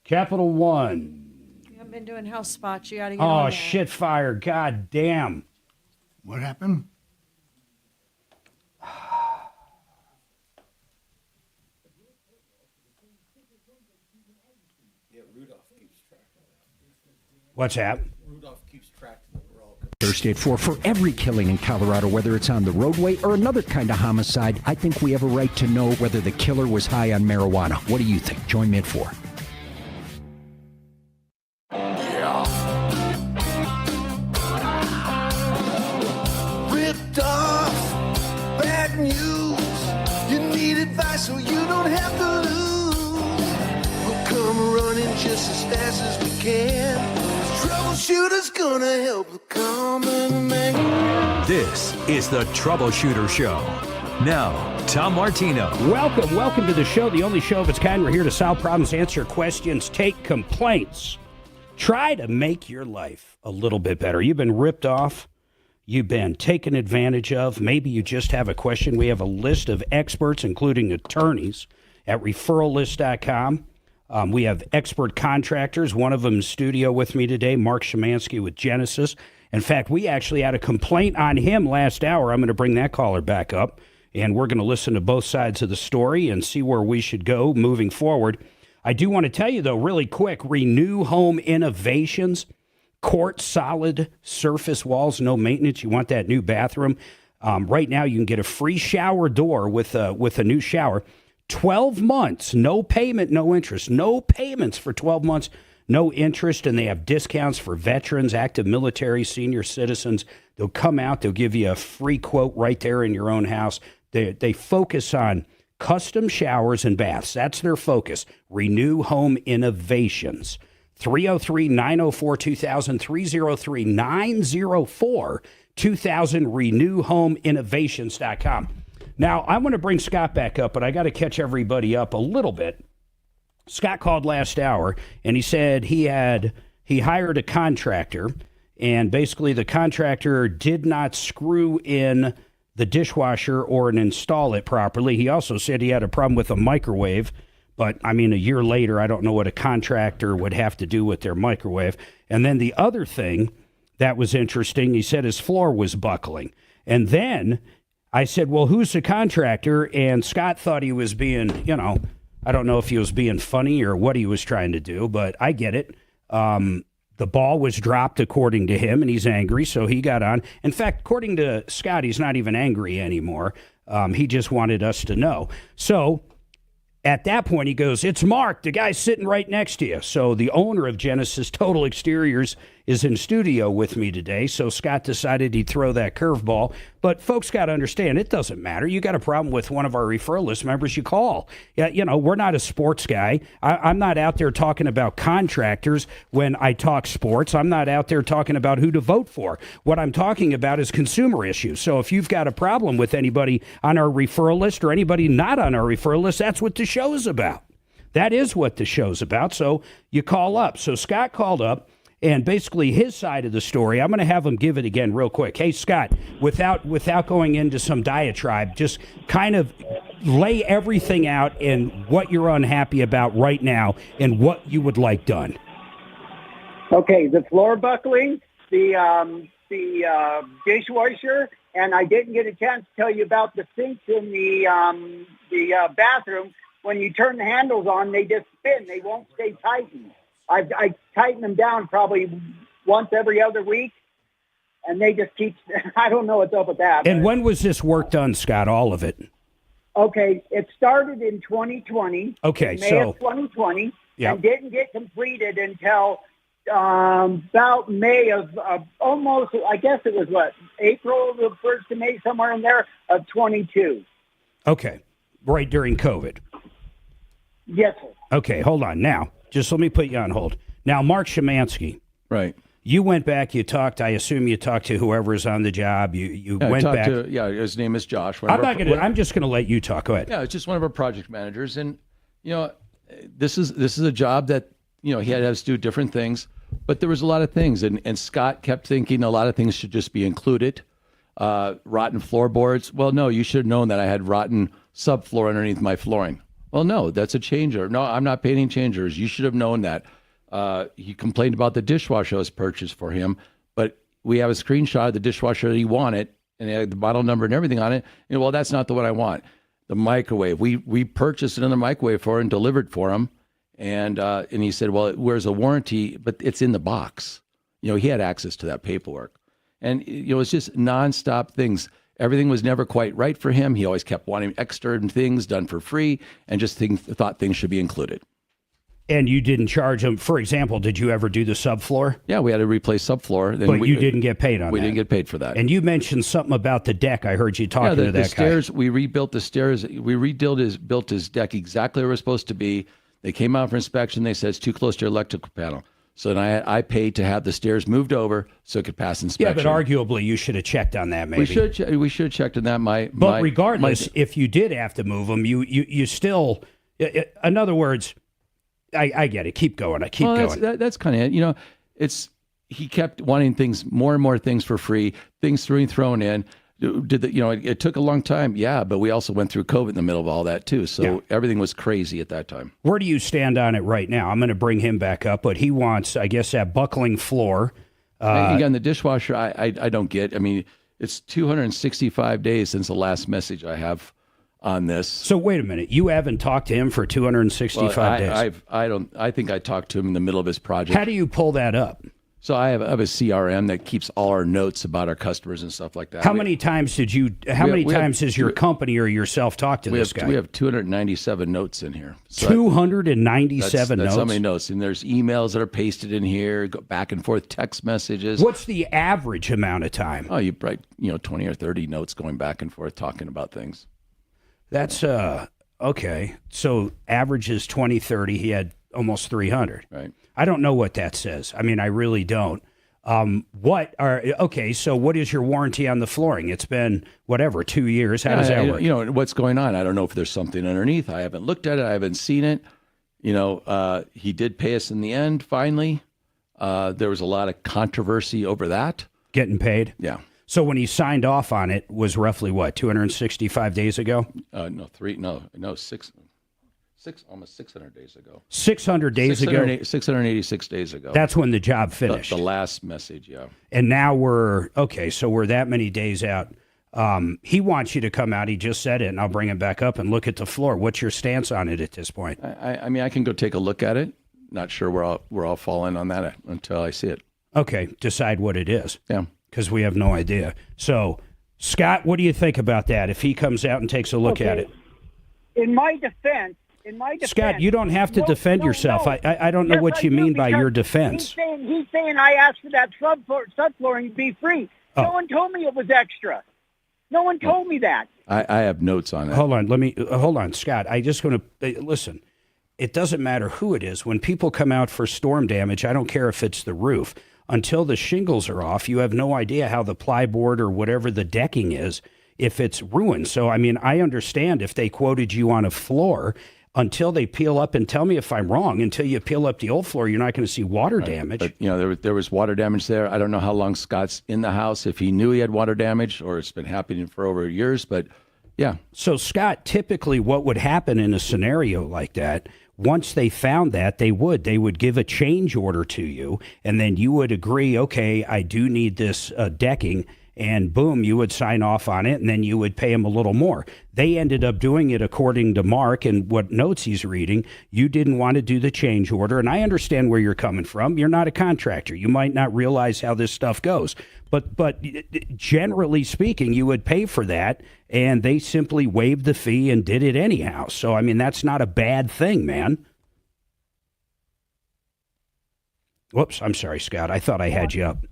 Capital One. You haven't been doing house spots. You got to get Oh, on that. shit fire. God damn. What happened? Yeah, Rudolph keeps track of that. What's that? Rudolph keeps track of that. We're all Thursday at 4 for every killing in Colorado, whether it's on the roadway or another kind of homicide. I think we have a right to know whether the killer was high on marijuana. What do you think? Join me at 4. Ripped off, bad news. You need advice so you don't have to lose. We'll come running just as fast as we can. Troubleshooter's gonna help the common man. This is the Troubleshooter Show. Now, Tom Martino. Welcome to the show, the only show of its kind. We're here to solve problems, answer questions, take complaints. Try to make your life a little bit better. You've been ripped off. You've been taken advantage of. Maybe you just have a question. We have a list of experts, including attorneys, at referrallist.com. We have expert contractors. One of them in studio with me today, Mark Szymanski with Genesis. In fact, we actually had a complaint on him last hour. I'm going to bring that caller back up, and we're going to listen to both sides of the story and see where we should go moving forward. I do want to tell you, though, really quick, Renew Home Innovations, quartz solid surface walls, no maintenance. You want that new bathroom. Right now, you can get a free shower door with a new shower. 12 months, no payment, no interest. No payments for 12 months, no interest, and they have discounts for veterans, active military, senior citizens. They'll come out, they'll give you a free quote right there in your own house. They focus on custom showers and baths. That's their focus. Renew Home Innovations. 303-904-2000, 303-904-2000, renewhomeinnovations.com. Now, I want to bring Scott back up, but I got to catch everybody up a little bit. Scott called last hour, and he said he hired a contractor, and basically the contractor did not screw in the dishwasher or install it properly. He also said he had a problem with a microwave, but, I mean, a year later, I don't know what a contractor would have to do with their microwave. And then the other thing that was interesting, he said his floor was buckling. And then I said, well, who's the contractor? And Scott thought he was being, I don't know if he was being funny or what he was trying to do, but I get it. The ball was dropped, according to him, and he's angry, so he got on. In fact, according to Scott, he's not even angry anymore. He just wanted us to know. So at that point, he goes, it's Mark, the guy sitting right next to you. So the owner of Genesis Total Exteriors is in studio with me today, so Scott decided he'd throw that curveball. But folks got to understand, it doesn't matter. You got a problem with one of our referral list members, you call. Yeah, we're not a sports guy. I'm not out there talking about contractors when I talk sports. I'm not out there talking about who to vote for. What I'm talking about is consumer issues. So if you've got a problem with anybody on our referral list or anybody not on our referral list, that's what the show's about. That is what the show's about. So you call up. So Scott called up. And basically his side of the story, I'm going to have him give it again real quick. Hey, Scott, without going into some diatribe, just kind of lay everything out and what you're unhappy about right now and what you would like done. Okay, the floor buckling, the dishwasher, and I didn't get a chance to tell you about the sinks in the bathroom. When you turn the handles on, they just spin. They won't stay tightened. I tighten them down probably once every other week, and they just keep, I don't know what's up with that. And when was this work done, Scott, all of it? Okay, it started in 2020. Okay, May of 2020, Yep. and didn't get completed until about May of almost, I guess it was April, the 1st of May, somewhere in there, of 22. Okay, right during COVID. Yes, sir. Okay, hold on. Now, just let me put you on hold. Now, Mark Szymanski. Right. You went back, you talked, I assume you talked to whoever's on the job. You went back. His name is Josh. I'm just going to let you talk. Go ahead. Yeah, it's just one of our project managers. And, this is a job that, he had us do different things. But there was a lot of things. And Scott kept thinking a lot of things should just be included. Rotten floorboards. Well, no, you should have known that I had rotten subfloor underneath my flooring. Well, no, that's a changer. No, I'm not painting changers. You should have known that. He complained about the dishwasher I was purchased for him, but we have a screenshot of the dishwasher that he wanted, and it had the model number and everything on it. And, well, that's not the one I want. The microwave. We purchased another microwave for him and delivered for him, and he said, well, where's a warranty? But it's in the box. He had access to that paperwork. And, it's just nonstop things. Everything was never quite right for him. He always kept wanting extra things done for free and just thought things should be included. And you didn't charge him. For example, did you ever do the subfloor? Yeah, we had to replace subfloor. But you didn't get paid on that. We didn't get paid for that. And you mentioned something about the deck. I heard you talking to that the guy. Stairs, we rebuilt the stairs. We built his deck exactly where it was supposed to be. They came out for inspection. They said it's too close to your electrical panel. So then I paid to have the stairs moved over so it could pass inspection. Yeah, but arguably you should have checked on that. Maybe we should have checked on that. But regardless, if you did have to move them, you still. In other words, I get it. Keep going. I keep going. That's kind of it. He kept wanting more and more things for free. Things thrown in. It took a long time, yeah, but we also went through COVID in the middle of all that too. So everything was crazy at that time. Where do you stand on it right now? I'm going to bring him back up, but he wants, I guess, that buckling floor. Again, the dishwasher, I don't get. I mean, it's 265 days since the last message I have on this. So wait a minute, you haven't talked to him for 265 days? I think I talked to him in the middle of his project. How do you pull that up? So I have a CRM that keeps all our notes about our customers and stuff like that. How many times has your company or yourself talked to this guy? We have 297 notes in here. So 297 notes? That's how many notes. And there's emails that are pasted in here, go back and forth text messages. What's the average amount of time? Oh, you write 20 or 30 notes going back and forth talking about things. That's okay. So average is 20, 30. He had almost 300. Right. I don't know what that says. I mean, I really don't. So what is your warranty on the flooring? It's been, 2 years. How does that work? What's going on? I don't know if there's something underneath. I haven't looked at it. I haven't seen it. He did pay us in the end, finally. There was a lot of controversy over that. Getting paid? Yeah. So when he signed off on it was roughly 265 days ago? Almost 600 days ago. 600 days ago? 686 days ago. That's when the job finished. The last message, yeah. And now we're that many days out. He wants you to come out. He just said it, and I'll bring him back up and look at the floor. What's your stance on it at this point? I mean, I can go take a look at it. Not sure where I'll fall in on that until I see it. Okay, decide what it is. Yeah. Because we have no idea. So, Scott, what do you think about that if he comes out and takes a look at it? In my defense, Scott, you don't have to defend yourself. No. I don't know what you mean by your defense. He's saying I asked for that subflooring to be free. Oh. No one told me it was extra. No one told me that. I have notes on it. Hold on, Scott. I just want to listen. It doesn't matter who it is. When people come out for storm damage, I don't care if it's the roof. Until the shingles are off, you have no idea how the plyboard or whatever the decking is, if it's ruined. So, I mean, I understand if they quoted you on a floor, until they peel up, and tell me if I'm wrong, until you peel up the old floor, you're not going to see water damage. But, there was water damage there. I don't know how long Scott's in the house, if he knew he had water damage or it's been happening for over years, but yeah. So, Scott, typically what would happen in a scenario like that, once they found that, they would give a change order to you, and then you would agree, okay, I do need this decking, and boom, you would sign off on it, and then you would pay him a little more. They ended up doing it according to Mark and what notes he's reading. You didn't want to do the change order, and I understand where you're coming from. You're not a contractor. You might not realize how this stuff goes. But generally speaking, you would pay for that, and they simply waived the fee and did it anyhow. So, I mean, that's not a bad thing, man. Whoops, I'm sorry, Scott. I thought I had you up.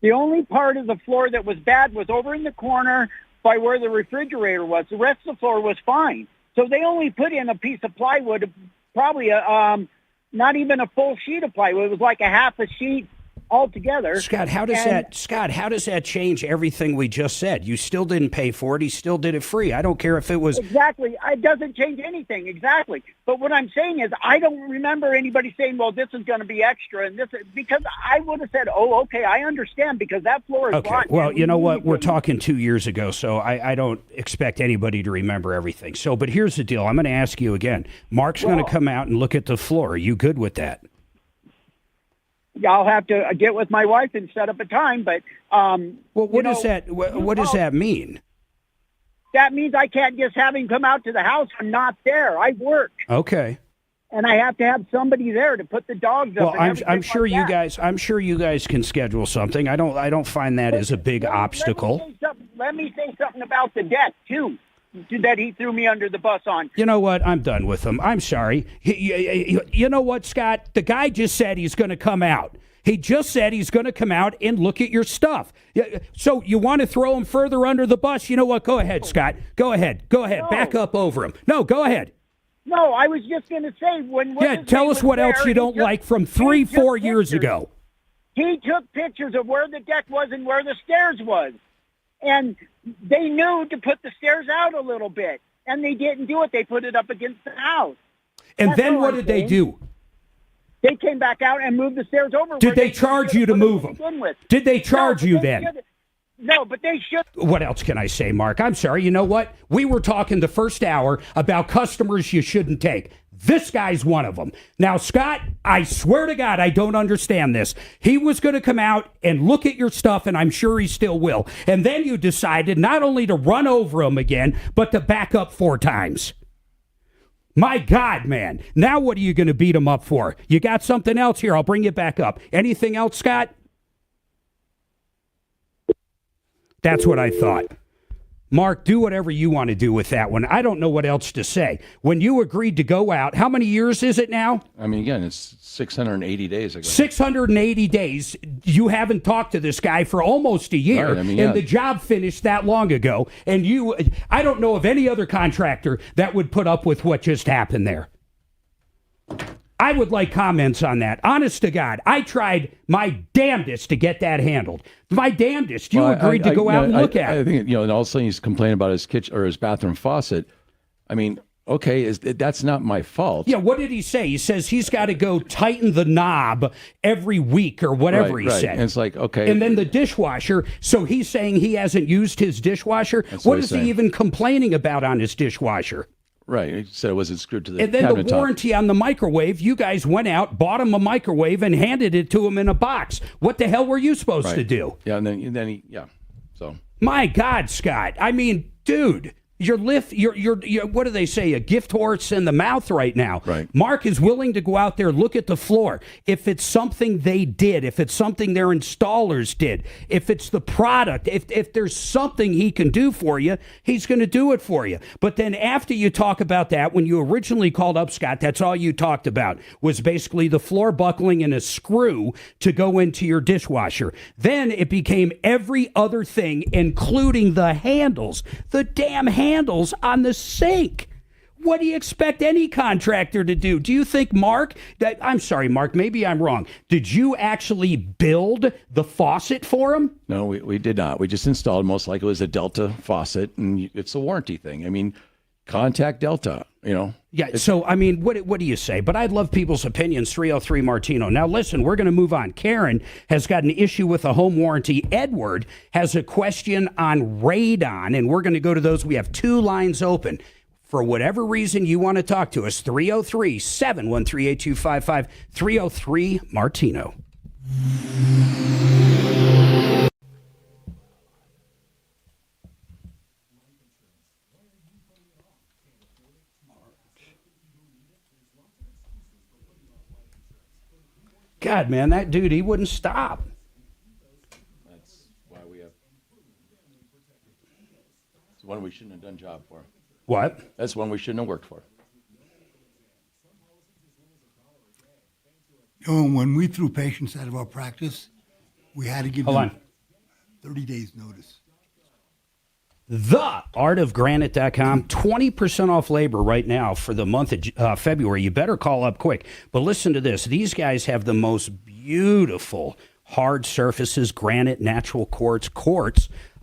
The only part of the floor that was bad was over in the corner by where the refrigerator was. The rest of the floor was fine. So they only put in a piece of plywood, probably not even a full sheet of plywood. It was like a half a sheet altogether. Scott, how does that change everything we just said? You still didn't pay for it. He still did it free. I don't care if it was exactly. It doesn't change anything. Exactly. But what I'm saying is, I don't remember anybody saying, "Well, this is going to be extra," and this is, because I would have said, "Oh, okay, I understand," because that floor is okay. rotten. Well, you know what? We're talking 2 years ago, so I don't expect anybody to remember everything. So, but here's the deal. I'm going to ask you again. Mark's going to come out and look at the floor. Are you good with that? I'll have to get with my wife and set up a time, but well, what does that mean? That means I can't just have him come out to the house. I'm not there. I work. Okay. And I have to have somebody there to put the dogs up. Well, I'm sure you guys. I'm sure you guys can schedule something. I don't find that as a big obstacle. Let me say something about the debt too, that he threw me under the bus on. You know what? I'm done with him. I'm sorry. You know what, Scott? The guy just said he's going to come out. He just said he's going to come out and look at your stuff. So you want to throw him further under the bus? You know what? Go ahead, Scott. Go ahead. No. Back up over him. No, go ahead. No, I was just going to say when. Tell us what else you don't like from 3-4 years ago. He took pictures of where the deck was and where the stairs was. And they knew to put the stairs out a little bit, and they didn't do it. They put it up against the house. And then what did they do? They came back out and moved the stairs over. Did they charge you to move them? Did they charge you then? No, but they should. What else can I say, Mark? I'm sorry. You know what? We were talking the first hour about customers you shouldn't take. This guy's one of them. Now, Scott, I swear to God, I don't understand this. He was going to come out and look at your stuff, and I'm sure he still will. And then you decided not only to run over him again, but to back up 4 times. My God, man. Now what are you going to beat him up for? You got something else here. I'll bring you back up. Anything else, Scott? That's what I thought. Mark, do whatever you want to do with that one. I don't know what else to say. When you agreed to go out, how many years is it now? I mean, again, it's 680 days ago. 680 days. You haven't talked to this guy for almost a year, Right, I mean, yeah. and the job finished that long ago. And I don't know of any other contractor that would put up with what just happened there. I would like comments on that. Honest to God, I tried my damnedest to get that handled. My damnedest. You agreed to go out and look at it. I think, and all of a sudden he's complaining about his kitchen or his bathroom faucet. I mean, okay, that's not my fault. Yeah, what did he say? He says he's got to go tighten the knob every week or whatever he said. And it's like, okay. And then the dishwasher, so he's saying he hasn't used his dishwasher. What is he even complaining about on his dishwasher? Right, he said it wasn't screwed to the And then cabinet the top. warranty on the microwave, you guys went out, bought him a microwave, and handed it to him in a box. What the hell were you supposed to do? Yeah, and then he, so. My God, Scott. I mean, dude, you're what do they say? A gift horse in the mouth right now. Right. Mark is willing to go out there, look at the floor. If it's something they did, if it's something their installers did, if it's the product, if there's something he can do for you, he's going to do it for you. But then after you talk about that, when you originally called up, Scott, that's all you talked about was basically the floor buckling and a screw to go into your dishwasher. Then it became every other thing, including the handles, the damn handles on the sink. What do you expect any contractor to do? Do you think I'm sorry, Mark, maybe I'm wrong. Did you actually build the faucet for him? No, we did not. We just installed, most likely it was a Delta faucet, and it's a warranty thing. I mean, contact Delta, Yeah, so, I mean, what do you say? But I'd love people's opinions, 303 Martino. Now, listen, we're going to move on. Karen has got an issue with a home warranty. Edward has a question on radon, and we're going to go to those. We have two lines open. For whatever reason you want to talk to us, 303-713-8255, 303 Martino. God, man, that dude, he wouldn't stop. That's why we have. It's one we shouldn't have done job for. What? That's one we shouldn't have worked for. When we threw patients out of our practice, we had to give them 30 days notice. TheArtofGranite.com, 20% off labor right now for the month of February. You better call up quick. But listen to this. These guys have the most beautiful hard surfaces, granite, natural quartz,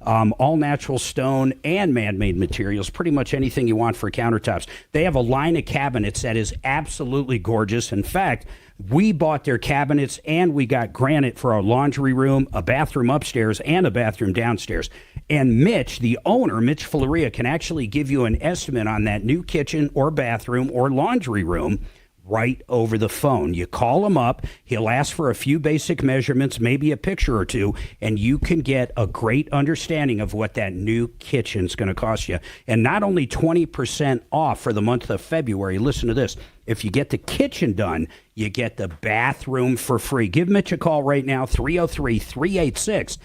all natural stone and man-made materials, pretty much anything you want for countertops. They have a line of cabinets that is absolutely gorgeous. In fact, we bought their cabinets and we got granite for our laundry room, a bathroom upstairs, and a bathroom downstairs. And Mitch, the owner, Mitch Floria, can actually give you an estimate on that new kitchen or bathroom or laundry room right over the phone. You call him up, he'll ask for a few basic measurements, maybe a picture or two, and you can get a great understanding of what that new kitchen's going to cost you. And not only 20% off for the month of February, listen to this. If you get the kitchen done, you get the bathroom for free. Give Mitch a call right now, 303-386-5919,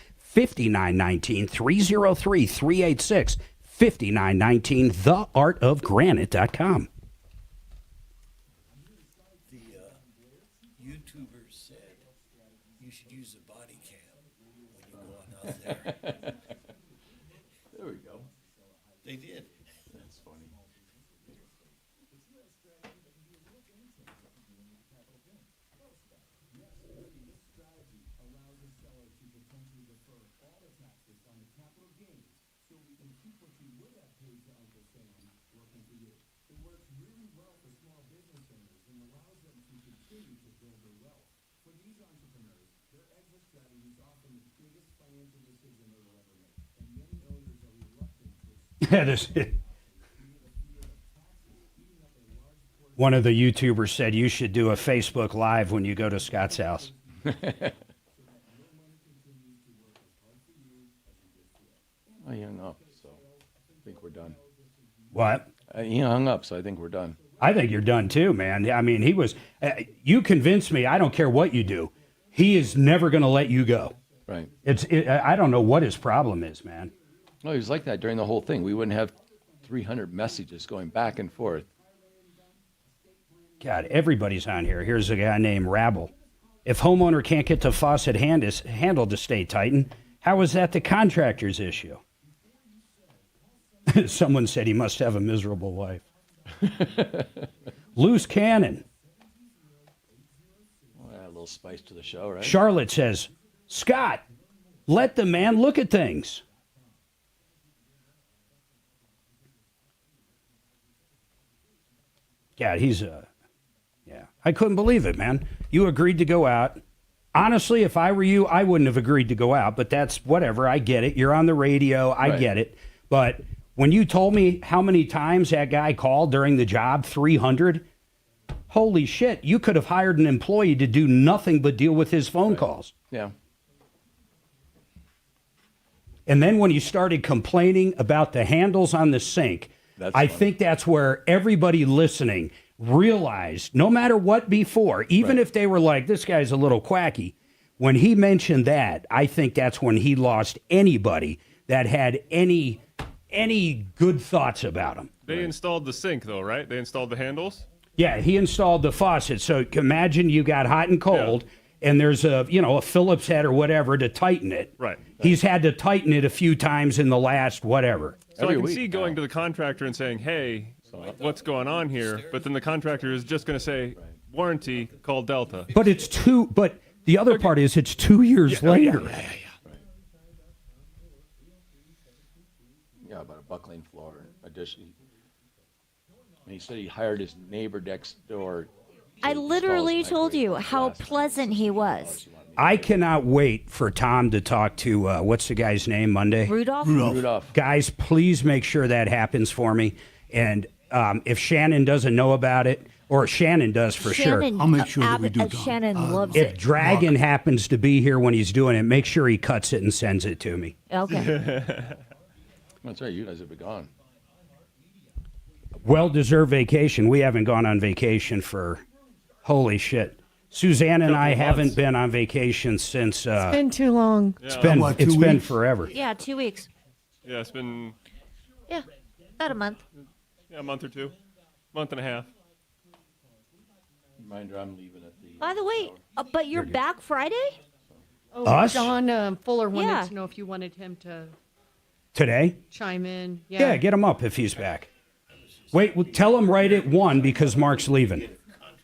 303-386-5919, theartofgranite.com. YouTubers said you should use a body cam when you go on out there. There we go. They did. That's funny. One of the YouTubers said you should do a Facebook Live when you go to Scott's house. Oh, he hung up, so I think we're done. What? He hung up, so I think we're done. I think you're done too, man. I mean, he was. You convinced me. I don't care what you do. He is never going to let you go. Right. I don't know what his problem is, man. No, he was like that during the whole thing. We wouldn't have 300 messages going back and forth. God, everybody's on here. Here's a guy named Rabble. If homeowner can't get the faucet handled to stay tightened, how is that the contractor's issue? Someone said he must have a miserable wife. Loose cannon. Well, add a little spice to the show, right? Charlotte says, Scott, let the man look at things. God, yeah. I couldn't believe it, man. You agreed to go out. Honestly, if I were you, I wouldn't have agreed to go out, but that's whatever. I get it. You're on the radio. I get it. But when you told me how many times that guy called during the job, 300, holy shit, you could have hired an employee to do nothing but deal with his phone calls. Yeah. And then when you started complaining about the handles on the sink, I think that's where everybody listening realized, no matter what before, even if they were like, this guy's a little quacky, when he mentioned that, I think that's when he lost anybody that had any good thoughts about him. They installed the sink, though, right? They installed the handles? Yeah, he installed the faucet. So imagine you got hot and cold, and there's a Phillips head or whatever to tighten it. Right. He's had to tighten it a few times in the last whatever. So I can see going to the contractor and saying, hey, what's going on here? But then the contractor is just going to say, warranty, call Delta. But but the other part is it's 2 years later. Yeah, about a buckling floor. Additionally, he said he hired his neighbor next door. I literally told you how pleasant he was. I cannot wait for Tom to talk to, what's the guy's name, Monday? Rudolph. Guys, please make sure that happens for me. And if Shannon doesn't know about it, or Shannon does for sure. I'll make sure that we do, Tom. Shannon loves If it. Dragon happens to be here when he's doing it, make sure he cuts it and sends it to me. Okay. That's right. You guys have been gone. Well-deserved vacation. We haven't gone on vacation for, holy shit. Suzanne and I haven't been on vacation since. It's been too long. It's been forever. Yeah, 2 weeks. Yeah, it's been... Yeah, about a month. Yeah, a month or two. Month and a half. Reminder, I'm leaving at the... By the way, but you're back Friday? Oh, Us? John Fuller wanted Yeah. to know if you wanted him to Today? chime in. Yeah, get him up if he's back. Wait, tell him right at 1 because Mark's leaving.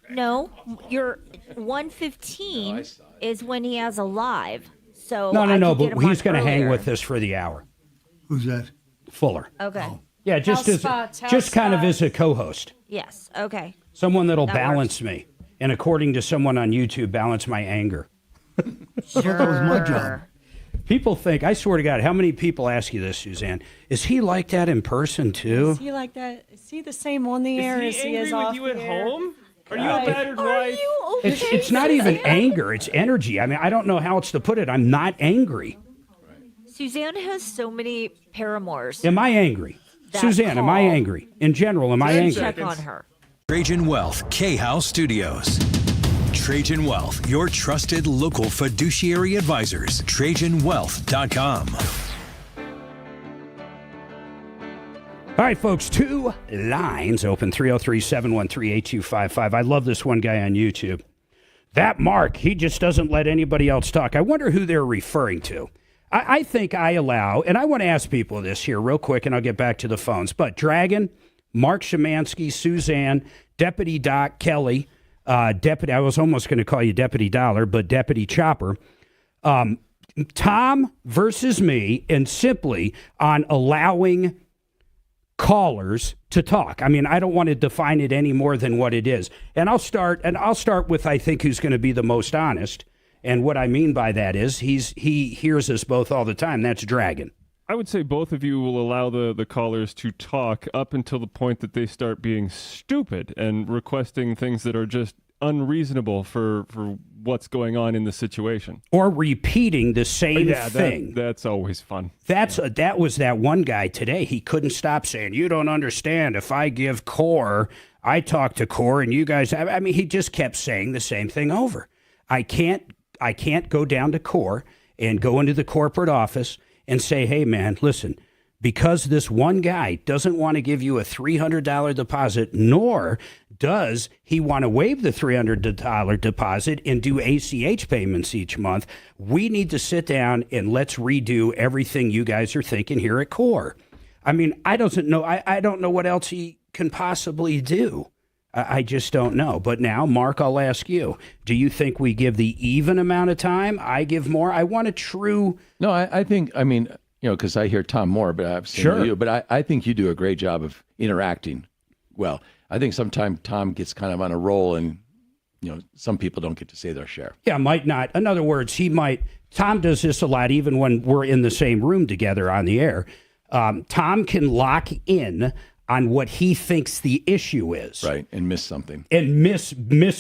No, you're 1:15 is when he has a live. So No, but but he's going to hang with us for the hour. Who's that? Fuller. Okay. Yeah, just kind of as a co-host. Yes. Okay. Someone that'll That balance me. And according to someone on YouTube, balance my anger. That was my job. People think, I swear to God, how many people ask you this, Suzanne? Is he like that in person too? Is he like that? Is he the same on the air as he is off you at the air? home? Are you a battered wife? It's not even anger, it's energy. I mean, I don't know how else to put it. I'm not angry. Suzanne has so many paramours. Am I angry? Suzanne, am I angry? In general, am I angry? Check on her. Trajan Wealth, K-House Studios. Trajan Wealth, your trusted local fiduciary advisors. TrajanWealth.com. All right, folks, 2 lines open, 303-713-8255. I love this one guy on YouTube. That Mark, he just doesn't let anybody else talk. I wonder who they're referring to. I think I allow, and I want to ask people this here real quick, and I'll get back to the phones. But Dragon, Mark Szymanski, Suzanne, Deputy Doc Kelly, Deputy, I was almost going to call you Deputy Dollar, but Deputy Chopper, Tom versus me, and simply on allowing callers to talk. I mean, I don't want to define it any more than what it is. And I'll start with, I think, who's going to be the most honest. And what I mean by that is he hears us both all the time. That's Dragon. I would say both of you will allow the callers to talk up until the point that they start being stupid and requesting things that are just unreasonable for what's going on in the situation. Or repeating the same thing. That's always fun. That was that one guy today. He couldn't stop saying, you don't understand. If I give core I talked to Core, and you guys, I mean, he just kept saying the same thing over. I can't go down to Core and go into the corporate office and say, hey, man, listen, because this one guy doesn't want to give you a $300 deposit, nor does he want to waive the $300 deposit and do ACH payments each month, we need to sit down and let's redo everything you guys are thinking here at Core. I mean, I don't know what else he can possibly do. I just don't know. But now, Mark, I'll ask you. Do you think we give the even amount of time? I give more? I want a true... No, I think, I mean, you know, because I hear Tom more, but I've seen you. But I think you do a great job of interacting well. I think sometimes Tom gets kind of on a roll and, you know, some people don't get to say their share. Yeah, might not. In other words, Tom does this a lot even when we're in the same room together on the air. Tom can lock in on what he thinks the issue is. Right, and miss something. And miss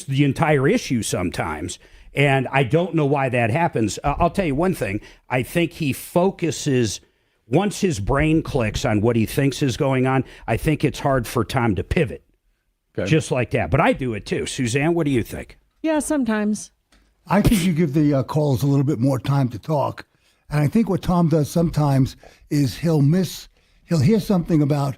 the entire issue sometimes. And I don't know why that happens. I'll tell you one thing. I think he focuses, once his brain clicks on what he thinks is going on, I think it's hard for Tom to pivot. Okay. Just like that. But I do it too. Suzanne, what do you think? Yeah, sometimes. I think you give the callers a little bit more time to talk. And I think what Tom does sometimes is he'll hear something about,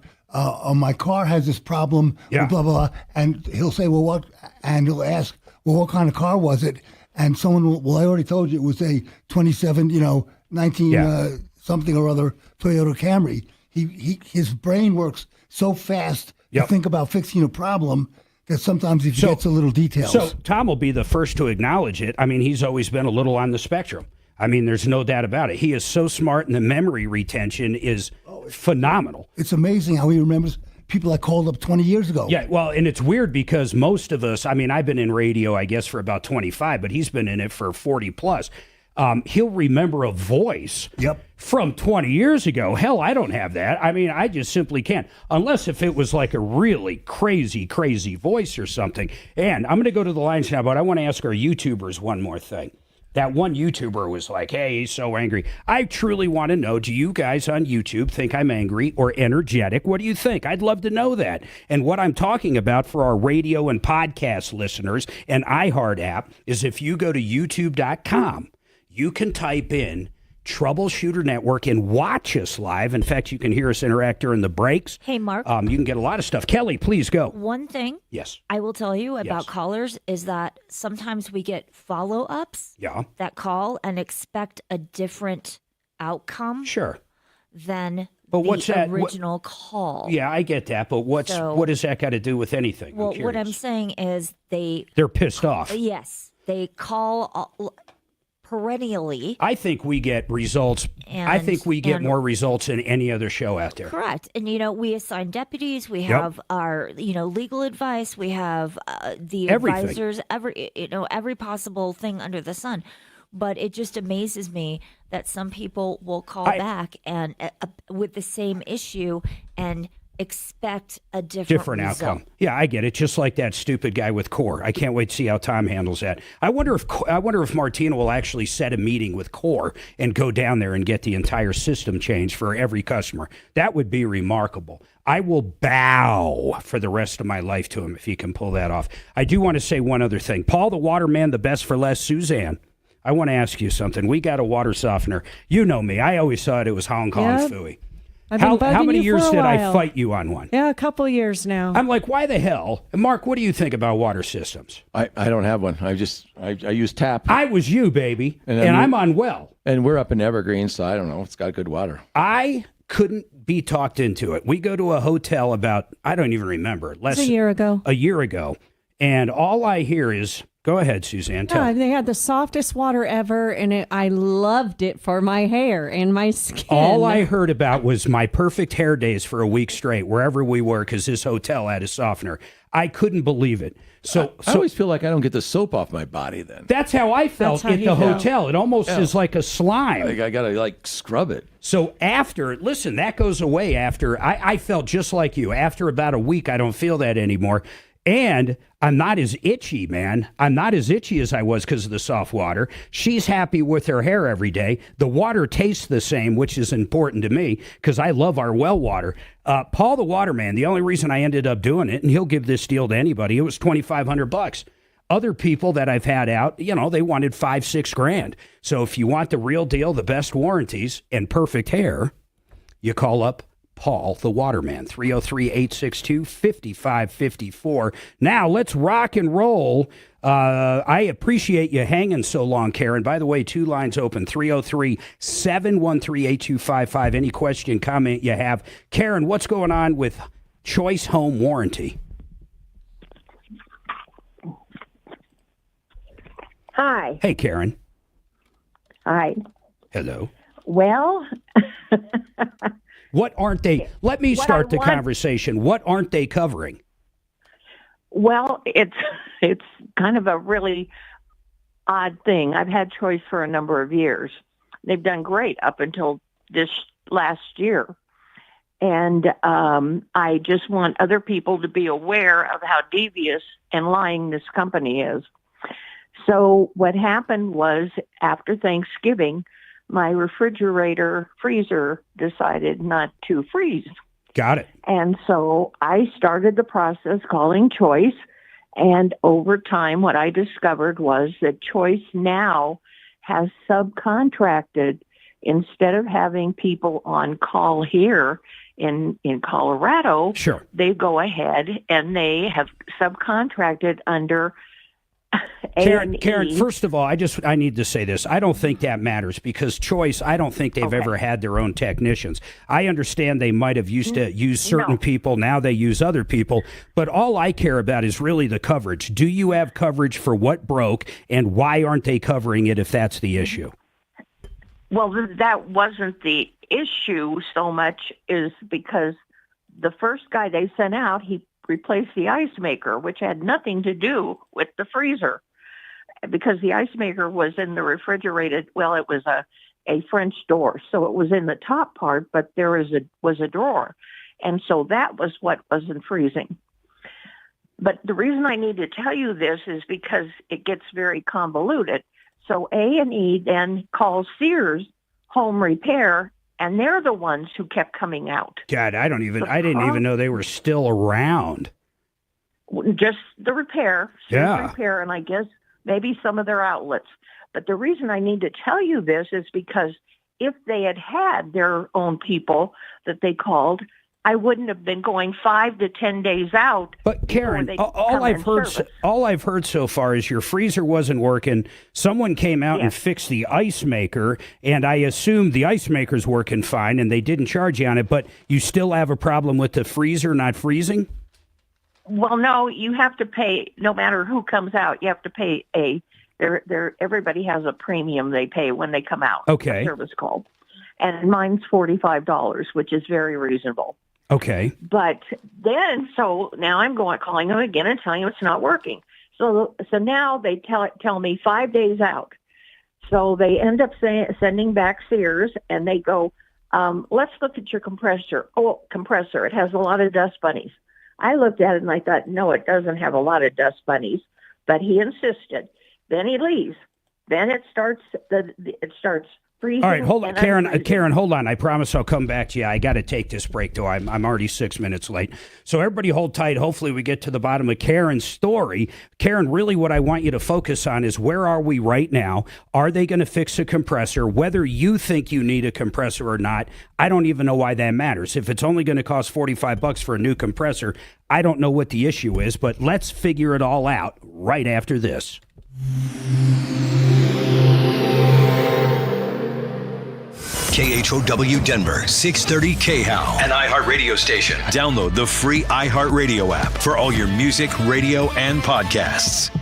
my car has this problem, blah, blah, blah. And he'll say, well, what? And he'll ask, well, what kind of car was it? And someone will, well, I already told you it was a 27, 19 something or other Toyota Camry. His brain works so fast to think about fixing a problem that sometimes he forgets a little details. So Tom will be the first to acknowledge it. I mean, he's always been a little on the spectrum. I mean, there's no doubt about it. He is so smart, and the memory retention is phenomenal. It's amazing how he remembers people that called up 20 years ago. Yeah, well, and it's weird because most of us, I mean, I've been in radio, I guess, for about 25, but he's been in it for 40 plus. He'll remember a voice from 20 years ago. Hell, I don't have that. I mean, I just simply can't. Unless if it was like a really crazy, crazy voice or something. And I'm going to go to the lines now, but I want to ask our YouTubers one more thing. That one YouTuber was like, hey, he's so angry. I truly want to know, do you guys on YouTube think I'm angry or energetic? What do you think? I'd love to know that. And what I'm talking about for our radio and podcast listeners and iHeart app is if you go to youtube.com, you can type in Troubleshooter Network and watch us live. In fact, you can hear us interact during the breaks. Hey, Mark. You can get a lot of stuff. Kelly, please go. One thing Yes. I will tell you about callers is that sometimes we get follow-ups that call and expect a different outcome than what's that? original call. Yeah, I get that, but what does that got to do with anything? Well, what I'm saying is they're pissed off. Yes, they call perennially. I think we get results. I think we get more results than any other show out there. Correct. And, we assign deputies. We have our, legal advice. We have the advisors, every possible thing under the sun. But it just amazes me that some people will call back and with the same issue and expect a different outcome. Yeah, I get it. Just like that stupid guy with Core. I can't wait to see how Tom handles that. I wonder if Martino will actually set a meeting with Core and go down there and get the entire system changed for every customer. That would be remarkable. I will bow for the rest of my life to him if he can pull that off. I do want to say one other thing. Paul the Waterman, the best for less. Suzanne, I want to ask you something. We got a water softener. You know me. I always thought it was Hong Kong Phooey. How many years did I fight you on one? Yeah, a couple years now. I'm like, why the hell? And Mark, what do you think about water systems? I don't have one. I use tap. I was you, baby, and I'm on well. And we're up in Evergreen, so I don't know. It's got good water. I couldn't be talked into it. We go to a hotel about, I don't even remember. It was a year ago. A year ago. And all I hear is, go ahead, Suzanne. Tell they had the softest water ever, and I loved it for my hair and my skin. All I heard about was my perfect hair days for a week straight, wherever we were, because this hotel had a softener. I couldn't believe it. So I always feel like I don't get the soap off my body then. That's how I felt at the hotel. It almost is like a slime. I got to scrub it. So listen, that goes away after. I felt just like you. After about a week, I don't feel that anymore. And I'm not as itchy, man. I'm not as itchy as I was because of the soft water. She's happy with her hair every day. The water tastes the same, which is important to me because I love our well water. Paul the Waterman, the only reason I ended up doing it, and he'll give this deal to anybody, it was $2,500. Other people that I've had out, they wanted $5,000-6,000. So if you want the real deal, the best warranties, and perfect hair, you call up Paul the Waterman, 303-862-5554. Now, let's rock and roll. I appreciate you hanging so long, Karen. By the way, 2 lines open, 303-713-8255. Any question, comment you have. Karen, what's going on with Choice Home Warranty? Hi. Hey, Karen. Hi. Hello. Well... What aren't they? Let me start the conversation. What aren't they covering? Well, it's kind of a really odd thing. I've had Choice for a number of years. They've done great up until this last year. And I just want other people to be aware of how devious and lying this company is. So what happened was after Thanksgiving, my refrigerator freezer decided not to freeze. Got it. And so I started the process calling Choice. And over time, what I discovered was that Choice now has subcontracted, instead of having people on call here in Colorado, sure, they go ahead and they have subcontracted under Karen, first of all, I need to say this. I don't think that matters because Choice, I don't think they've ever had their own technicians. I understand they might have used to use certain people. Now they use other people. But all I care about is really the coverage. Do you have coverage for what broke, and why aren't they covering it if that's the issue? Well, that wasn't the issue so much, is because the first guy they sent out, he replaced the ice maker, which had nothing to do with the freezer, because the ice maker was in the refrigerated. Well, it was a French door, so it was in the top part, but there was a drawer, and so that was what wasn't freezing. But the reason I need to tell you this is because it gets very convoluted. So A&E then calls Sears Home Repair, and they're the ones who kept coming out. God, I didn't even know they were still around. Just the repair, yeah. Repair, and I guess maybe some of their outlets. But the reason I need to tell you this is because if they had their own people that they called, I wouldn't have been going 5 to 10 days out. But Karen, all I've heard so far is your freezer wasn't working. Someone came out and fixed the ice maker, and I assumed the ice maker's working fine, and they didn't charge you on it. But you still have a problem with the freezer not freezing? Well, no, you have to pay. No matter who comes out, you have to pay everybody has a premium they pay when they come out. Okay. A service call, and mine's $45, which is very reasonable. Okay. But then, so now I'm calling them again and telling them it's not working. So now they tell me 5 days out. So they end up sending back Sears, and they go, let's look at your compressor. Oh, compressor, it has a lot of dust bunnies. I looked at it and I thought, no, it doesn't have a lot of dust bunnies. But he insisted. Then he leaves. Then it starts freezing. All right, hold on, Karen, hold on. I promise I'll come back to you. I got to take this break, though. I'm already 6 minutes late. So everybody hold tight. Hopefully we get to the bottom of Karen's story. Karen, really what I want you to focus on is where are we right now? Are they going to fix a compressor? Whether you think you need a compressor or not, I don't even know why that matters. If it's only going to cost $45 for a new compressor, I don't know what the issue is, but let's figure it all out right after this. KHOW Denver, 630 KHOW, an iHeartRadio station. Download the free iHeartRadio app for all your music, radio, and podcasts.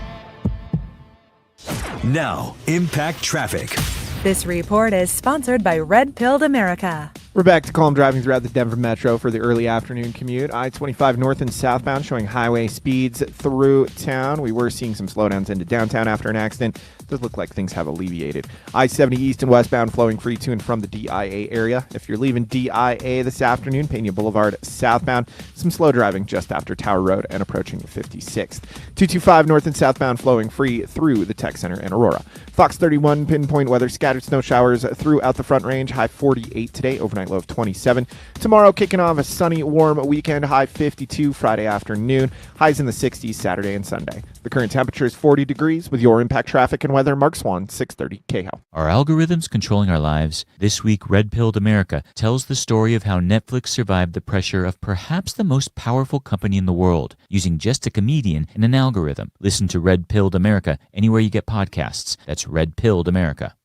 Now, Impact Traffic. This report is sponsored by Red Pilled America. We're back to calm driving throughout the Denver Metro for the early afternoon commute. I-25 north and southbound showing highway speeds through town. We were seeing some slowdowns into downtown after an accident. It does look like things have alleviated. I-70 east and westbound flowing free to and from the DIA area. If you're leaving DIA this afternoon, Pena Boulevard southbound, some slow driving just after Tower Road and approaching the 56th. 225 north and southbound flowing free through the Tech Center in Aurora. Fox 31 pinpoint weather, scattered snow showers throughout the Front Range, high 48 today, overnight low of 27. Tomorrow kicking off a sunny, warm weekend, high 52 Friday afternoon, highs in the 60s Saturday and Sunday. The current temperature is 40 degrees. With your impact traffic and weather, Mark Swan, 630 KHEL. Are algorithms controlling our lives? This week, Red Pilled America tells the story of how Netflix survived the pressure of perhaps the most powerful company in the world, using just a comedian and an algorithm. Listen to Red Pilled America anywhere you get podcasts. That's Red Pilled America.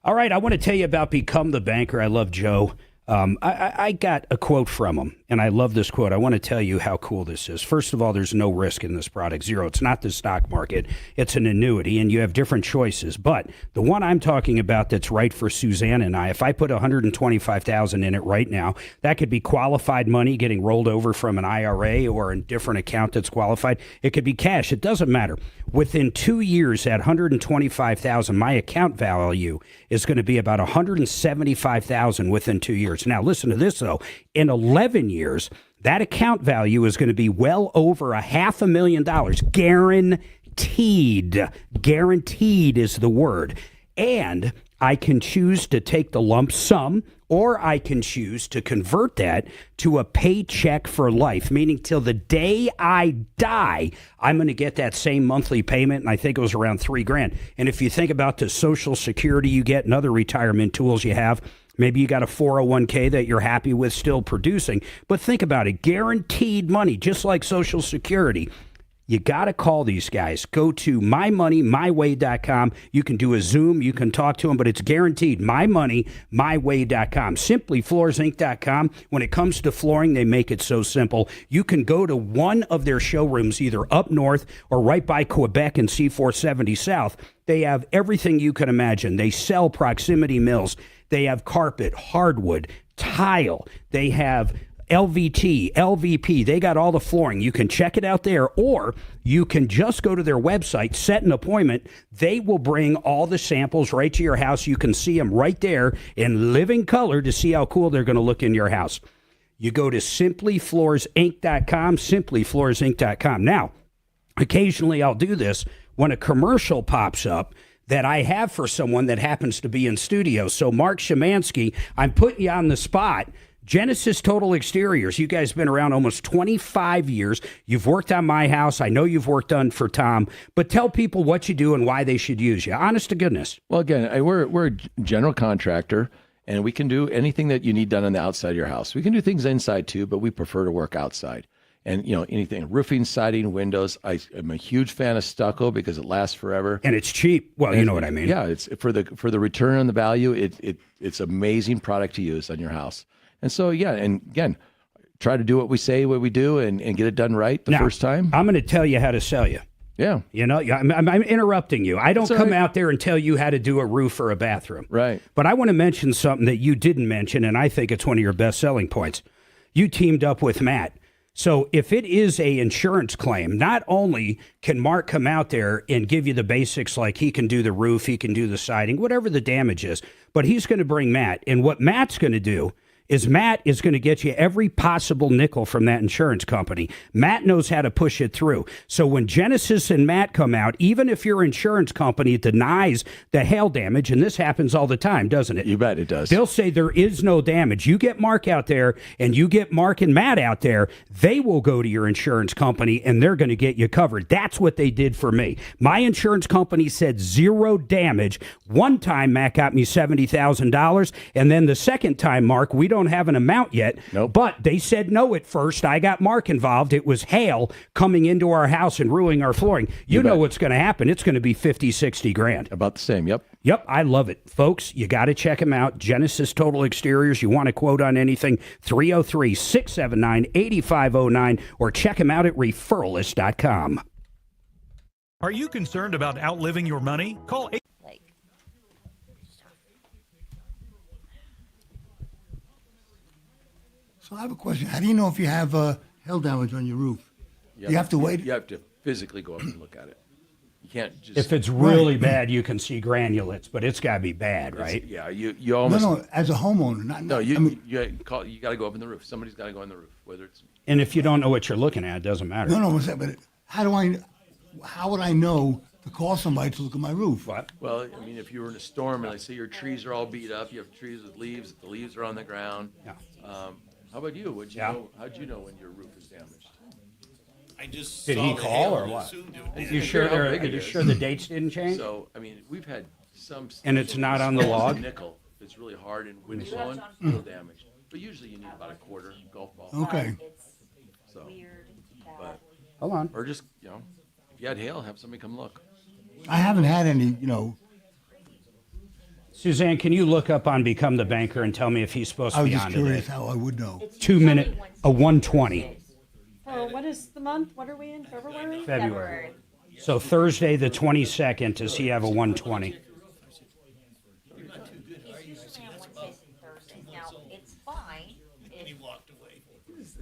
All right, I want to tell you about Become the Banker. I love Joe. I got a quote from him, and I love this quote. I want to tell you how cool this is. First of all, there's no risk in this product, zero. It's not the stock market. It's an annuity, and you have different choices. But the one I'm talking about that's right for Suzanne and I, if I put $125,000 in it right now, that could be qualified money getting rolled over from an IRA or a different account that's qualified. It could be cash. It doesn't matter. Within 2 years at $125,000, my account value is going to be about $175,000 within 2 years. Now, listen to this, though. In 11 years, that account value is going to be well over $500,000. Guaranteed. Guaranteed is the word. And I can choose to take the lump sum, or I can choose to convert that to a paycheck for life, meaning till the day I die, I'm going to get that same monthly payment, and I think it was around $3,000. And if you think about the Social Security you get and other retirement tools you have, maybe you got a 401k that you're happy with still producing, but think about it, guaranteed money, just like Social Security. You got to call these guys. Go to mymoneymyway.com. You can do a Zoom. You can talk to them, but it's guaranteed. Mymoneymyway.com. Simplyfloorsinc.com. When it comes to flooring, they make it so simple. You can go to one of their showrooms, either up north or right by Quebec and C470 South. They have everything you can imagine. They sell proximity mills. They have carpet, hardwood, tile. They have LVT, LVP, they got all the flooring. You can check it out there, or you can just go to their website, set an appointment. They will bring all the samples right to your house. You can see them right there in living color to see how cool they're going to look in your house. You go to simplyfloorsinc.com, simplyfloorsinc.com. Now, occasionally I'll do this when a commercial pops up that I have for someone that happens to be in studio. So, Mark Szymanski, I'm putting you on the spot. Genesis Total Exteriors. You guys have been around almost 25 years. You've worked on my house. I know you've worked on for Tom. But tell people what you do and why they should use you. Honest to goodness. Well, again, we're a general contractor, and we can do anything that you need done on the outside of your house. We can do things inside too, but we prefer to work outside. And, anything, roofing, siding, windows. I'm a huge fan of stucco because it lasts forever. And it's cheap. Well, you know what I mean. Yeah, it's for the return on the value, it's amazing product to use on your house. And so, yeah, and again, try to do what we say, what we do, and get it done right the first time. I'm going to tell you how to sell you. Yeah. I'm interrupting you. I don't come out there and tell you how to do a roof or a bathroom. Right. But I want to mention something that you didn't mention, and I think it's one of your best selling points. You teamed up with Matt. So if it is a insurance claim, not only can Mark come out there and give you the basics, like he can do the roof, he can do the siding, whatever the damage is, but he's going to bring Matt. And what Matt's going to do is Matt is going to get you every possible nickel from that insurance company. Matt knows how to push it through. So when Genesis and Matt come out, even if your insurance company denies the hail damage, and this happens all the time, doesn't it? You bet it does. They'll say there is no damage. You get Mark out there and you get Mark and Matt out there, they will go to your insurance company and they're going to get you covered. That's what they did for me. My insurance company said zero damage. One time, Matt got me $70,000. And then the second time, Mark, we don't have an amount yet, but they said no at first. I got Mark involved. It was hail coming into our house and ruining our flooring. You know what's going to happen. It's going to be 50, 60 grand. About the same, yep. Yep, I love it. Folks, you got to check them out. Genesis Total Exteriors. You want a quote on anything, 303-679-8509, or check them out at referralist.com. Are you concerned about outliving your money? Call 8. So I have a question. How do you know if you have hail damage on your roof? You have to wait. You have to physically go up and look at it. You can't just. If it's really bad, you can see granulates, but it's got to be bad, right? Yeah, you almost. No, as a homeowner, not. No, I mean, you got to go up in the roof. Somebody's got to go on the roof, whether it's. And if you don't know what you're looking at, it doesn't matter. No, what's that? But how would I know to call somebody to look at my roof? What? Well, I mean, if you were in a storm and they say your trees are all beat up, you have trees with leaves, the leaves are on the ground. Yeah. How about you? How'd you know when your roof is damaged? I just Did saw he the call hail or and what? assumed it was- You sure? How big Are it you is. sure the dates didn't change? So, I mean, we've had some. And it's not on the log? Nickel. It's really hard and wind blowing, little damage. But usually you need about a quarter golf ball. Okay. So, but hold on. Or just if you had hail, have somebody come look. I haven't had any, Suzanne, can you look up on Become the Banker and tell me if he's supposed I to was be just on curious today? how I would know. 2 minute, a 120. Oh, what is the month? What are we in? February? February. So Thursday the 22nd, does he have a 120? Now, it's fine. He walked away.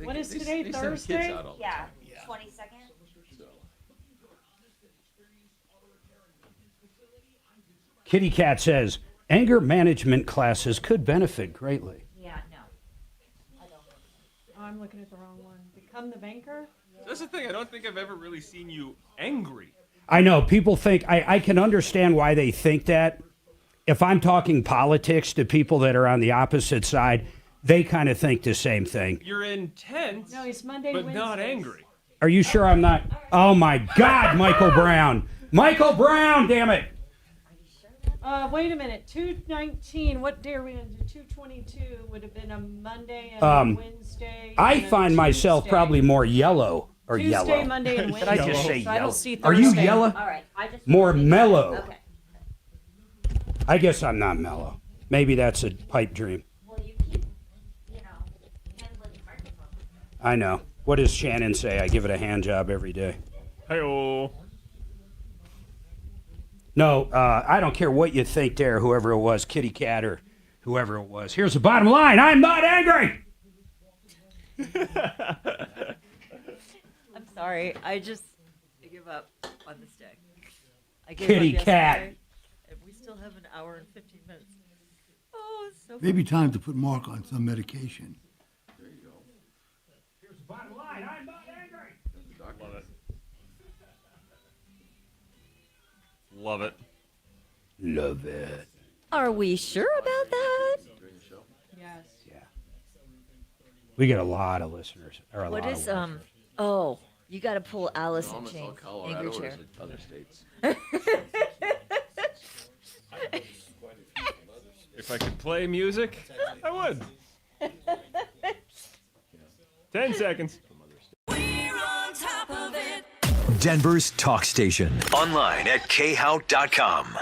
What is today, Thursday? Yeah, 22nd. Kitty Cat says, anger management classes could benefit greatly. Yeah, no. Oh, I'm looking at the wrong one. Become the Banker? That's the thing. I don't think I've ever really seen you angry. I know, people think, I can understand why they think that. If I'm talking politics to people that are on the opposite side, they kind of think the same thing. You're intense, No, he's Monday, but Wednesday. not angry. Are you sure I'm not? Oh my God, Michael Brown. Michael Brown, damn it. Wait a minute. 2/19. What day are we on? 2/22 would have been a Monday and a Wednesday. I and a find myself Tuesday. probably more yellow or Tuesday, yellow. Monday, and Did I just Wednesday, say so I yellow? don't see Are you Thursday. yellow? All right, I just More mellow. Okay. I guess I'm not mellow. Maybe that's a pipe dream. Well, you keep, handling the microphone. I know. What does Shannon say? I give it a hand job every day. Hey-oh. No, I don't care what you think there, whoever it was, Kitty Cat or whoever it was. Here's the bottom line. I'm not angry. I'm sorry. I give up on this day. I gave Kitty up cat. yesterday, and we still have an hour and 15 minutes. Oh, it's so Maybe time to put Mark on some medication. There you go. Here's the bottom line. I'm not angry. Love it. Love it. Love it. Are we sure about that? During the show. Yes. Yeah. We get a lot of listeners. Or a What lot is of work. Oh, you got to pull Alice No, and almost all Ching. Colorado Angry or chair. is it other states. If I could play music, I would. 10 seconds. Denver's talk station. Online at khout.com.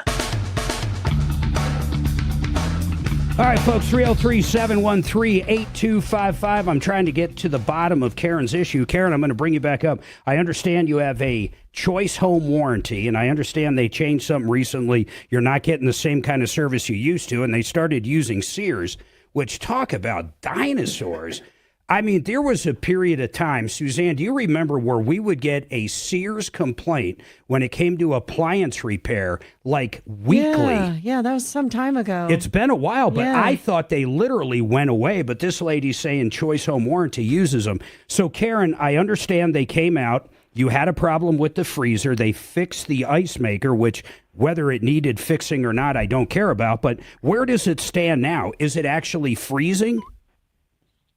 All right, folks, 303-713-8255. I'm trying to get to the bottom of Karen's issue. Karen, I'm going to bring you back up. I understand you have a choice home warranty, and I understand they changed something recently. You're not getting the same kind of service you used to, and they started using Sears, which talk about dinosaurs. I mean, there was a period of time, Suzanne, do you remember where we would get a Sears complaint when it came to appliance repair, like weekly? Yeah, that was some time ago. It's been a while, but Yeah. I thought they literally went away. But this lady's saying Choice Home Warranty uses them. So, Karen, I understand they came out. You had a problem with the freezer. They fixed the ice maker, which whether it needed fixing or not, I don't care about. But where does it stand now? Is it actually freezing?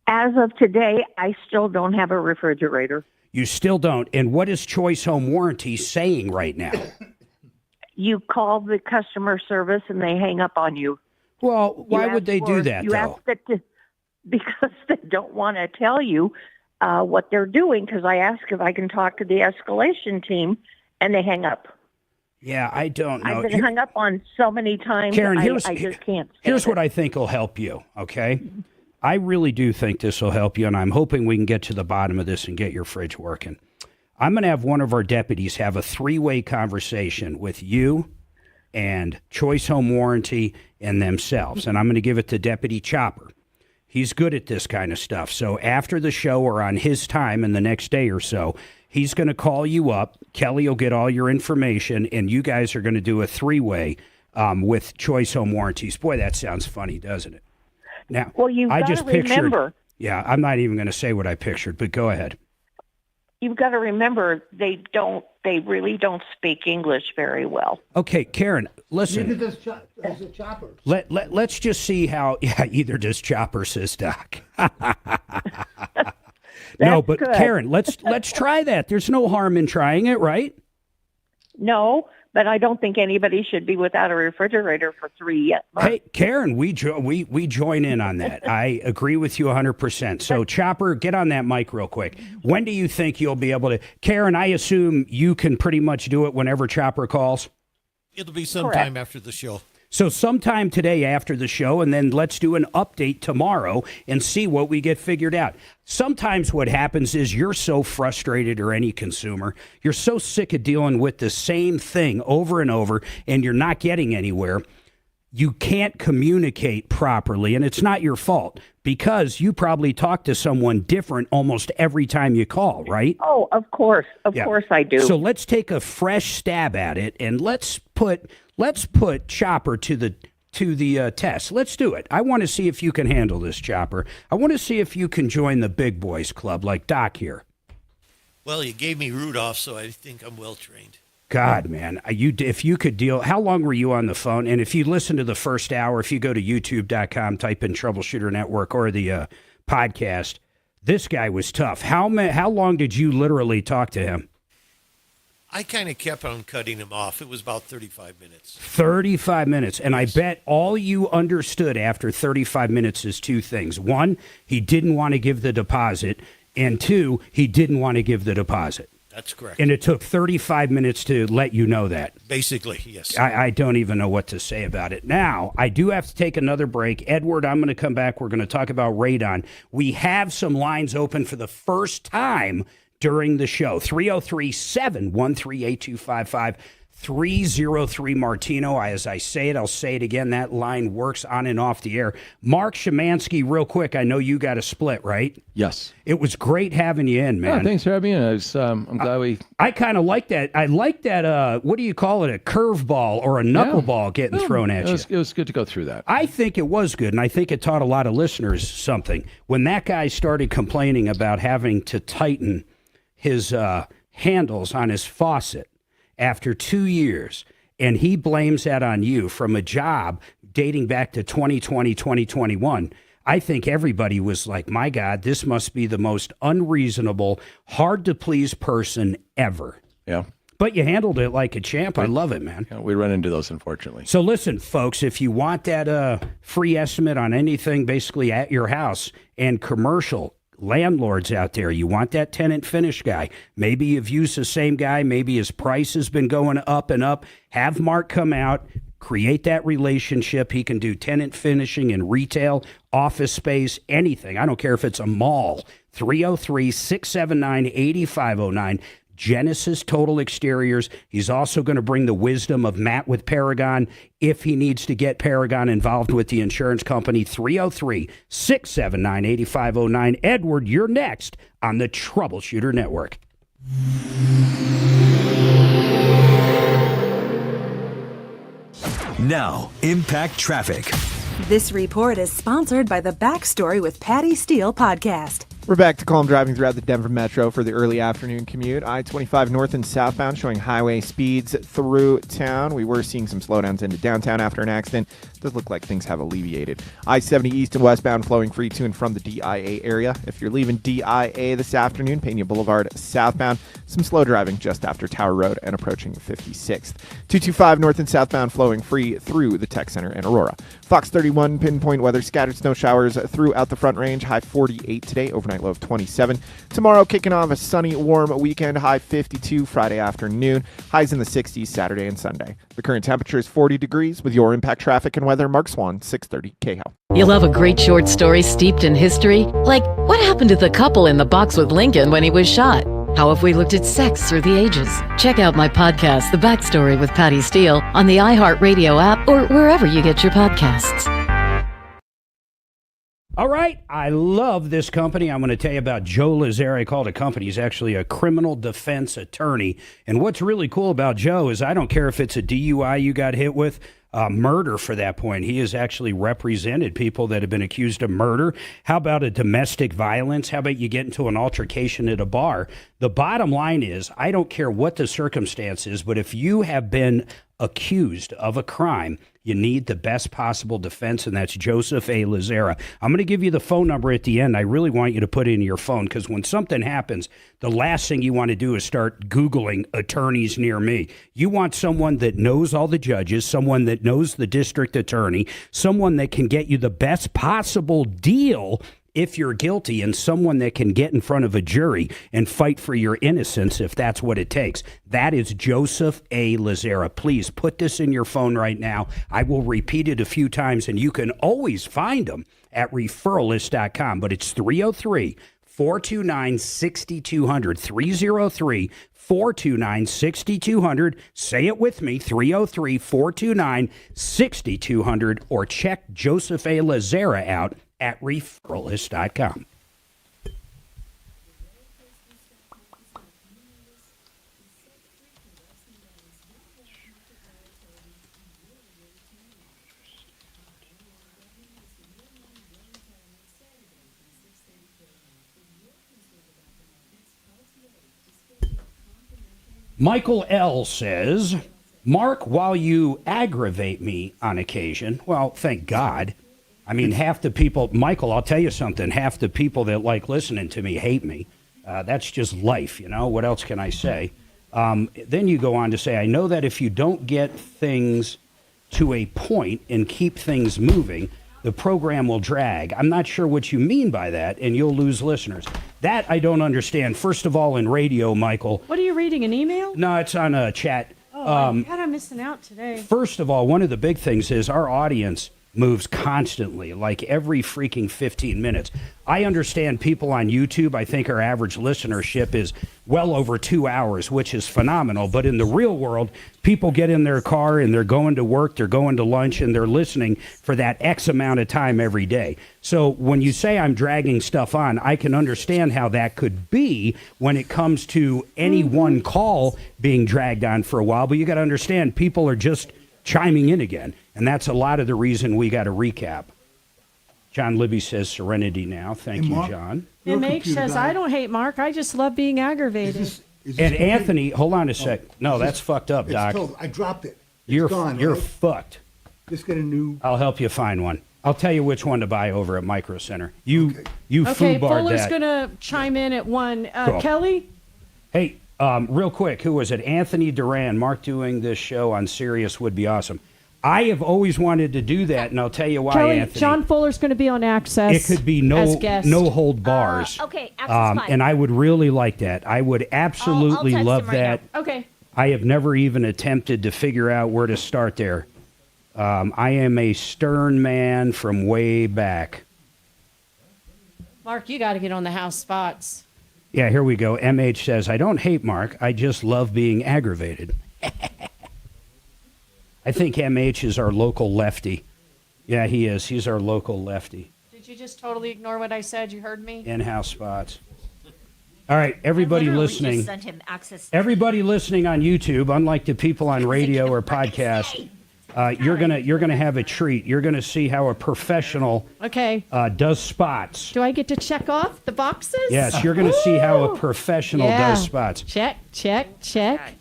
As of today, I still don't have a refrigerator. You still don't. And what is Choice Home Warranty saying right now? You call the customer service and they hang up on you. Well, why You would they ask do for- that, you though? ask that because they don't want to tell you what they're doing, because I ask if I can talk to the escalation team, and they hang up. Yeah, I don't know. I've been hung up on so many times, Karen, I just can't stand here's it. what I think will help you, okay? I really do think this will help you, and I'm hoping we can get to the bottom of this and get your fridge working. I'm going to have one of our deputies have a three-way conversation with you and Choice Home Warranty and themselves, and I'm going to give it to Deputy Chopper. He's good at this kind of stuff. So after the show or on his time in the next day or so, he's going to call you up. Kelly will get all your information, and you guys are going to do a three-way with Choice Home Warranties. Boy, that sounds funny, doesn't it? Now, well, you've I got just to remember. Yeah, I'm not even going to say what I pictured, but go ahead. You've got to remember they really don't speak English very well. Okay, Karen, listen. Neither does a Chopper. Let's just see how. Yeah, either does Chopper, says Doc. No, but good. Karen, let's try that. There's no harm in trying it, right? No, but I don't think anybody should be without a refrigerator for 3 months. Hey, Karen, we join in on that. I agree with you 100%. So, Chopper, get on that mic real quick. When do you think you'll be able to? Karen, I assume you can pretty much do it whenever Chopper calls? It'll be sometime after the show. So sometime today after the show, and then let's do an update tomorrow and see what we get figured out. Sometimes what happens is you're so frustrated, or any consumer, you're so sick of dealing with the same thing over and over, and you're not getting anywhere. You can't communicate properly, and it's not your fault because you probably talk to someone different almost every time you call, right? Oh, of course. Of course I do. So let's take a fresh stab at it, and let's put Chopper to the test. Let's do it. I want to see if you can handle this, Chopper. I want to see if you can join the big boys club like Doc here. Well, you gave me Rudolph, so I think I'm well trained. God, man, if you could deal, how long were you on the phone? And if you listen to the first hour, if you go to youtube.com, type in Troubleshooter Network or the podcast, this guy was tough. How long did you literally talk to him? I kind of kept on cutting him off. It was about 35 minutes. 35 minutes. And I bet all you understood after 35 minutes is two things. One, he didn't want to give the deposit. And two, he didn't want to give the deposit. That's correct. And it took 35 minutes to let you know that. Basically, yes. I don't even know what to say about it. Now, I do have to take another break. Edward, I'm going to come back. We're going to talk about radon. We have some lines open for the first time during the show. 303-713-8255. 303 Martino. As I say it, I'll say it again. That line works on and off the air. Mark Szymanski, real quick. I know you got a split, right? Yes. It was great having you in, man. Yeah, thanks for having me in. I'm glad we... I kind of like that. I like that, what do you call it, a curveball or a knuckleball getting thrown at you. It was good to go through that. I think it was good, and I think it taught a lot of listeners something. When that guy started complaining about having to tighten his handles on his faucet after 2 years, and he blames that on you from a job dating back to 2020, 2021, I think everybody was like, my God, this must be the most unreasonable, hard-to-please person ever. Yeah. But you handled it like a champ. I love it, man. Yeah, we run into those, unfortunately. So listen, folks, if you want that free estimate on anything basically at your house and commercial, landlords out there, you want that tenant finish guy. Maybe you've used the same guy. Maybe his price has been going up and up. Have Mark come out, create that relationship. He can do tenant finishing in retail, office space, anything. I don't care if it's a mall. 303-679-8509. Genesis Total Exteriors. He's also going to bring the wisdom of Matt with Paragon if he needs to get Paragon involved with the insurance company. 303-679-8509. Edward, you're next on the Troubleshooter Network. Now, Impact Traffic. This report is sponsored by the Backstory with Patty Steele podcast. We're back to calm driving throughout the Denver Metro for the early afternoon commute. I-25 north and southbound showing highway speeds through town. We were seeing some slowdowns into downtown after an accident. Does look like things have alleviated. I-70 east and westbound flowing free to and from the DIA area. If you're leaving DIA this afternoon, Pena Boulevard southbound, some slow driving just after Tower Road and approaching 56th. 225 north and southbound flowing free through the Tech Center in Aurora. Fox 31 pinpoint weather, scattered snow showers throughout the Front Range, high 48 today, overnight low of 27. Tomorrow kicking off a sunny, warm weekend, high 52 Friday afternoon, highs in the 60s Saturday and Sunday. The current temperature is 40 degrees. With your Impact Traffic and weather, Mark Swan, 630 KHOW. You love a great short story steeped in history? Like, what happened to the couple in the box with Lincoln when he was shot? How if we looked at sex through the ages? Check out my podcast, The Backstory with Patty Steele, on the iHeartRadio app or wherever you get your podcasts. All right, I love this company. I'm going to tell you about Joe Lazare. I called a company. He's actually a criminal defense attorney. And what's really cool about Joe is I don't care if it's a DUI you got hit with, murder for that point. He has actually represented people that have been accused of murder. How about a domestic violence? How about you get into an altercation at a bar? The bottom line is, I don't care what the circumstance is, but if you have been accused of a crime, you need the best possible defense, and that's Joseph A. Lazara. I'm going to give you the phone number at the end. I really want you to put it in your phone, because when something happens, the last thing you want to do is start Googling attorneys near me. You want someone that knows all the judges, someone that knows the district attorney, someone that can get you the best possible deal if you're guilty, and someone that can get in front of a jury and fight for your innocence if that's what it takes. That is Joseph A. Lazara. Please put this in your phone right now. I will repeat it a few times, and you can always find them at referralist.com, but it's 303-429-6200, 303-429-6200. Say it with me, 303-429-6200, or check Joseph A. Lazara out at referralist.com. Michael L. says, Mark, while you aggravate me on occasion, well, thank God. I mean, half the people, Michael, I'll tell you something, half the people that like listening to me hate me. That's just life, you know? What else can I say? Then you go on to say, I know that if you don't get things to a point and keep things moving, the program will drag. I'm not sure what you mean by that, and you'll lose listeners. That I don't understand. First of all, in radio, Michael. What are you reading, an email? No, it's on a chat. Oh, God, I'm missing out today. First of all, one of the big things is our audience moves constantly, like every freaking 15 minutes. I understand people on YouTube, I think our average listenership is well over 2 hours, which is phenomenal. But in the real world, people get in their car and they're going to work, they're going to lunch, and they're listening for that X amount of time every day. So when you say I'm dragging stuff on, I can understand how that could be when it comes to any one call being dragged on for a while. But you got to understand, people are just chiming in again. And that's a lot of the reason we got to recap. John Libby says serenity now. Thank you, John. MH says, I don't hate Mark. I just love being aggravated. Is this And Anthony, hold on a sec. No, that's fucked up, Doc. Total. I dropped it. You're gone, you're right? fucked. Just get a new. I'll help you find one. I'll tell you which one to buy over at Micro Center. You Okay, foobarred Fuller's that. going to chime in at 1. Cool. Kelly? Hey, real quick, who was it? Anthony Duran. Mark doing this show on Sirius would be awesome. I have always wanted to do that, and I'll tell you why, Kelly, Anthony. John Fuller's going to be on Access. It could be as guest. no hold bars. Okay, Access fine. And I would really like that. I would absolutely text love him right that. now. Okay. I have never even attempted to figure out where to start there. I am a stern man from way back. Mark, you got to get on the house spots. Yeah, here we go. MH says, I don't hate Mark. I just love being aggravated. I think MH is our local lefty. Yeah, he is. He's our local lefty. Did you just totally ignore what I said? You heard me? In-house spots. All right, everybody listening. Just sent him access. Everybody listening on YouTube, unlike the people on radio or podcast, you're gonna have a treat. You're gonna see how a professional does spots. Do I get to check off the boxes? Yes, you're gonna see how a professional does spots. Check, check, check.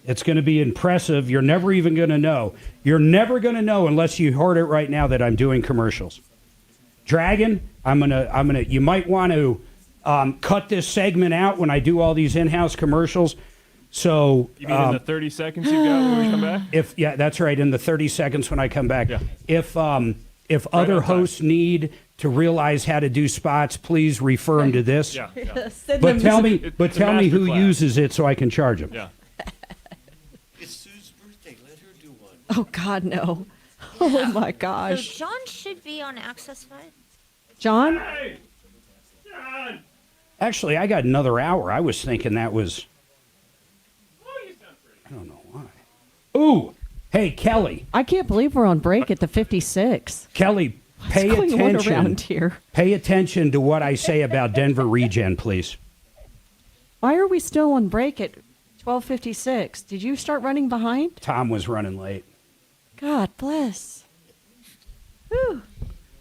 It's going to be impressive. You're never even going to know. You're never going to know unless you heard it right now that I'm doing commercials. Dragon, you might want to cut this segment out when I do all these in-house commercials. So you mean in the 30 seconds you got when we come back? Yeah, that's right. In the 30 seconds when I come back. Yeah. If other hosts need to realize how to do spots, please refer them to this. Yeah. But tell me who uses it so I can charge them. Yeah. Oh, God, no. Oh, my gosh. So John should be on Access 5. John? Hey! John! Actually, I got another hour. I was thinking that was... I don't know why. Ooh! Hey, Kelly. I can't believe we're on break at the 56. Kelly, Pay going on attention. around here? Pay attention to what I say about Denver Regen, please. Why are we still on break at 12:56? Did you start running behind? Tom was running late. God bless. Whew.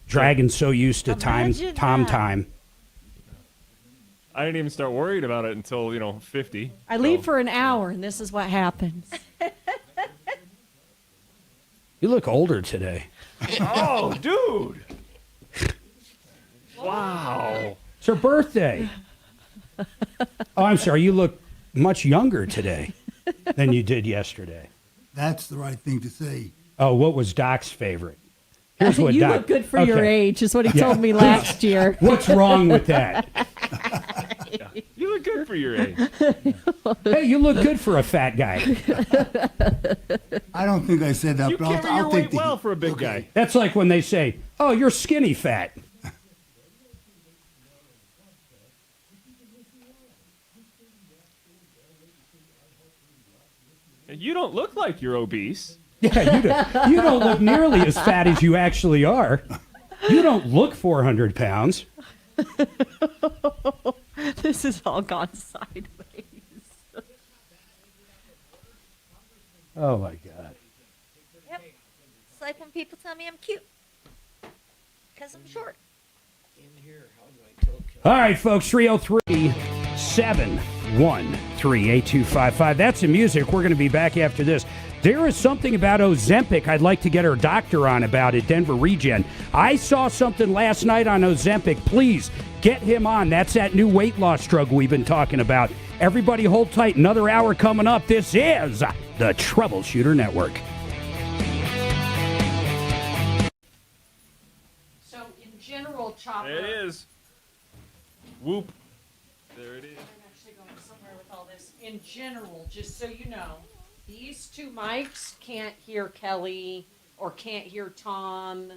Dragon's so used to Tom Imagine time. I didn't even start worried about it until 50. I leave for an hour, and this is what happens. You look older today. Oh, dude! Wow. It's her birthday. Oh, I'm sorry. You look much younger today than you did yesterday. That's the right thing to say. Oh, what was Doc's favorite? Here's what You Doc. look good for your age, is what he told me last year. What's wrong with that? You look good for your age. Hey, you look good for a fat guy. I don't think I said that, You but carry I'll your take weight the well for a big guy. That's like when they say, "Oh, you're skinny fat." You don't look like you're obese. Yeah, you don't look nearly as fat as you actually are. You don't look 400 pounds. This has all gone sideways. Oh, my God. Yep. It's like when people tell me I'm cute. Because I'm short. All right, folks, 303-713-8255. That's the music. We're going to be back after this. There is something about Ozempic I'd like to get our doctor on about at Denver Regen. I saw something last night on Ozempic. Please get him on. That's that new weight loss drug we've been talking about. Everybody hold tight. Another hour coming up. This is the Troubleshooter Network. So in general, Chopper. There it is. Whoop. There it is. I'm actually going somewhere with all this. In general, just so you know, these two mics can't hear Kelly or can't hear Tom,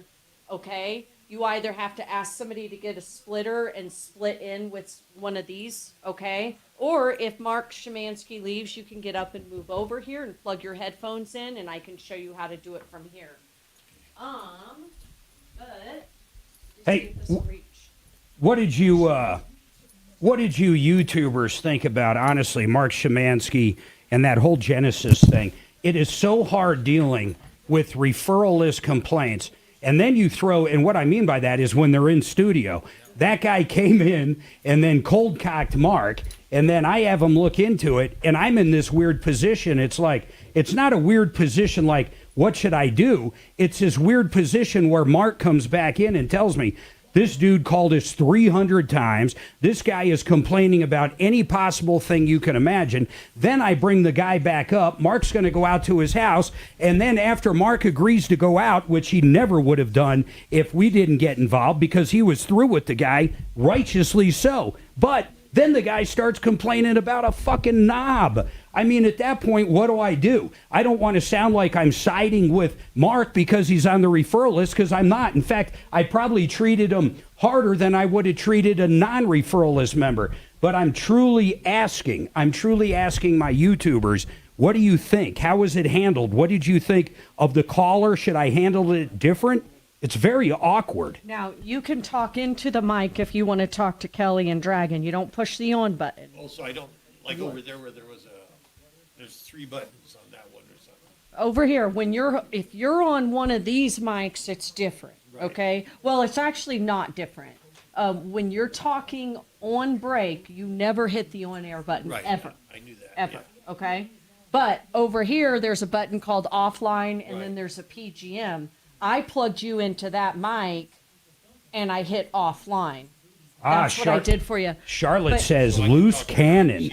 okay? You either have to ask somebody to get a splitter and split in with one of these, okay? Or if Mark Szymanski leaves, you can get up and move over here and plug your headphones in, and I can show you how to do it from here. But Hey, what did you YouTubers think about, honestly, Mark Szymanski and that whole Genesis thing? It is so hard dealing with referral list complaints. And then you throw, and what I mean by that is when they're in studio, that guy came in and then cold-cocked Mark, and then I have him look into it, and I'm in this weird position. It's like, it's not a weird position like, what should I do? It's this weird position where Mark comes back in and tells me, this dude called us 300 times. This guy is complaining about any possible thing you can imagine. Then I bring the guy back up. Mark's going to go out to his house. And then after Mark agrees to go out, which he never would have done if we didn't get involved because he was through with the guy, righteously so. But then the guy starts complaining about a fucking knob. I mean, at that point, what do? I don't want to sound like I'm siding with Mark because he's on the referral list, because I'm not. In fact, I probably treated him harder than I would have treated a non-referral list member. But I'm truly asking my YouTubers, what do you think? How was it handled? What did you think of the caller? Should I handle it different? It's very awkward. now you can talk into the mic if you want to talk to Kelly and Dragon. You don't push the on button. Also, I don't, like over there where there was there's 3 buttons on that one or something. Over here, if you're on one of these mics, it's different. Right. Okay. Well, it's actually not different. When you're talking on break, you never hit the on-air button, Right. ever. I knew that. Ever. Yeah. Okay. But over here, there's a button called offline, and then there's a PGM. I plugged you into that mic, and I hit offline. That's what I did for you. Charlotte says loose cannon.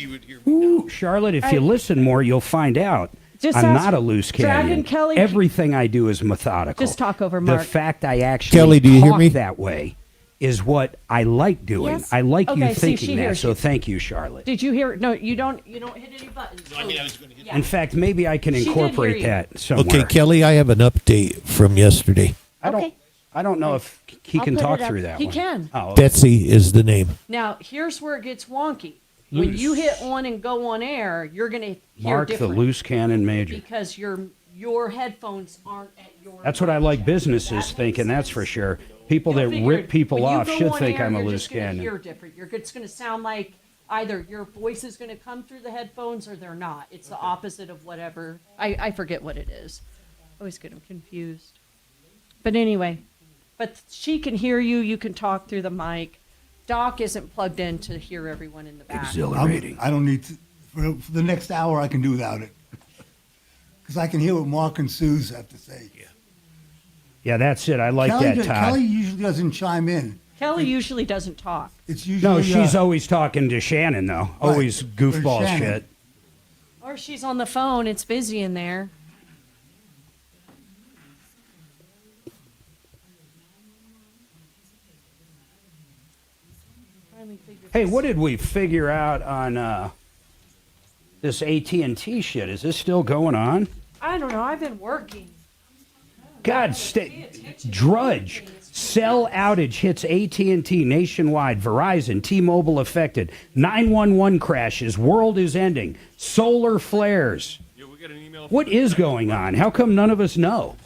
Ooh, Charlotte, if you listen more, you'll find out. Just I'm ask not a loose cannon. Dragon Kelly. Everything I do is methodical. Just talk over Mark. The fact I actually Kelly, do you hear talk me? that way is what I like doing. Yes. I like Okay, you see, thinking she that. hears So you. thank you, Charlotte. Did you hear? No, you don't hit any buttons. I mean, I was going to hit Yeah. In fact, maybe I can She did incorporate hear you. that somewhere. Okay, Kelly, I have an update from yesterday. I don't know if he I'll can put talk it up. through that He one. can. Oh, okay. Betsy is the name. Now, here's where it gets wonky. When you hit on and go on air, you're going to hear Mark the different loose cannon major. because your headphones aren't at your. That's what I like businesses thinking, that's for sure. People that figure rip people when you off go should on think air, I'm a you're loose just gonna cannon. Hear different. It's going to sound like either your voice is going to come through the headphones or they're not. It's the opposite of whatever. I forget what it is. I always get them confused. But anyway, but she can hear you. You can talk through the mic. Doc isn't plugged in to hear everyone in the back. Exhilarating. I don't need to. For the next hour, I can do without it. Because I can hear what Mark and Suze have to say. Yeah, that's it. I like Kelly, that, Todd. Kelly usually doesn't chime in. Kelly usually doesn't talk. It's usually No, she's always talking to Shannon, though. Always goofball Shannon. shit. Or she's on the phone. It's busy in there. Hey, what did we figure out on this AT&T shit? Is this still going on? I don't know. I've been working. God, Drudge. Cell outage hits AT&T nationwide. Verizon, T-Mobile affected. 911 crashes. World is ending. Solar flares. What is going on? How come none of us know?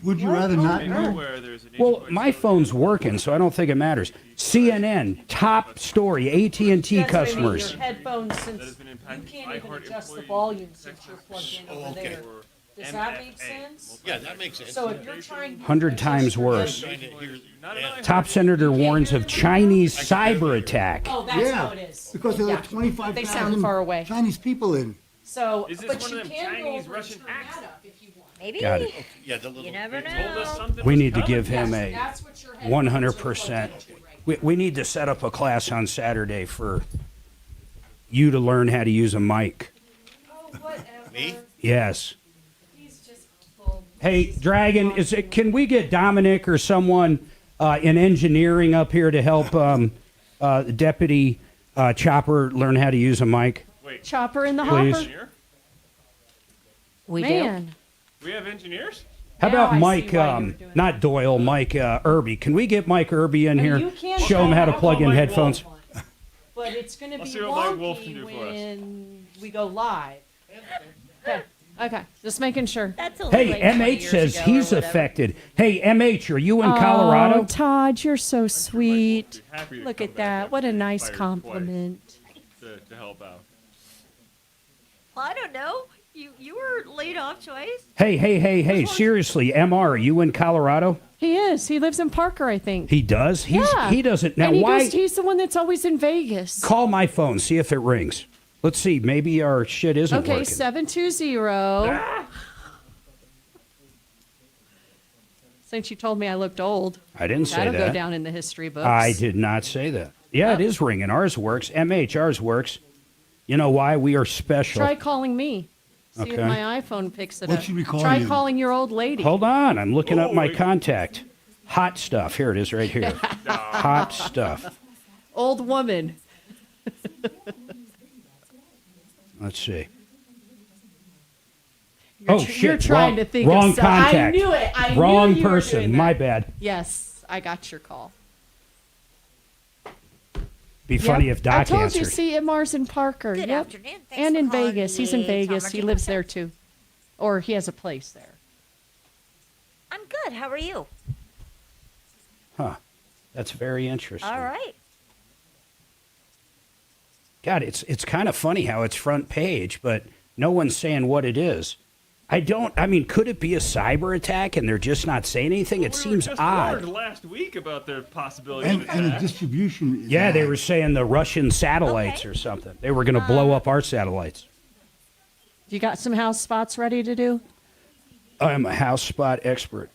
Would you rather not know? Well, my phone's working, so I don't think it matters. CNN, top story, AT&T customers. Your headphones, since you can't even adjust the volume since you're plugged in over there. Does that make sense? Yeah, that makes sense. So if you're trying to 100 times worse. Top senator warns of Chinese cyber attack. Oh, that's how it is. Because there Yeah. are 25,000 They sound far away. Chinese people in. So, Is this but one you of them can Chinese, go over Russian and turn that up if you want. Maybe. Got it. Yeah, the little. You never they told us know. something We was need to coming. give him a That's what your 100%. We need to set up a class on Saturday for you to learn how to use a mic. Me? Yes. Hey, Dragon, can we get Dominic or someone in engineering up here to help Deputy Chopper learn how to use a mic? Chopper in the Please. hopper. We Man. We have engineers? How Now about I see Mike, why you were doing not Doyle, Mike Irby? Can we get Mike Irby in here? You can Show him how to try plug in Mike headphones. But it's going to I'll be see what Mike Wolf can wonky do for us. when we go live. Okay. Just making sure. That's a Hey, MH says he's affected. Hey, MH, are you in Colorado? Oh, Todd, you're so sweet. happy to Look come at that. What a nice Fire compliment. To help out. Well, I don't know. You were laid off twice. Hey, seriously, MR, are you in Colorado? He is. He lives in Parker, I think. He does? Yeah. He doesn't. Now, and why? he's the one that's always in Vegas. Call my phone, see if it rings. Let's see. Maybe our shit isn't Okay, working. 720. Since you told me I looked old. I didn't say That'll that. go down in the history books. I did not say that. Yeah, it is ringing. Ours works. MH, ours works. You know why? We are special. Try calling me. See Okay. if my iPhone picks it What up. should we call Try you? calling your old lady. Hold on. I'm looking up my contact. Hot stuff. Here it is right here. Hot stuff. Old woman. Let's see. You're Shit. trying wrong, to think wrong of stuff. contact. I knew it. I wrong knew you were person. doing that. My bad. Yes, I got your call. Be funny Yep. if Doc I told answered. you, see MR's in Parker. Good Yep. afternoon. Thanks And for in calling Vegas. He's the in Tom Vegas. He Martino lives Show. there too. Or he has a place there. I'm good. How are you? Huh. That's very interesting. All right. God, it's kind of funny how it's front page, but no one's saying what it is. I mean, could it be a cyber attack and they're just not saying anything? It seems odd. Warned last week about their possibility And, of and the attack. distribution is Yeah, they bad. were saying the Russian satellites or something. They were going to blow up our satellites. You got some house spots ready to do? I'm a house spot expert.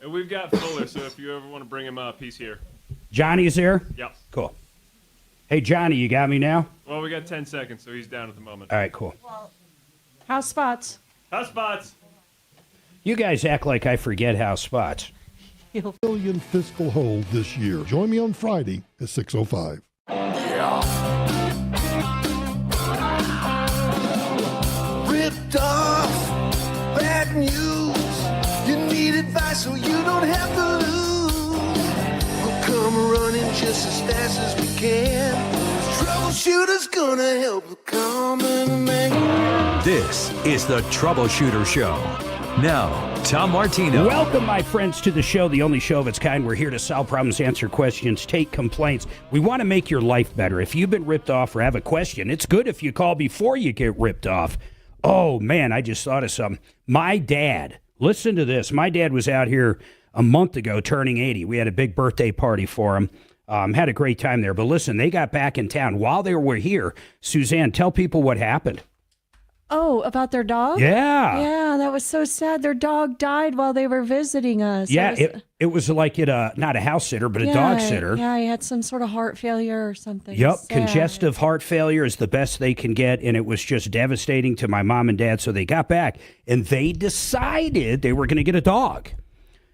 And we've got Fuller, so if you ever want to bring him up, he's here. Johnny's there? Yep. Cool. Hey, Johnny, you got me now? Well, we got 10 seconds, so he's down at the moment. All right, cool. House spots. House spots. You guys act like I forget house spots. Billion fiscal hold this year. Join me on Friday at 6:05. Ripped off, bad news. You need advice so you don't have to lose. Well, come running just as fast can. Troubleshooter's gonna help the common man. This is the Troubleshooter Show. Now, Tom Martino. Welcome, my friends, to the show, the only show of its kind. We're here to solve problems, answer questions, take complaints. We want to make your life better. If you've been ripped off or have a question, it's good if you call before you get ripped off. Oh, man, I just thought of something. My dad, listen to this. My dad was out here a month ago turning 80. We had a big birthday party for him. Had a great time there. But listen, they got back in town. While they were here, Suzanne, tell people what happened. Oh, about their dog? Yeah. Yeah, that was so sad. Their dog died while they were visiting us. Yeah, it was like not a house sitter, but a dog sitter. Yeah, he had some sort of heart failure or something. Yep, Sad. congestive heart failure is the best they can get, and it was just devastating to my mom and dad. So they got back, and they decided they were going to get a dog.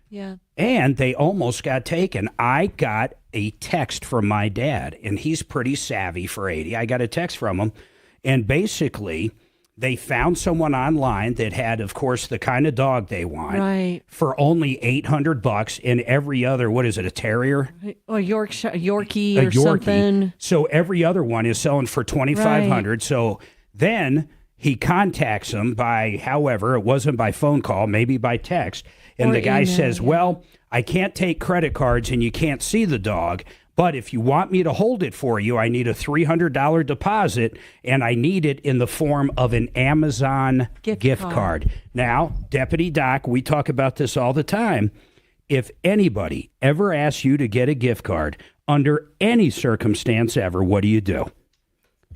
Yeah. And they almost got taken. I got a text from my dad, and he's pretty savvy for 80. I got a text from him, and basically they found someone online that had, of course, the kind of dog they want right. for only $800, and every other, what is it, a terrier? Or Yorkie or something. So every other one is selling for $2,500. Right. So then he contacts them by, however, it wasn't by phone call, maybe by text. And the guy says, well, I can't take credit cards and you can't see the dog. But if you want me to hold it for you, I need a $300 deposit, and I need it in the form of an Amazon gift card. Now, Deputy Doc, we talk about this all the time. If anybody ever asks you to get a gift card under any circumstance ever, what do?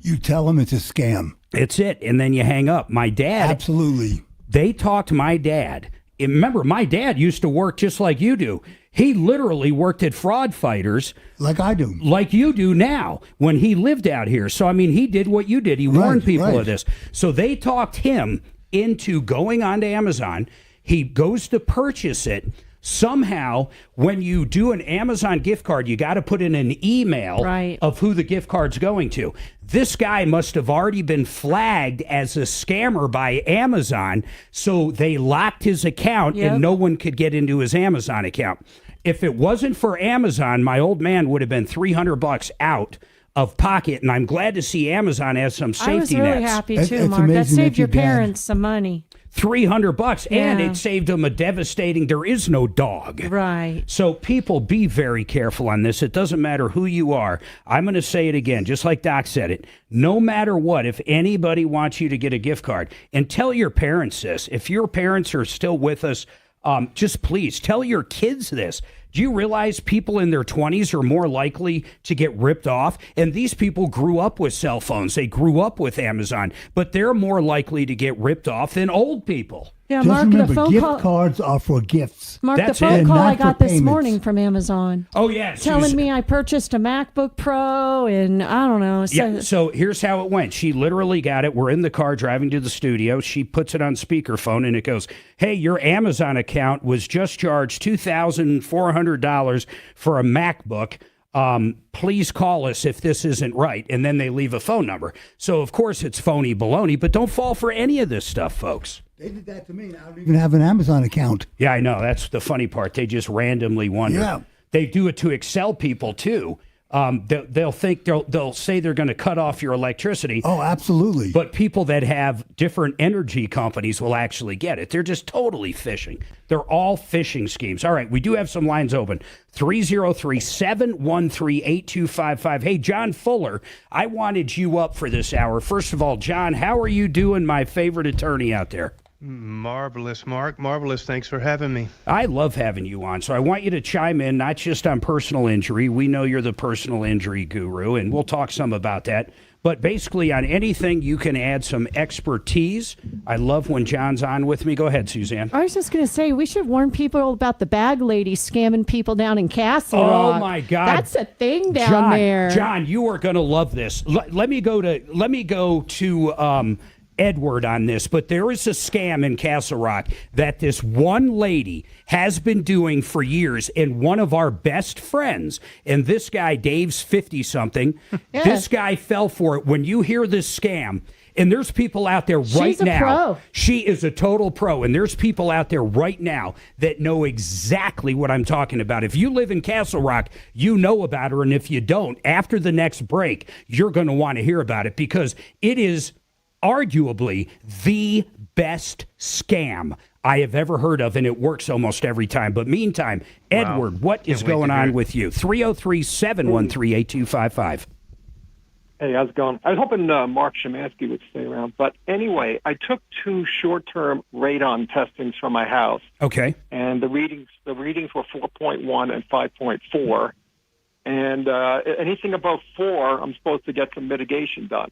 You tell them it's a scam. It's it, and then you hang up. My dad... Absolutely. They talked my dad. And remember, my dad used to work just like you do. He literally worked at Fraud Fighters. Like I do. Like you do now when he lived out here. So, I mean, he did what you did. He warned people of this. So they talked him into going onto Amazon. He goes to purchase it. Somehow, when you do an Amazon gift card, you got to put in an email of who the gift card's going to. This guy must have already been flagged as a scammer by Amazon, so they locked his account and no one could get into his Amazon account. If it wasn't for Amazon, my old man would have been $300 out of pocket, and I'm glad to see Amazon has some safety nets. I was really happy too, Mark. That saved your parents some money. $300, and it saved them a devastating, there is no dog. Right. So people, be very careful on this. It doesn't matter who you are. I'm going to say it again, just like Doc said it. No matter what, if anybody wants you to get a gift card, and tell your parents this. If your parents are still with us, just please tell your kids this. Do you realize people in their 20s are more likely to get ripped off? And these people grew up with cell phones. They grew up with Amazon, but they're more likely to get ripped off than old people. Yeah, Just Mark, remember, the phone gift call, cards are for gifts. Mark, That's the phone it. call Not I got for this payments. morning from Amazon. Oh, yeah. Telling me I purchased a MacBook Pro and I don't know. So here's how it went. She literally got it. We're in the car driving to the studio. She puts it on speakerphone and it goes, hey, your Amazon account was just charged $2,400 for a MacBook. Please call us if this isn't right. And then they leave a phone number. So, of course, it's phony baloney, but don't fall for any of this stuff, folks. They did that to me, and I don't even have an Amazon account. Yeah, I know. That's the funny part. They just randomly wonder. Yeah. They do it to Excel people, too. They'll say they're going to cut off your electricity. Oh, absolutely. But people that have different energy companies will actually get it. They're just totally phishing. They're all phishing schemes. All right, we do have some lines open. 303-713-8255. Hey, John Fuller, I wanted you up for this hour. First of all, John, how are you doing, my favorite attorney out there? Marvelous, Mark. Marvelous. Thanks for having me. I love having you on. So I want you to chime in, not just on personal injury. We know you're the personal injury guru, and we'll talk some about that. But basically on anything you can add some expertise. I love when John's on with me. Go ahead, Suzanne. I was just going to say, we should warn people about the bag lady scamming people down in Castle Rock. Oh, my God. That's a thing down there. John, you are going to love this. Let me go to Edward on this, but there is a scam in Castle Rock that this one lady has been doing for years, and one of our best friends, and this guy, Dave's 50-something, this guy fell for it. When you hear this scam, And there's people out there right She's a now. pro. She is a total pro. And there's people out there right now that know exactly what I'm talking about. If you live in Castle Rock, you know about her. And if you don't, after the next break, you're going to want to hear about it because it is arguably the best scam I have ever heard of, and it works almost every time. But meantime, Edward, what is going on with you? 303-713-8255. Hey, how's it going? I was hoping Mark Szymanski would stay around. But anyway, I took 2 short-term radon testings from my house. Okay. And the readings were 4.1 and 5.4. And anything above 4, I'm supposed to get some mitigation done.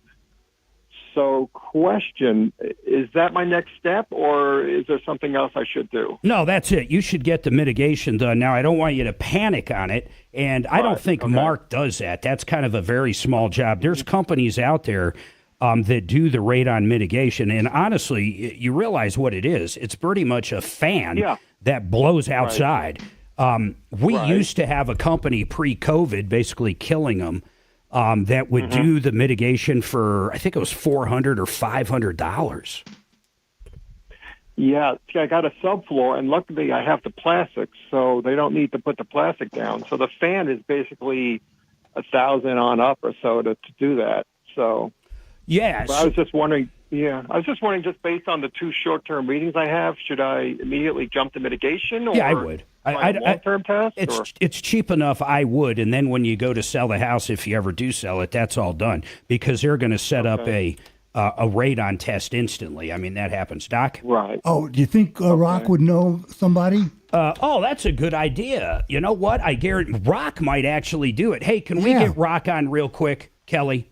So question, is that my next step, or is there something else I should do? No, that's it. You should get the mitigation done. Now, I don't want you to panic on it, and I don't think Mark does that. That's kind of a very small job. There's companies out there that do the radon mitigation, and honestly, you realize what it is. It's pretty much a fan that blows outside. We used to have a company pre-COVID basically killing them. That would do the mitigation for, I think it was $400 or $500. Yeah, see, I got a subfloor, and luckily I have the plastic, so they don't need to put the plastic down. So the fan is basically $1,000 on up or so to do that. So yes, but I was just wondering. Yeah, I was just wondering, just based on the 2 short-term readings I have, should I immediately jump to mitigation? Or I would. Long-term test? It's cheap enough. I would, and then when you go to sell the house, if you ever do sell it, that's all done because they're going to set up a radon test instantly. I mean, that happens, Doc. Right. Oh, do you think Rock would know somebody? That's a good idea. You know what? I guarantee Rock might actually do it. Hey, can we get Rock on real quick, Kelly?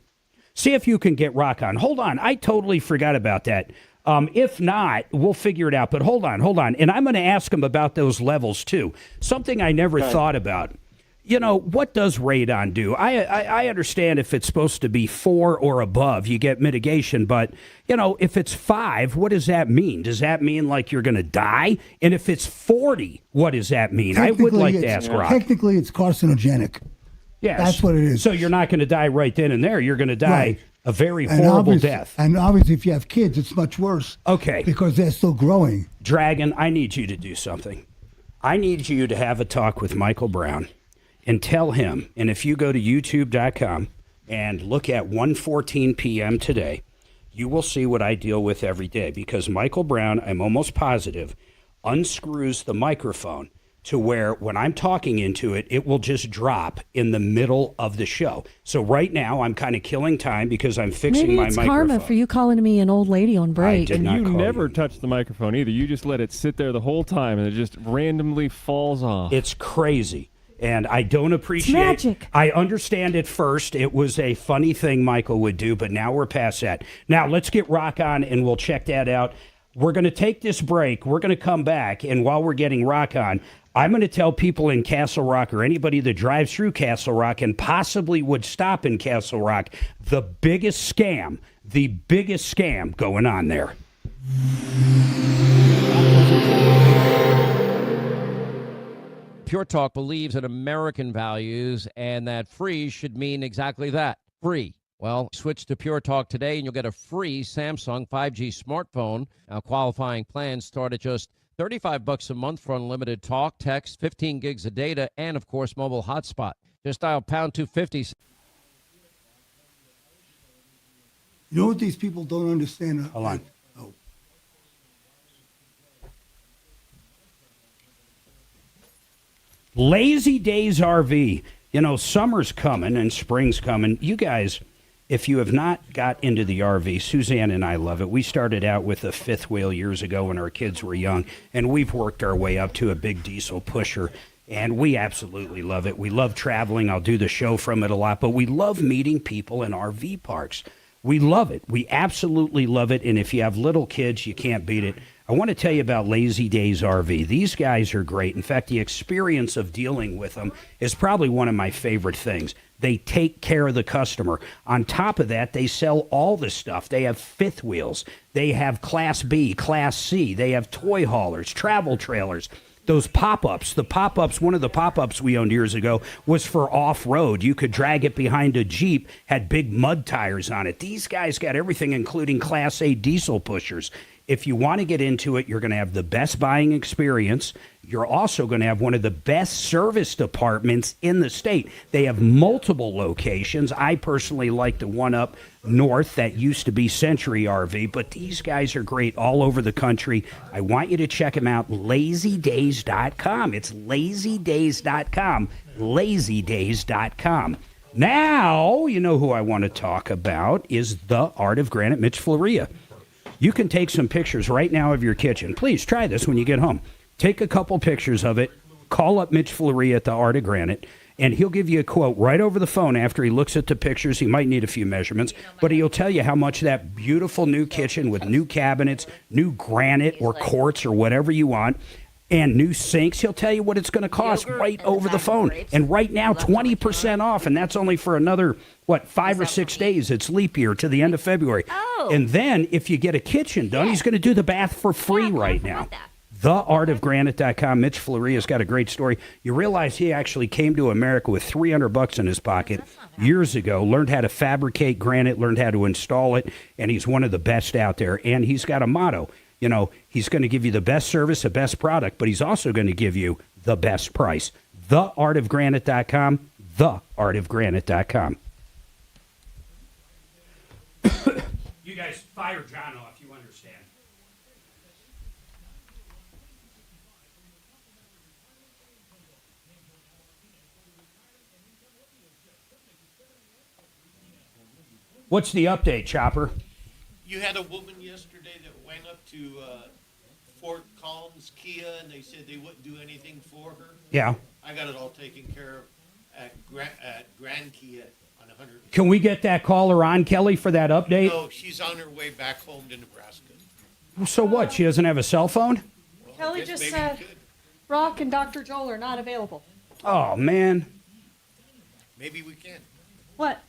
See if you can get Rock on. Hold on. I totally forgot about that. If not, we'll figure it out. But hold on. And I'm going to ask him about those levels, too. Something I never thought about. You know, what does radon do? I understand if it's supposed to be 4 or above, you get mitigation. But, you know, if it's 5, what does that mean? Does that mean like you're going to die? And if it's 40, what does that mean? I would like to ask Rock. Technically, it's carcinogenic. Yes. That's what it is. So you're not going to die right then and there. You're going to die a very horrible death. And obviously, if you have kids, it's much worse. Okay. Because they're still growing. Dragon, I need you to do something. I need you to have a talk with Michael Brown and tell him, and if you go to youtube.com and look at 1:14 p.m. today, you will see what I deal with every day because Michael Brown, I'm almost positive, unscrews the microphone to where when I'm talking into it, it will just drop in the middle of the show. So right now, I'm kind of killing time because I'm fixing Maybe my it's microphone. karma for you calling me an old lady on break. And you never touch the microphone either. You just let it sit there the whole time, and it just randomly falls off. It's crazy. And I don't appreciate it's magic. I understand at first it was a funny thing Michael would do, but now we're past that. Now let's get Rock on and we'll check that out. We're going to take this break. We're going to come back, and while we're getting Rock on, I'm going to tell people in Castle Rock or anybody that drives through Castle Rock and possibly would stop in Castle Rock, the biggest scam going on there. Pure Talk believes in American values and that free should mean exactly that, free. Well, switch to Pure Talk today and you'll get a free Samsung 5G smartphone. Now, qualifying plans start at just $35 a month for unlimited talk, text, 15 gigs of data, and, of course, mobile hotspot. Just dial pound 250. You know what these people don't understand? Hold on. Lazy Days RV. You know, summer's coming and spring's coming. You guys, if you have not got into the RV, Suzanne and I love it. We started out with a fifth wheel years ago when our kids were young, and we've worked our way up to a big diesel pusher, and we absolutely love it. We love traveling. I'll do the show from it a lot, but we love meeting people in RV parks. We love it. We absolutely love it, and if you have little kids, you can't beat it. I want to tell you about Lazy Days RV. These guys are great. In fact, the experience of dealing with them is probably one of my favorite things. They take care of the customer. On top of that, they sell all the stuff. They have fifth wheels. They have Class B, Class C. They have toy haulers, travel trailers. those pop-ups. The pop-ups, one of the pop-ups we owned years ago was for off-road. You could drag it behind a Jeep, had big mud tires on it. These guys got everything, including Class A diesel pushers. If you want to get into it, you're going to have the best buying experience. You're also going to have one of the best service departments in the state. They have multiple locations. I personally like the one up north that used to be Century RV, but these guys are great all over the country. I want you to check them out, lazydays.com. It's lazydays.com, lazydays.com. Now, you know who I want to talk about is The Art of Granite, Mitch Floria. You can take some pictures right now of your kitchen. Please try this when you get home. Take a couple pictures of it. Call up Mitch Floria at the Art of Granite, and he'll give you a quote right over the phone after he looks at the pictures. He might need a few measurements, but he'll tell you how much that beautiful new kitchen with new cabinets, new granite or quartz or whatever you want, and new sinks, he'll tell you what it's going to cost right over the phone. And right now, 20% off, and that's only for another, 5 or 6 days. It's leap year to the end of February. And then if you get a kitchen done, he's going to do the bath for free right now. TheArtofGranite.com. Mitch Floria's got a great story. You realize he actually came to America with $300 in his pocket years ago, learned how to fabricate granite, learned how to install it, and he's one of the best out there. And he's got a motto. You know, he's going to give you the best service, the best product, but he's also going to give you the best price. TheArtofGranite.com. TheArtofGranite.com. You guys fire John off, you understand. What's the update, Chopper? You had a woman yesterday that went up to Fort Collins Kia, and they said they wouldn't do anything for her. Yeah. I got it all taken care of at Grand Kia on 100. Can we get that caller on, Kelly, for that update? No, she's on her way back home to Nebraska. So what? She doesn't have a cell phone? Kelly just said Brock and Dr. Joel are not available. Oh, man. Maybe we can. What?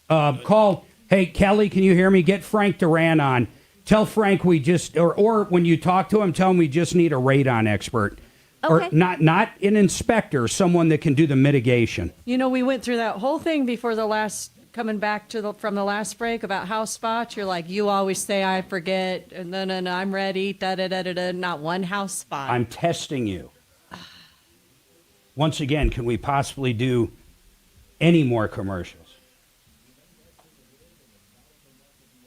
Call. Hey, Kelly, can you hear me? Get Frank Duran on. Tell Frank we just, or when you talk to him, tell him we just need a radon expert. Okay. Or not an inspector, someone that can do the mitigation. You know, we went through that whole thing before the last, coming back to from the last break about house spots. You're like, you always say I forget, and then I'm ready, da-da-da-da-da, not one house spot. I'm testing you. Once again, can we possibly do any more commercials?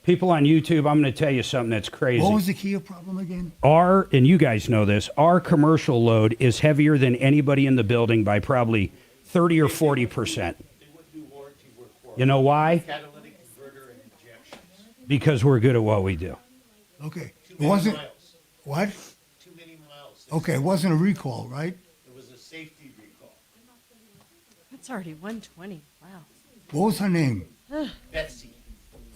People on YouTube, I'm going to tell you something that's crazy. What was the Kia problem again? And you guys know this, our commercial load is heavier than anybody in the building by probably 30 or 40%. You know why? Catalytic converter and injections. Because we're good at what we do. Okay. It wasn't. What? Too many miles. Okay, it wasn't a recall, right? It was a safety recall. That's already 120. Wow. What was her name? Betsy.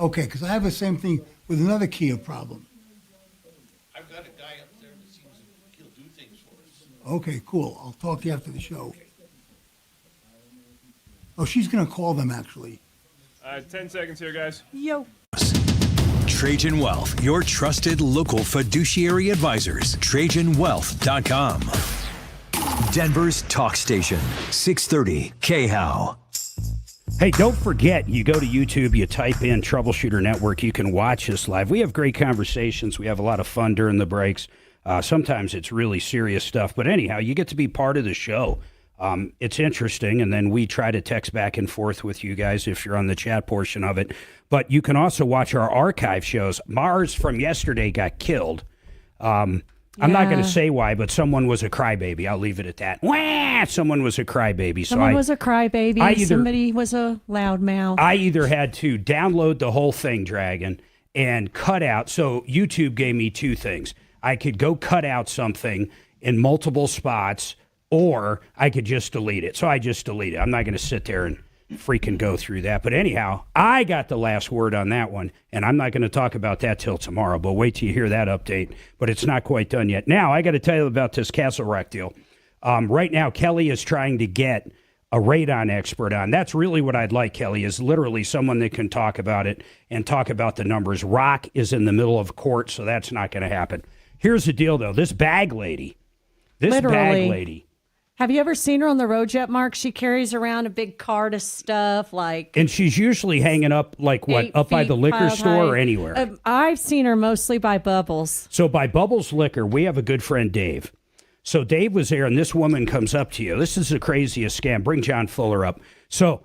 Okay, because I have the same thing with another Kia problem. I've got a guy up there that seems he'll do things for us. Okay, cool. I'll talk to you after the show. Oh, she's going to call them, actually. 10 seconds here, guys. Yo. Trajan Wealth, your trusted local fiduciary advisors. TrajanWealth.com. Denver's talk station, 630 KHOW. Hey, don't forget, you go to YouTube, you type in Troubleshooter Network, you can watch us live. We have great conversations. We have a lot of fun during the breaks. Sometimes it's really serious stuff. But anyhow, you get to be part of the show. It's interesting, and then we try to text back and forth with you guys if you're on the chat portion of it. But you can also watch our archive shows. Mars from yesterday got killed. I'm not going to say why, but someone was a crybaby. I'll leave it at that. Wah! Someone was a crybaby. Someone was a crybaby. Somebody was a loudmouth. I either had to download the whole thing, Dragon, and cut out. So YouTube gave me two things. I could go cut out something in multiple spots, or I could just delete it. So I just deleted it. I'm not going to sit there and freaking go through that. But anyhow, I got the last word on that one, and I'm not going to talk about that till tomorrow, but wait till you hear that update. But it's not quite done yet. Now, I got to tell you about this Castle Rock deal. Right now, Kelly is trying to get a radon expert on. That's really what I'd like, Kelly, is literally someone that can talk about it and talk about the numbers. Rock is in the middle of court, so that's not going to happen. Here's the deal, though. This bag lady This Literally. bag lady. Have you ever seen her on the road yet, Mark? She carries around a big cart of stuff, like. And she's usually hanging up, like what, 8 up by the feet liquor piled store or high. anywhere? I've seen her mostly by Bubbles. So by Bubbles Liquor, we have a good friend, Dave. So Dave was there, and this woman comes up to you. This is the craziest scam. Bring John Fuller up. So,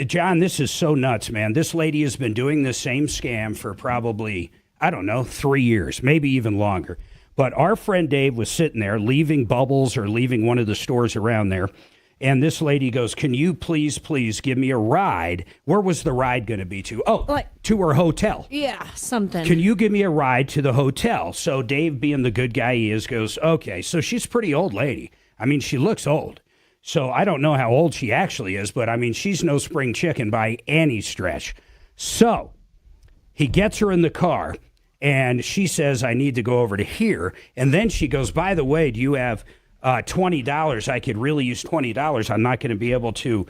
John, this is so nuts, man. This lady has been doing the same scam for probably, I don't know, 3 years, maybe even longer. But our friend Dave was sitting there leaving Bubbles or leaving one of the stores around there. And this lady goes, can you please give me a ride? Where was the ride going to be to? Oh, to her hotel. Yeah, something. Can you give me a ride to the hotel? So Dave, being the good guy he is, goes, okay. So she's a pretty old lady. I mean, she looks old. So I don't know how old she actually is, but I mean, she's no spring chicken by any stretch. So he gets her in the car. And she says, I need to go over to here. And then she goes, by the way, do you have $20? I could really use $20. I'm not going to be able to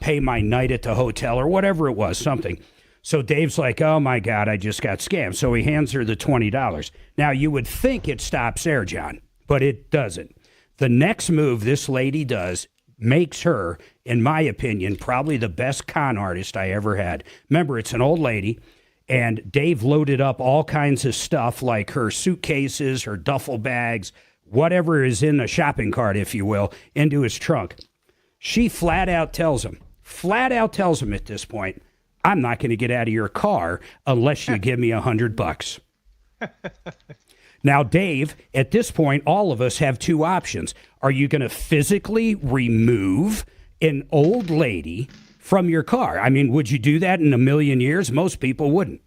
pay my night at the hotel or whatever it was, something. So Dave's like, oh, my God, I just got scammed. So he hands her the $20. Now, you would think it stops there, John, but it doesn't. The next move this lady does makes her, in my opinion, probably the best con artist I ever had. Remember, it's an old lady. And Dave loaded up all kinds of stuff like her suitcases, her duffel bags, whatever is in a shopping cart, if you will, into his trunk. She flat out tells him at this point, I'm not going to get out of your car unless you give me $100. Now, Dave, at this point, all of us have two options. Are you going to physically remove an old lady from your car? I mean, would you do that in a million years? Most people wouldn't.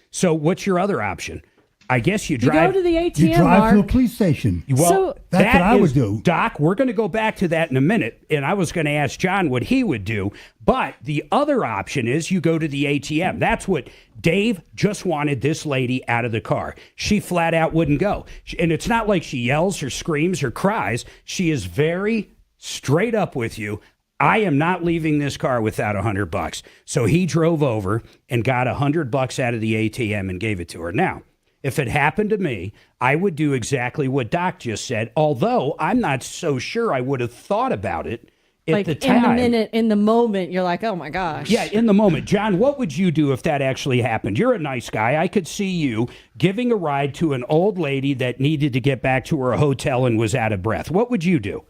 So what's your other option? I guess you drive. You go to the ATM, You drive Mark. to a police station. Well, that's what I would do. Doc, we're going to go back to that in a minute, and I was going to ask John what he would do. But the other option is you go to the ATM. That's what Dave just wanted this lady out of the car. She flat out wouldn't go. And it's not like she yells or screams or cries. She is very straight up with you. I am not leaving this car without $100. So he drove over and got $100 out of the ATM and gave it to her. Now, if it happened to me, I would do exactly what Doc just said, although I'm not so sure I would have thought about it at the time. In the moment, you're like, oh my gosh. Yeah, in the moment. John, what would you do if that actually happened? You're a nice guy. I could see you giving a ride to an old lady that needed to get back to her hotel and was out of breath. What would you do?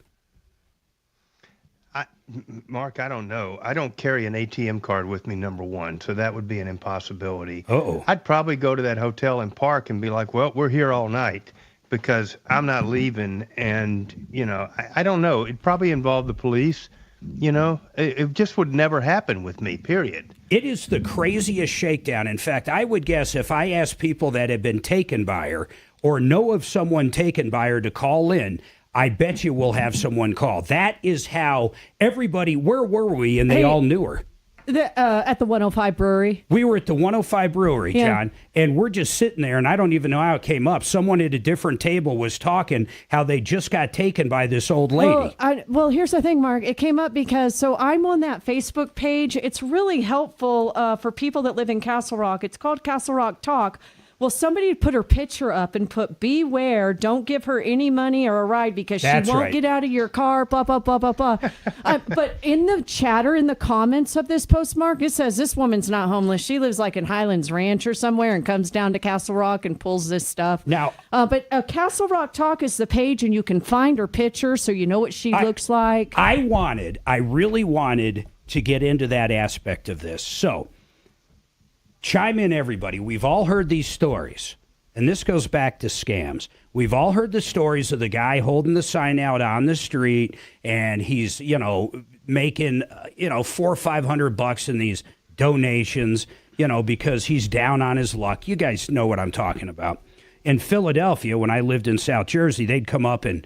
Mark, I don't know. I don't carry an ATM card with me, number one, so that would be an impossibility. Uh-oh. I'd probably go to that hotel and park and be like, well, we're here all night because I'm not leaving. And, you know, I don't know. It'd probably involve the police. You know, it just would never happen with me, period. It is the craziest shakedown. In fact, I would guess if I asked people that have been taken by her or know of someone taken by her to call in, I bet you we'll have someone call. That is how everybody, where were we? And they all knew her. At the 105 Brewery. We were at the 105 Brewery, Yeah. John, and we're just sitting there, and I don't even know how it came up. Someone at a different table was talking how they just got taken by this old lady. Well, here's the thing, Mark. It came up because, I'm on that Facebook page. It's really helpful for people that live in Castle Rock. It's called Castle Rock Talk. Well, somebody put her picture up and put, beware, don't give her any money or a ride because That's she won't right. get out of your car, blah, blah, blah, blah, blah. But in the chatter, in the comments of this post, Mark, it says this woman's not homeless. She lives like in Highlands Ranch or somewhere and comes down to Castle Rock and pulls this stuff. Now, but Castle Rock Talk is the page, and you can find her picture so you know what she looks like. I really wanted to get into that aspect of this. So, chime in, everybody. We've all heard these stories, and this goes back to scams. We've all heard the stories of the guy holding the sign out on the street, and he's, making, $400 or $500 in these donations, because he's down on his luck. You guys know what I'm talking about. In Philadelphia, when I lived in South Jersey, they'd come up and,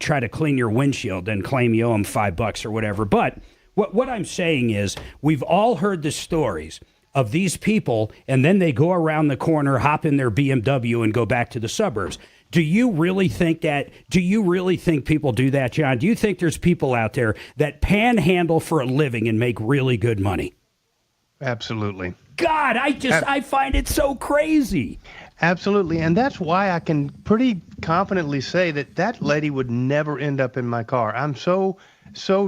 try to clean your windshield and claim you owe them $5 or whatever. But what I'm saying is we've all heard the stories of these people, and then they go around the corner, hop in their BMW, and go back to the suburbs. Do you really think people do that, John? Do you think there's people out there that panhandle for a living and make really good money? Absolutely. God, I find it so crazy. Absolutely. And that's why I can pretty confidently say that that lady would never end up in my car. I'm so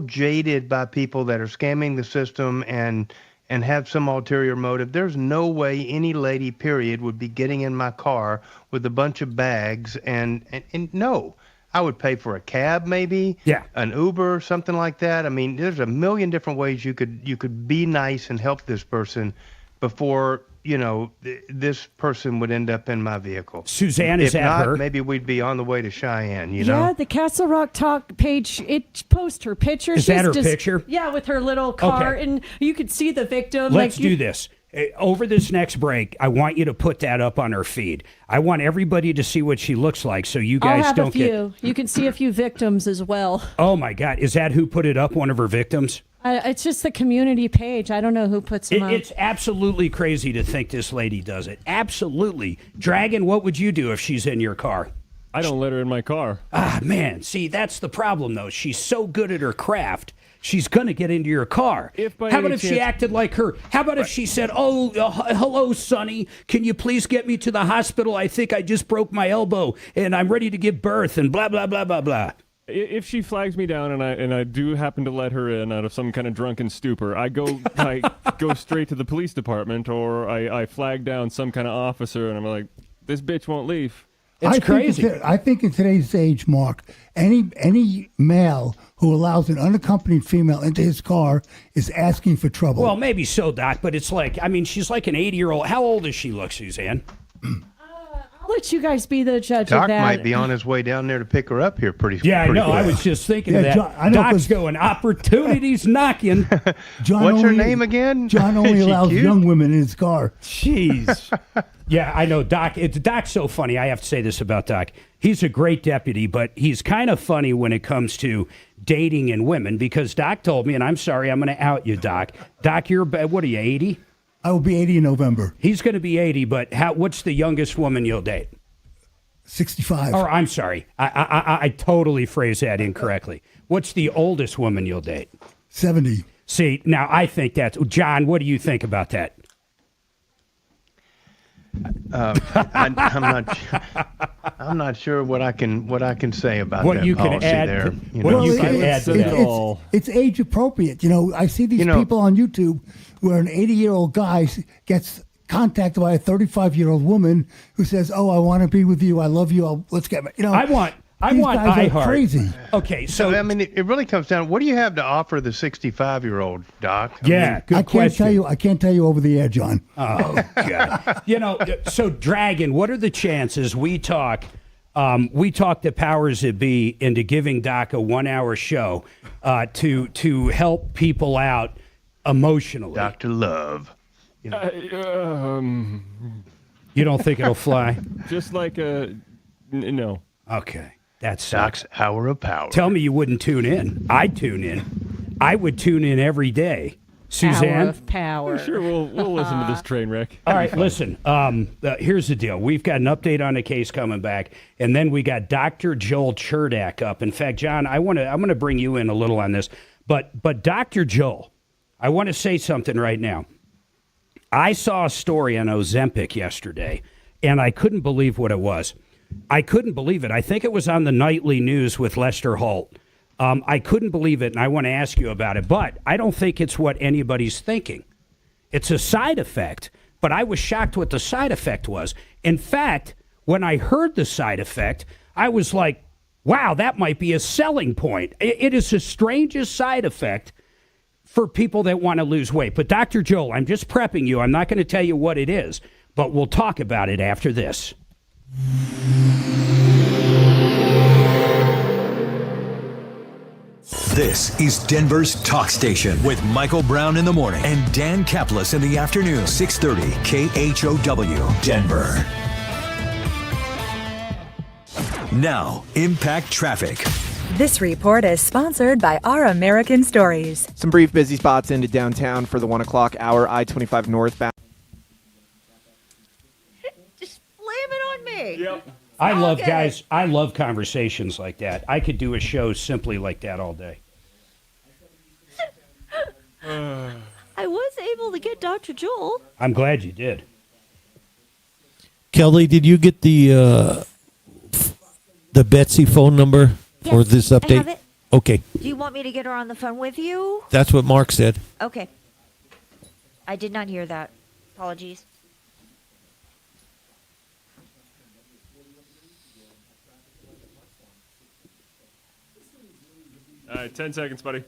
jaded by people that are scamming the system and have some ulterior motive. There's no way any lady, period, would be getting in my car with a bunch of bags and no. I would pay for a cab, maybe, an Uber, something like that. I mean, there's a million different ways you could be nice and help this person before, this person would end up in my vehicle. Suzanne, is if that not, her? maybe we'd be on the way to Cheyenne, you know? Yeah, the Castle Rock Talk page, it posts her picture. Is that her picture? Yeah, with her little car, and you could see the victim. Let's do this. Over this next break, I want you to put that up on her feed. I want everybody to see what she looks like so you guys I'll have don't a few. You can see a few victims as well. Oh, my God. Is that who put it up, one of her victims? It's just the community page. I don't know who puts them up. It's absolutely crazy to think this lady does it. Absolutely. Dragon, what would you do if she's in your car? I don't let her in my car. Ah, man. See, that's the problem, though. She's so good at her craft. She's going to get into your car. How about if she acted like her? How about if she said, hello, Sonny. Can you please get me to the hospital? I think I just broke my elbow and I'm ready to give birth and blah, blah, blah, blah, blah. If she flags me down and I do happen to let her in out of some kind of drunken stupor, I go straight to the police department, or I flag down some kind of officer and I'm like, this bitch won't leave. It's crazy. I think in today's age, Mark, any male who allows an unaccompanied female into his car is asking for trouble. Well, maybe so, Doc, but it's like, I mean, she's like an 80-year-old. How old does she look, Suzanne? I'll let you guys be the judge Doc of that. might be on his way down there to pick her up here pretty Yeah, I know. quick. I was just thinking of that. John, Doc's going, opportunities knocking. What's her name again? John only Is she allows cute? young women in his car. Jeez. Yeah, I know, Doc. Doc's so funny. I have to say this about Doc. He's a great deputy, but he's kind of funny when it comes to dating and women, because Doc told me, and I'm sorry, I'm going to out you, Doc. Doc, you're, what are you, 80? I will be 80 in November. He's going to be 80, but what's the youngest woman you'll date? 65. Or I'm sorry. I totally phrased that incorrectly. What's the oldest woman you'll date? 70. See, now I think that's... John, what do you think about that? I'm not sure what I can say about What that you can policy add there. to- you what know? you can add to that. It's age appropriate. You know, I see these people on YouTube where an 80-year-old guy gets contacted by a 35-year-old woman who says, "Oh, I want to be with you. I love you. Let's get." You know, I want these guys are iHeart. crazy. Okay, so I mean, it really comes down. What do you have to offer the 65-year-old, Doc? Yeah, good I question. can't tell you over the air, John. Oh, God. You know, so Dragon, what are the chances we talk the powers that be into giving Doc a 1-hour show to help people out emotionally? Dr. Love. You don't think it'll fly? Just like no. Okay. That's Doc's Hour of Power. Tell me you wouldn't tune in. I'd tune in. I would tune in every day. Suzanne? Hour of power. Sure, we'll listen to this train wreck. All right, listen. Here's the deal. We've got an update on the case coming back, and then we got Dr. Joel Cherdak up. In fact, John, I'm going to bring you in a little on this, but Dr. Joel, I want to say something right now. I saw a story on Ozempic yesterday, and I couldn't believe what it was. I couldn't believe it. I think it was on the nightly news with Lester Holt. I couldn't believe it, and I want to ask you about it. But I don't think it's what anybody's thinking. It's a side effect, but I was shocked what the side effect was. In fact, when I heard the side effect, I was like, wow, that might be a selling point. It is the strangest side effect for people that want to lose weight. But Dr. Joel, I'm just prepping you. I'm not going to tell you what it is, but we'll talk about it after this. This is Denver's Talk Station with Michael Brown in the morning and Dan Kaplis in the afternoon. 630 KHOW, Denver. Now, Impact Traffic. This report is sponsored by Our American Stories. Some brief busy spots into downtown for the 1 o'clock hour, I-25 northbound. Just blame it on me. Yep. I love conversations like that. I could do a show simply like that all day. I was able to get Dr. Joel. I'm glad you did. Kelly, did you get the Betsy phone number for Yes, this I update? have it. Okay, Do you want me to get her on the phone with you? that's what Mark said. Okay. I did not hear that. Apologies. All right, 10 seconds, buddy.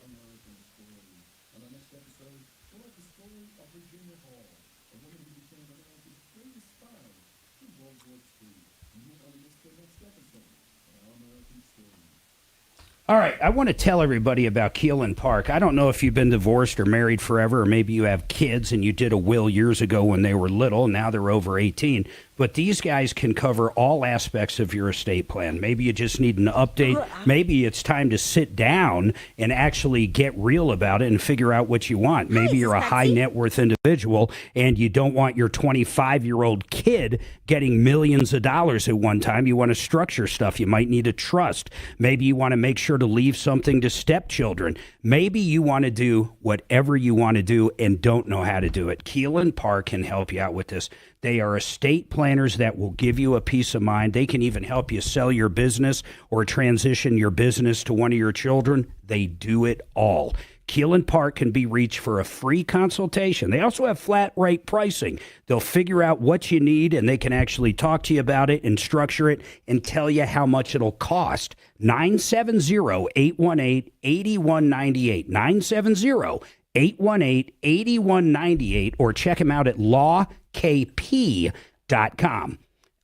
All right, I want to tell everybody about Keelan Park. I don't know if you've been divorced or married forever, or maybe you have kids and you did a will years ago when they were little, and now they're over 18. But these guys can cover all aspects of your estate plan. Maybe you just need an update. Maybe it's time to sit down and actually get real about it and figure out what you want. Maybe you're a high net worth individual and you don't want your 25-year-old kid getting millions of dollars at one time. You want to structure stuff. You might need a trust. Maybe you want to make sure to leave something to stepchildren. Maybe you want to do whatever you want to do and don't know how to do it. Keelan Park can help you out with this. They are estate planners that will give you a peace of mind. They can even help you sell your business or transition your business to one of your children. They do it all. Keelan Park can be reached for a free consultation. They also have flat rate pricing. They'll figure out what you need, and they can actually talk to you about it and structure it and tell you how much it'll cost. 970-818-8198. 970-818-8198, or check him out at lawkp.com.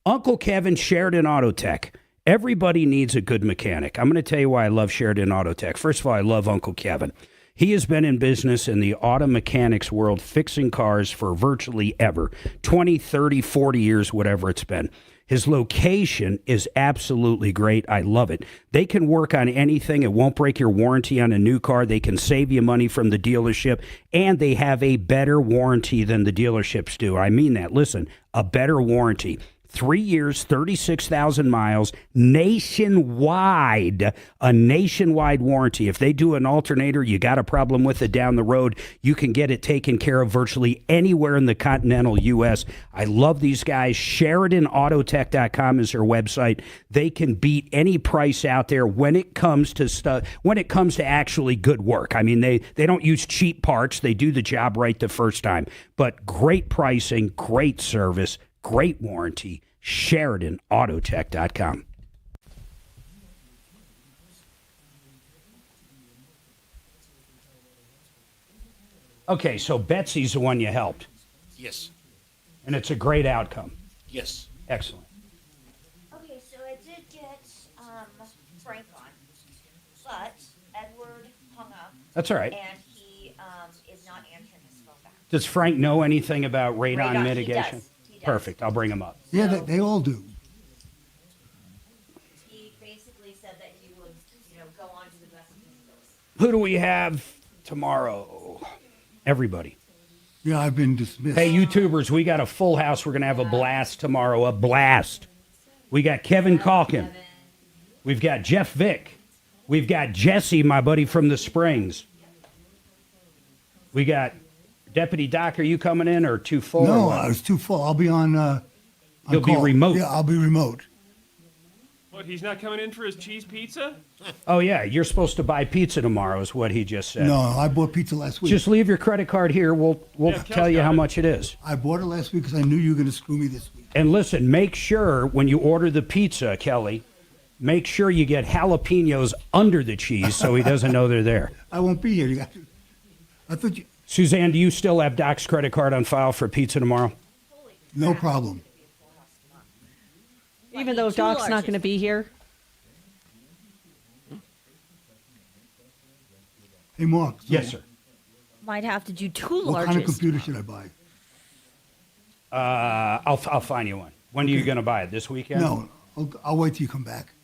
Uncle Kevin, Sheridan Auto Tech. Everybody needs a good mechanic. I'm going to tell you why I love Sheridan Auto Tech. First of all, I love Uncle Kevin. He has been in business in the auto mechanics world fixing cars for virtually ever. 20, 30, 40 years, whatever it's been. His location is absolutely great. I love it. They can work on anything. It won't break your warranty on a new car. They can save you money from the dealership, and they have a better warranty than the dealerships do. I mean that. Listen, a better warranty. 3 years, 36,000 miles, nationwide, a nationwide warranty. If they do an alternator, you got a problem with it down the road, you can get it taken care of virtually anywhere in the continental U.S. I love these guys. SheridanAutotech.com is their website. They can beat any price out there when it comes to stuff, when it comes to actually good work. I mean, they don't use cheap parts. They do the job right the first time. But great pricing, great service, great warranty. SheridanAutotech.com. Okay, so Betsy's the one you helped. Yes. And it's a great outcome. Yes. Excellent. Okay, so I did get Frank on, but Edward hung up. That's all right. And he is not answering his phone back. Does Frank know anything about radon Radon, he mitigation? does. He does. Perfect. I'll bring him up. Yeah, they all do. He basically said that he would, go on to the best of his ability. Who do we have tomorrow? Everybody. Yeah, I've been dismissed. Hey, YouTubers, we got a full house. We're going to have a blast tomorrow. A blast. We got Kevin Calkin. We've got Jeff Vick. We've got Jesse, my buddy from the Springs. We got Deputy Doc. Are you coming in or too full? No, I was too full. I'll be on You'll be call. remote. Yeah, I'll be remote. What, he's not coming in for his cheese pizza? Oh, yeah. You're supposed to buy pizza tomorrow is what he just said. No, I bought pizza last week. Just leave your credit card here. We'll tell you how much it is. I bought it last week because I knew you were going to screw me this week. And listen, make sure when you order the pizza, Kelly, make sure you get jalapenos under the cheese so he doesn't know they're there. I won't be here. I thought you... Suzanne, do you still have Doc's credit card on file for pizza tomorrow? No problem. Even though Doc's not going to be here. Hey, Mark. So Yes, sir. Might have to do two what larges. kind of computer should I buy? I'll find you one. When are you going to buy it? This weekend? No, I'll wait till you come back.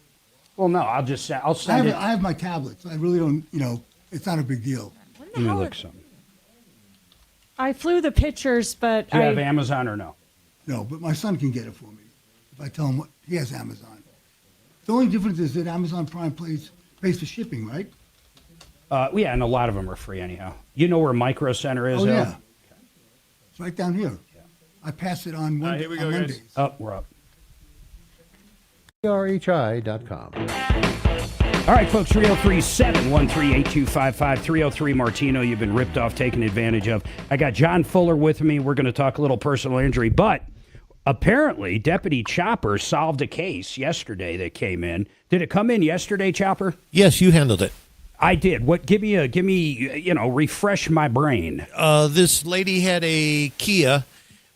Well, no, I'll send it. I have my tablets. I really don't, it's not a big deal. Let me look something. I flew the pictures, but Do you have Amazon or no? No, but my son can get it for me. If I tell him he has Amazon. The only difference is that Amazon Prime pays for shipping, right? Yeah, and a lot of them are free anyhow. You know where Micro Center is, Oh, though? yeah. It's right down here. I pass it on Monday. Here we go, on guys. Mondays. Oh, we're up. RHI.com. All right, folks, 303-713-8255, 303 Martino, you've been ripped off, taken advantage of. I got John Fuller with me. We're going to talk a little personal injury, but apparently Deputy Chopper solved a case yesterday that came in. Did it come in yesterday, Chopper? Yes, you handled it. I did. What? Give me, refresh my brain. This lady had a Kia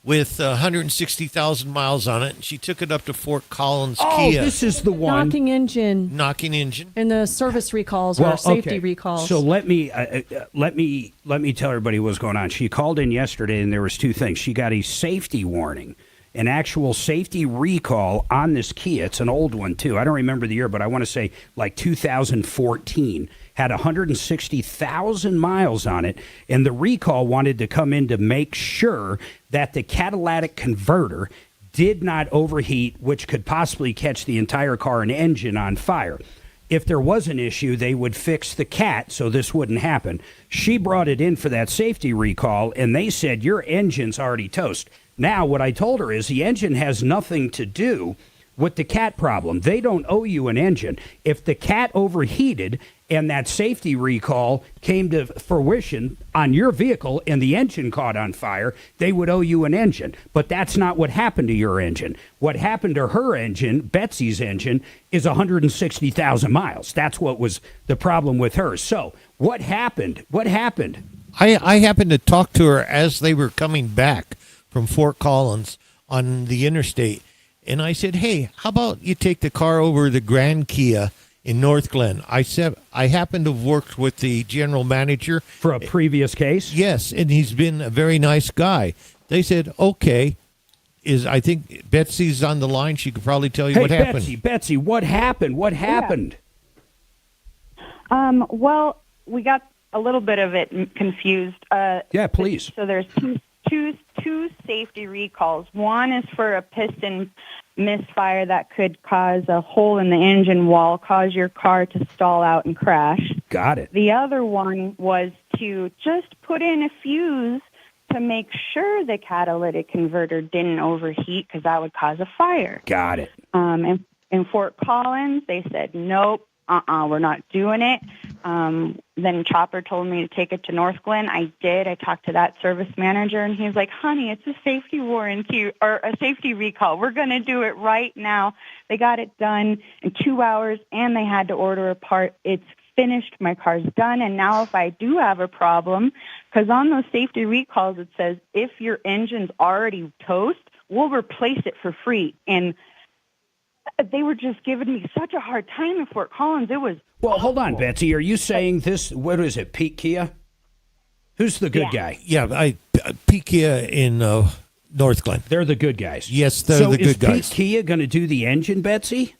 with 160,000 miles on it. She took it up to Fort Collins Kia. Oh, this is the one. Knocking engine. And the service recalls or safety recalls. So let me tell everybody what's going on. She called in yesterday, and there was two things. She got a safety warning, an actual safety recall on this Kia. It's an old one too. I don't remember the year, but I want to say like 2014. Had 160,000 miles on it, and the recall wanted to come in to make sure that the catalytic converter did not overheat, which could possibly catch the entire car and engine on fire. If there was an issue, they would fix the cat so this wouldn't happen. She brought it in for that safety recall, and they said, your engine's already toast. Now, what I told her is the engine has nothing to do with the cat problem. They don't owe you an engine. If the cat overheated and that safety recall came to fruition on your vehicle and the engine caught on fire, they would owe you an engine. But that's not what happened to your engine. What happened to her engine, Betsy's engine, is 160,000 miles. That's what was the problem with her. So what happened? What happened? I happened to talk to her as they were coming back from Fort Collins on the interstate. And I said, hey, how about you take the car over to the Grand Kia in North Glen? I said, I happen to have worked with the general manager. For a previous case? Yes, and he's been a very nice guy. They said, okay. I think Betsy's on the line. She could probably tell you what happened. Betsy, what happened? What happened? Well, we got a little bit of it confused. Yeah, please. So there's two safety recalls. One is for a piston misfire that could cause a hole in the engine wall, cause your car to stall out and crash. Got it. The other one was to just put in a fuse to make sure the catalytic converter didn't overheat because that would cause a fire. Got it. And in Fort Collins, they said, nope, we're not doing it. Then Chopper told me to take it to North Glen. I did. I talked to that service manager, and he's like, honey, it's a safety warranty or a safety recall. We're going to do it right now. They got it done in 2 hours, and they had to order a part. It's finished. My car's done. And now if I do have a problem, because on those safety recalls it says if your engine's already toast, we'll replace it for free. And they were just giving me such a hard time in Fort Collins. It was Well, hold on, Betsy. Are you saying this, what is it, Pete Kia? Who's the good guy? Yeah, Pete Kia in North Glen. They're the good guys. Yes, they're the good guys. So is Pete Kia going to do the engine, Betsy?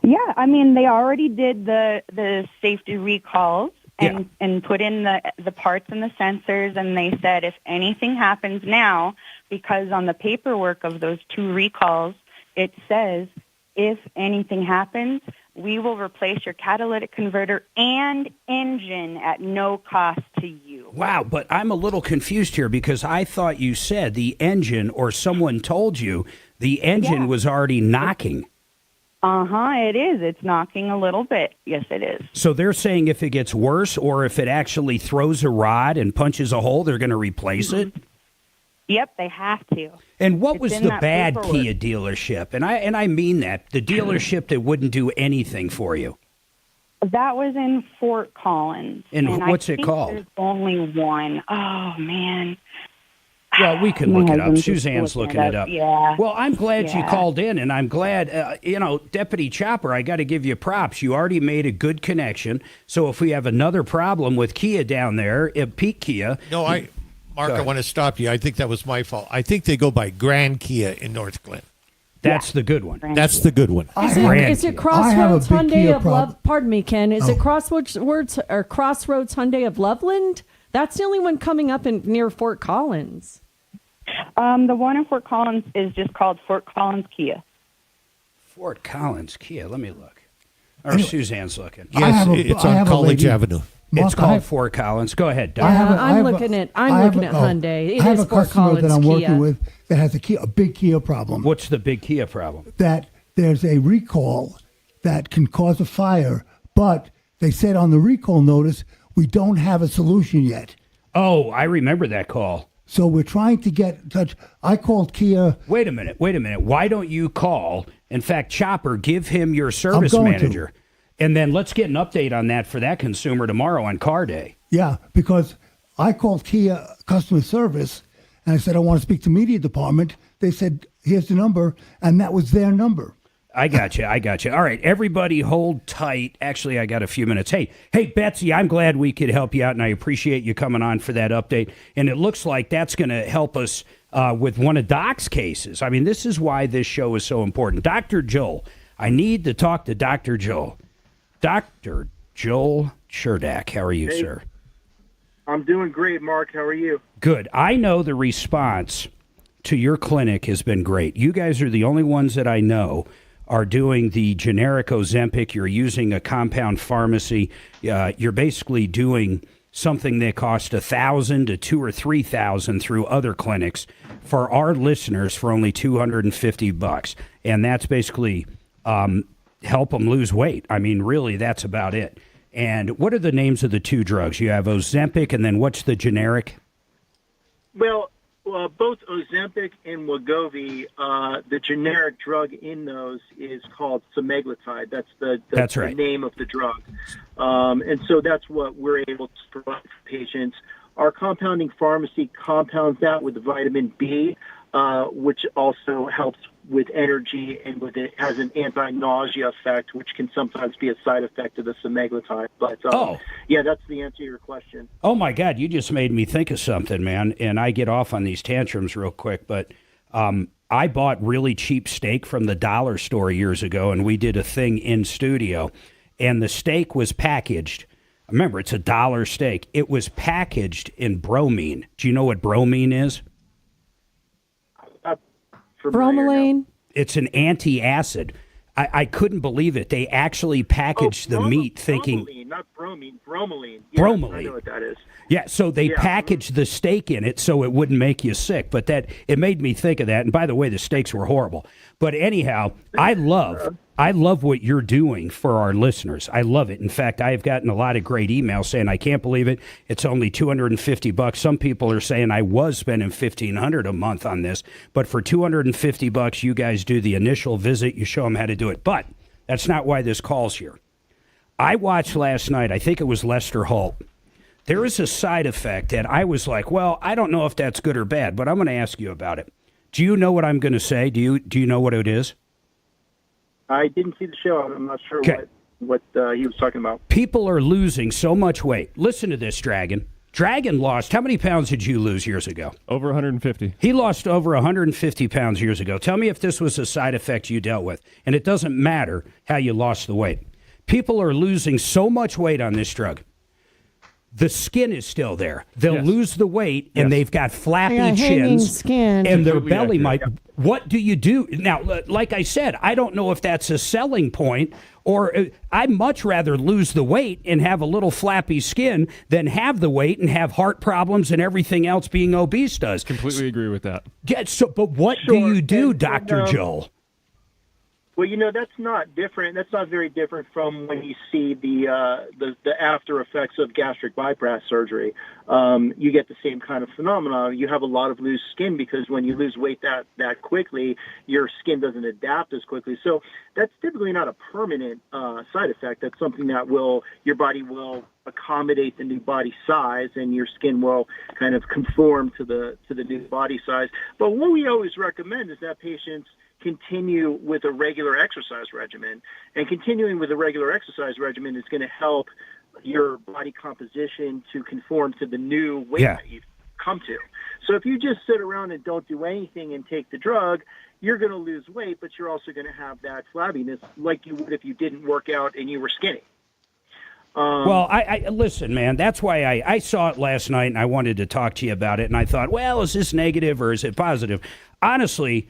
Yeah, I mean, they already did the safety recalls and put in the parts and the sensors, and they said if anything happens now, because on the paperwork of those two recalls, it says if anything happens, we will replace your catalytic converter and engine at no cost to you. Wow, but I'm a little confused here because I thought you said the engine, or someone told you the engine was already knocking. It is. It's knocking a little bit. Yes, it is. So they're saying if it gets worse or if it actually throws a rod and punches a hole, they're going to replace it? Yep, they have to. And what was in the that bad paperwork. Kia dealership? And I mean that. The dealership that wouldn't do anything for you. That was in Fort Collins. And what's I it think called? There's only one. Oh, man. Well, we can My look it up. husband's just Suzanne's looking it up. Yeah. Well, I'm glad you Yeah. called in, and I'm glad, Deputy Chopper, I got to give you props. You already made a good connection. So if we have another problem with Kia down there, Pete Kia. No, Mark, I want to stop you. I think that was my fault. I think they go by Grand Kia in North Glen. That's the good one. That's the good one. Is it Crossroads big Hyundai Kia of Love? Pardon me, Ken. Is it Crossroads Hyundai of Loveland? That's the only one coming up near Fort Collins. The one in Fort Collins is just called Fort Collins Kia. Fort Collins Kia. Let me look. Or Suzanne's looking. Yes, it's on College Avenue. Mark, it's called Fort Collins. Go ahead, Doc. I'm looking at Hyundai. It I have is a Fort customer Collins that I'm working Kia. with that has a big Kia problem. What's the big Kia problem? That there's a recall that can cause a fire, but they said on the recall notice, we don't have a solution yet. Oh, I remember that call. So we're trying to get in touch. I called Kia. Wait a minute. Why don't you call? In fact, Chopper, give him your service manager. And then let's get an update on that for that consumer tomorrow on Car Day. Yeah, because I called Kia customer service and I said, I want to speak to media department. They said, here's the number. And that was their number. I got you. All right, everybody hold tight. Actually, I got a few minutes. Hey, Betsy, I'm glad we could help you out, and I appreciate you coming on for that update. And it looks like that's going to help us with one of Doc's cases. I mean, this is why this show is so important. Dr. Joel, I need to talk to Dr. Joel. Dr. Joel Cherdak, how are you, sir? I'm doing great, Mark. How are you? Good. I know the response to your clinic has been great. You guys are the only ones that I know are doing the generic Ozempic. You're using a compound pharmacy. You're basically doing something that cost $1,000 to $2,000 or $3,000 through other clinics for our listeners for only $250, and that's basically help them lose weight. I mean, really, that's about it. And what are the names of the two drugs? You have Ozempic, and then what's the generic? Well, both Ozempic and Wegovy, the generic drug in those is called semaglutide. That's the name of the drug. And so that's what we're able to provide for patients. Our compounding pharmacy compounds that with vitamin B, which also helps with energy and it has an anti-nausea effect, which can sometimes be a side effect of the semaglutide. But yeah, that's the answer to your question. Oh my God, you just made me think of something, man. And I get off on these tantrums real quick, but I bought really cheap steak from the dollar store years ago, and we did a thing in studio, and the steak was packaged. Remember, it's $1 steak. It was packaged in bromine. Do you know what bromine is? Bromelain? It's an anti-acid. I couldn't believe it. They actually packaged the meat thinking... Bromelain, not bromine. Bromelain. Yes, Bromelain. I know what that is. Yeah, so they packaged the steak in it so it wouldn't make you sick. But it made me think of that. And by the way, the steaks were horrible. But anyhow, I love what you're doing for our listeners. I love it. In fact, I have gotten a lot of great emails saying, I can't believe it. It's only $250. Some people are saying I was spending $1,500 a month on this. But for $250, you guys do the initial visit. You show them how to do it. But that's not why this call's here. I watched last night, I think it was Lester Holt. There is a side effect that I was like, well, I don't know if that's good or bad, but I'm going to ask you about it. Do you know what I'm going to say? Do you know what it is? I didn't see the show. I'm not sure what he was talking about. People are losing so much weight. Listen to this, Dragon. Dragon lost, how many pounds did you lose years ago? Over 150. He lost over 150 pounds years ago. Tell me if this was a side effect you dealt with. And it doesn't matter how you lost the weight. People are losing so much weight on this drug. The skin is still there. They'll lose the weight, and they've got flappy chins, skin. and their belly might. What do you do now? Like I said, I don't know if that's a selling point, or I'd much rather lose the weight and have a little flappy skin than have the weight and have heart problems and everything else being obese does. Completely agree with that. Yeah, but what do you do, Dr. Joel? Well, that's not different. That's not very different from when you see the after effects of gastric bypass surgery. You get the same kind of phenomenon. You have a lot of loose skin because when you lose weight that quickly, your skin doesn't adapt as quickly. So that's typically not a permanent side effect. That's something that your body will accommodate the new body size, and your skin will kind of conform to the new body size. But what we always recommend is that patients continue with a regular exercise regimen. And continuing with a regular exercise regimen is going to help your body composition to conform to the new weight that you've come to. So if you just sit around and don't do anything and take the drug, you're going to lose weight, but you're also going to have that flabbiness like you would if you didn't work out and you were skinny. Well, I listen, man, that's why I saw it last night and I wanted to talk to you about it. And I thought, well, is this negative or is it positive? Honestly,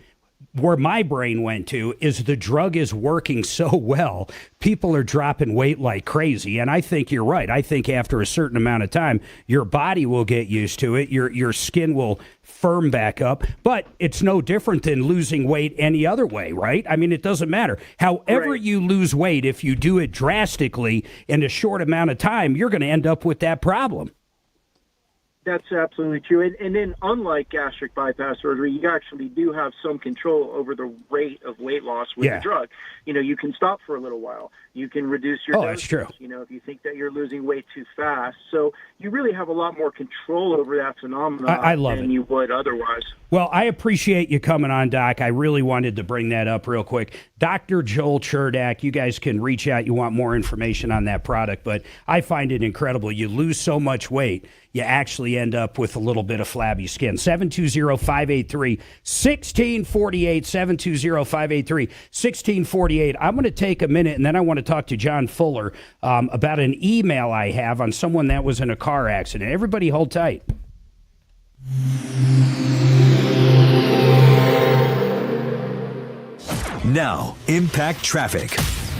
where my brain went to is the drug is working so well, people are dropping weight like crazy. And I think you're right. I think after a certain amount of time, your body will get used to it. Your skin will firm back up. But it's no different than losing weight any other way, right? I mean, it doesn't matter. However you lose weight, if you do it drastically in a short amount of time, you're going to end up with that problem. That's absolutely true. And then unlike gastric bypass surgery, you actually do have some control over the rate of weight loss with the drug. You can stop for a little while. You can reduce your dose. That's true. If you think that you're losing weight too fast. So you really have a lot more control over that phenomenon I love than it. you would otherwise. Well, I appreciate you coming on, Doc. I really wanted to bring that up real quick. Dr. Joel Cherdak, you guys can reach out. You want more information on that product, but I find it incredible. You lose so much weight, you actually end up with a little bit of flabby skin. 720-583-1648, 720-583-1648. I'm going to take a minute, and then I want to talk to John Fuller about an email I have on someone that was in a car accident. Everybody hold tight. Now, Impact Traffic.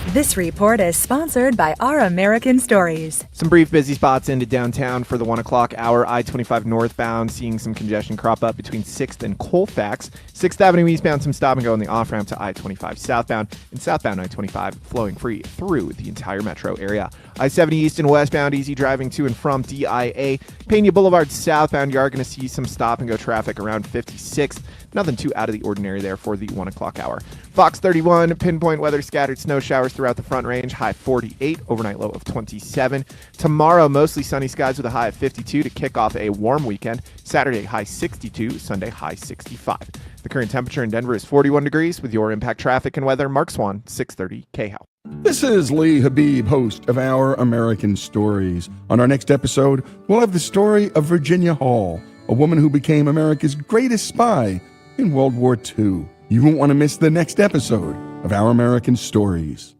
This report is sponsored by Our American Stories. Some brief busy spots into downtown for the 1 o'clock hour. I-25 northbound, seeing some congestion crop up between 6th and Colfax. 6th Avenue eastbound, some stop and go on the off-ramp to I-25 southbound. And southbound I-25 flowing free through the entire metro area. I-70 east and westbound, easy driving to and from DIA. Pena Boulevard southbound, you are going to see some stop and go traffic around 56th. Nothing too out of the ordinary there for the 1 o'clock hour. Fox 31, pinpoint weather, scattered snow showers throughout the Front Range, high 48, overnight low of 27. Tomorrow, mostly sunny skies with a high of 52 to kick off a warm weekend. Saturday, high 62, Sunday, high 65. The current temperature in Denver is 41 degrees. With your Impact Traffic and weather, Mark Swan, 630 KHOW. This is Lee Habib, host of Our American Stories. On our next episode, we'll have the story of Virginia Hall, a woman who became America's greatest spy in World War II. You won't want to miss the next episode of Our American Stories.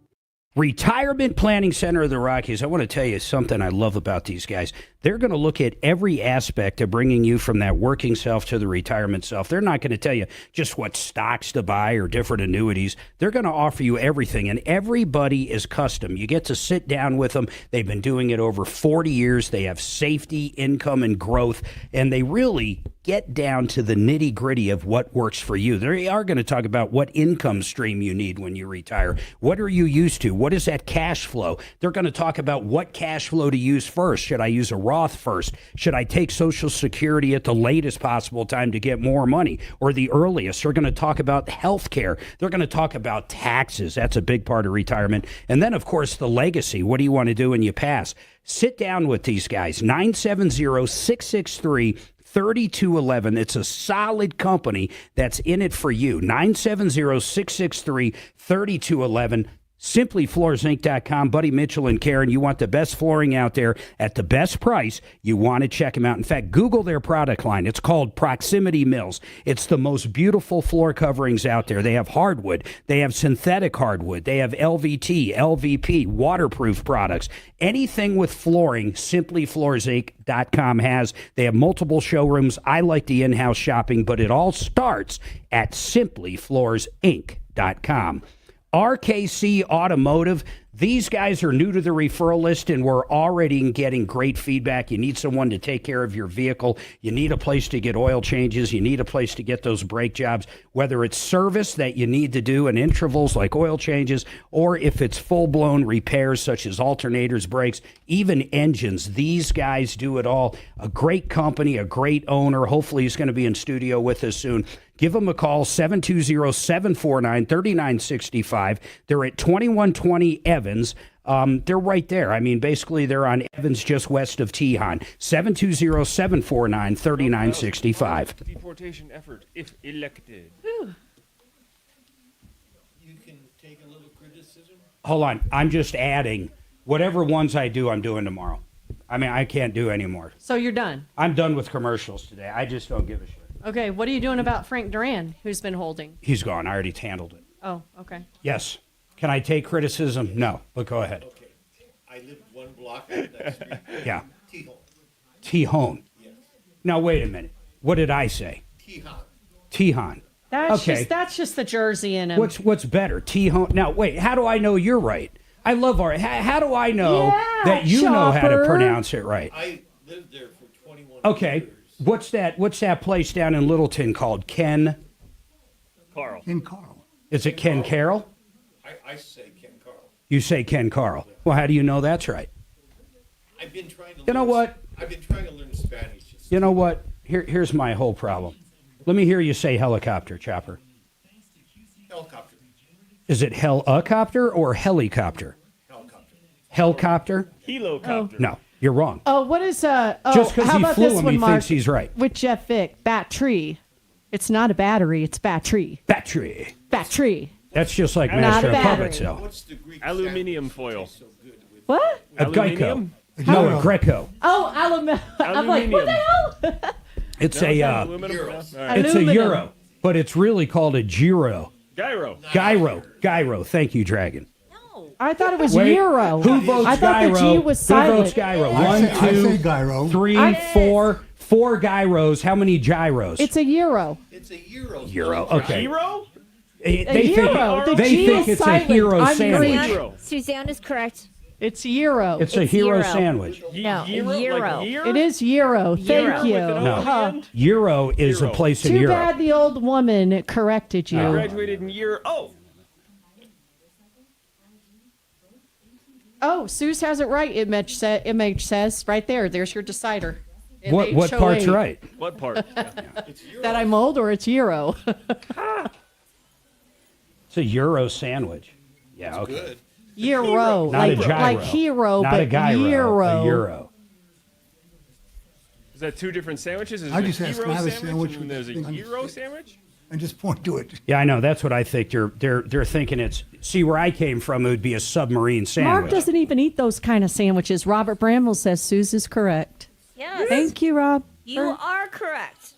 Retirement Planning Center of the Rockies. I want to tell you something I love about these guys. They're going to look at every aspect of bringing you from that working self to the retirement self. They're not going to tell you just what stocks to buy or different annuities. They're going to offer you everything, and everybody is custom. You get to sit down with them. They've been doing it over 40 years. They have safety, income, and growth, and they really get down to the nitty-gritty of what works for you. They are going to talk about what income stream you need when you retire. What are you used to? What is that cash flow? They're going to talk about what cash flow to use first. Should I use a Roth first? Should I take Social Security at the latest possible time to get more money or the earliest? They're going to talk about health care. They're going to talk about taxes. That's a big part of retirement. And then, of course, the legacy. What do you want to do when you pass? Sit down with these guys. 970-663-3211. It's a solid company that's in it for you. 970-663-3211. SimplyFloorsInc.com. Buddy Mitchell and Karen, you want the best flooring out there at the best price. You want to check them out. In fact, Google their product line. It's called Proximity Mills. It's the most beautiful floor coverings out there. They have hardwood. They have synthetic hardwood. They have LVT, LVP, waterproof products. Anything with flooring, SimplyFloorsInc.com has. They have multiple showrooms. I like the in-house shopping, but it all starts at SimplyFloorsInc.com. RKC Automotive, these guys are new to the referral list, and we're already getting great feedback. You need someone to take care of your vehicle. You need a place to get oil changes. You need a place to get those brake jobs, whether it's service that you need to do in intervals like oil changes, or if it's full-blown repairs such as alternators, brakes, even engines. These guys do it all. A great company, a great owner. Hopefully he's going to be in studio with us soon. Give them a call, 720-749-3965. They're at 2120 Evans. They're right there. I mean, basically, they're on Evans just west of Tejon. 720-749-3965. Deportation effort, if elected. You can take a little criticism. Hold on. I'm just adding. Whatever ones I do, I'm doing tomorrow. I mean, I can't do anymore. So you're done? I'm done with commercials today. I just don't give a shit. Okay, what are you doing about Frank Duran, who's been holding? He's gone. I already handled it. Oh, okay. Yes. Can I take criticism? No, but go ahead. Okay. I lived one block down that street. Yeah. Tejon. Tejon. Yes. Now, wait a minute. What did I say? Tejon. Tejon. That's just the Jersey in him. What's better, T-Hone? Now, wait, how do I know you're right? I love our. How do I know that you know how to pronounce it right? I lived there for 21 Okay, years. what's that place down in Littleton called? Ken Carl. Ken Carl. Is it Ken Carroll? I say Ken Carl. You say Ken Carl. Well, how do you know that's right? I've been trying to You know what? I've been trying to learn Spanish. You know what? Here's my whole problem. Let me hear you say helicopter, Chopper. Helicopter. Is it helicopter or helicopter? Helicopter. Helocopter. No, you're wrong. Oh, what is Just because how he about flew this him, one, he Mark? thinks he's right. With Jeff Vick, battery. It's not a battery. It's battery. Battery. Battery. That's just like Not Master a of battery. Puppets, though. What's the Greek Aluminium foil. What? A Geico. Aluminium? No, a Greco. Oh, I'm like, what the hell? It's No, a it's not aluminum? All right. it's a euro, but it's really called a gyro. Gyro. Gyro. Thank you, Dragon. I thought it was Wait, euro. Who votes I thought gyro? the G was Who silent. votes gyro? I One, say- I two, say gyro. three, four gyros. How many gyros? It's a euro. It's a euro. Euro. Okay. Hero? They euro. The think, G think is it's silent. a hero I'm sandwich. Greek. Suzanne is correct. It's euro. It's a hero sandwich. No, Gyro? euro. Like year? It is euro. Euro. Thank you. With an O at the end? Euro is a place in Too Europe. bad the old woman corrected you. I graduated in year Oh, Suze has it right. Image says right there. There's your decider. What part's right? What part? That I'm old or it's euro. It's a euro sandwich. Yeah, okay. Good. Euro. Not a like, gyro. like hero, Not but a gyro. euro. A euro. Is that two different sandwiches? Is I there just a asked, hero can I have a sandwich sandwich and with there's this a thing on the gyro stick? sandwich? And just point to it. Yeah, I know. That's what I think. They're thinking it's. See, where I came from, it would be a submarine sandwich. Mark doesn't even eat those kind of sandwiches. Robert Bramwell says Suze is correct. Yes. Thank you, Rob. You are correct.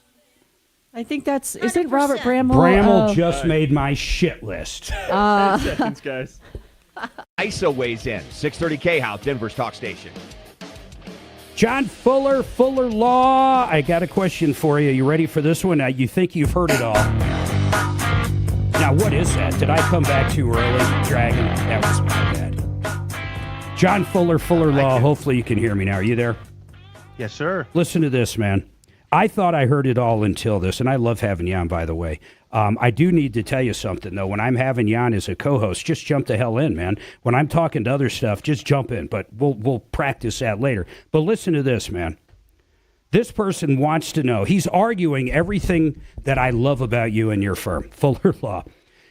I think that's isn't Robert Bramwell. Bramwell just made my shit list. 10 seconds, guys. ISO weighs in. 630 K-House, Denver's talk station. John Fuller Law. I got a question for you. You ready for this one? You think you've heard it all. Now, what is that? Did I come back too early, Dragon? That was my bad. John Fuller Law. Hopefully you can hear me now. Are you there? Yes, sir. Listen to this, man. I thought I heard it all until this, and I love having you on, by the way. I do need to tell you something, though. When I'm having you on as a co-host, just jump the hell in, man. When I'm talking to other stuff, just jump in, but we'll practice that later. But listen to this, man. This person wants to know. He's arguing everything that I love about you and your firm, Fuller Law.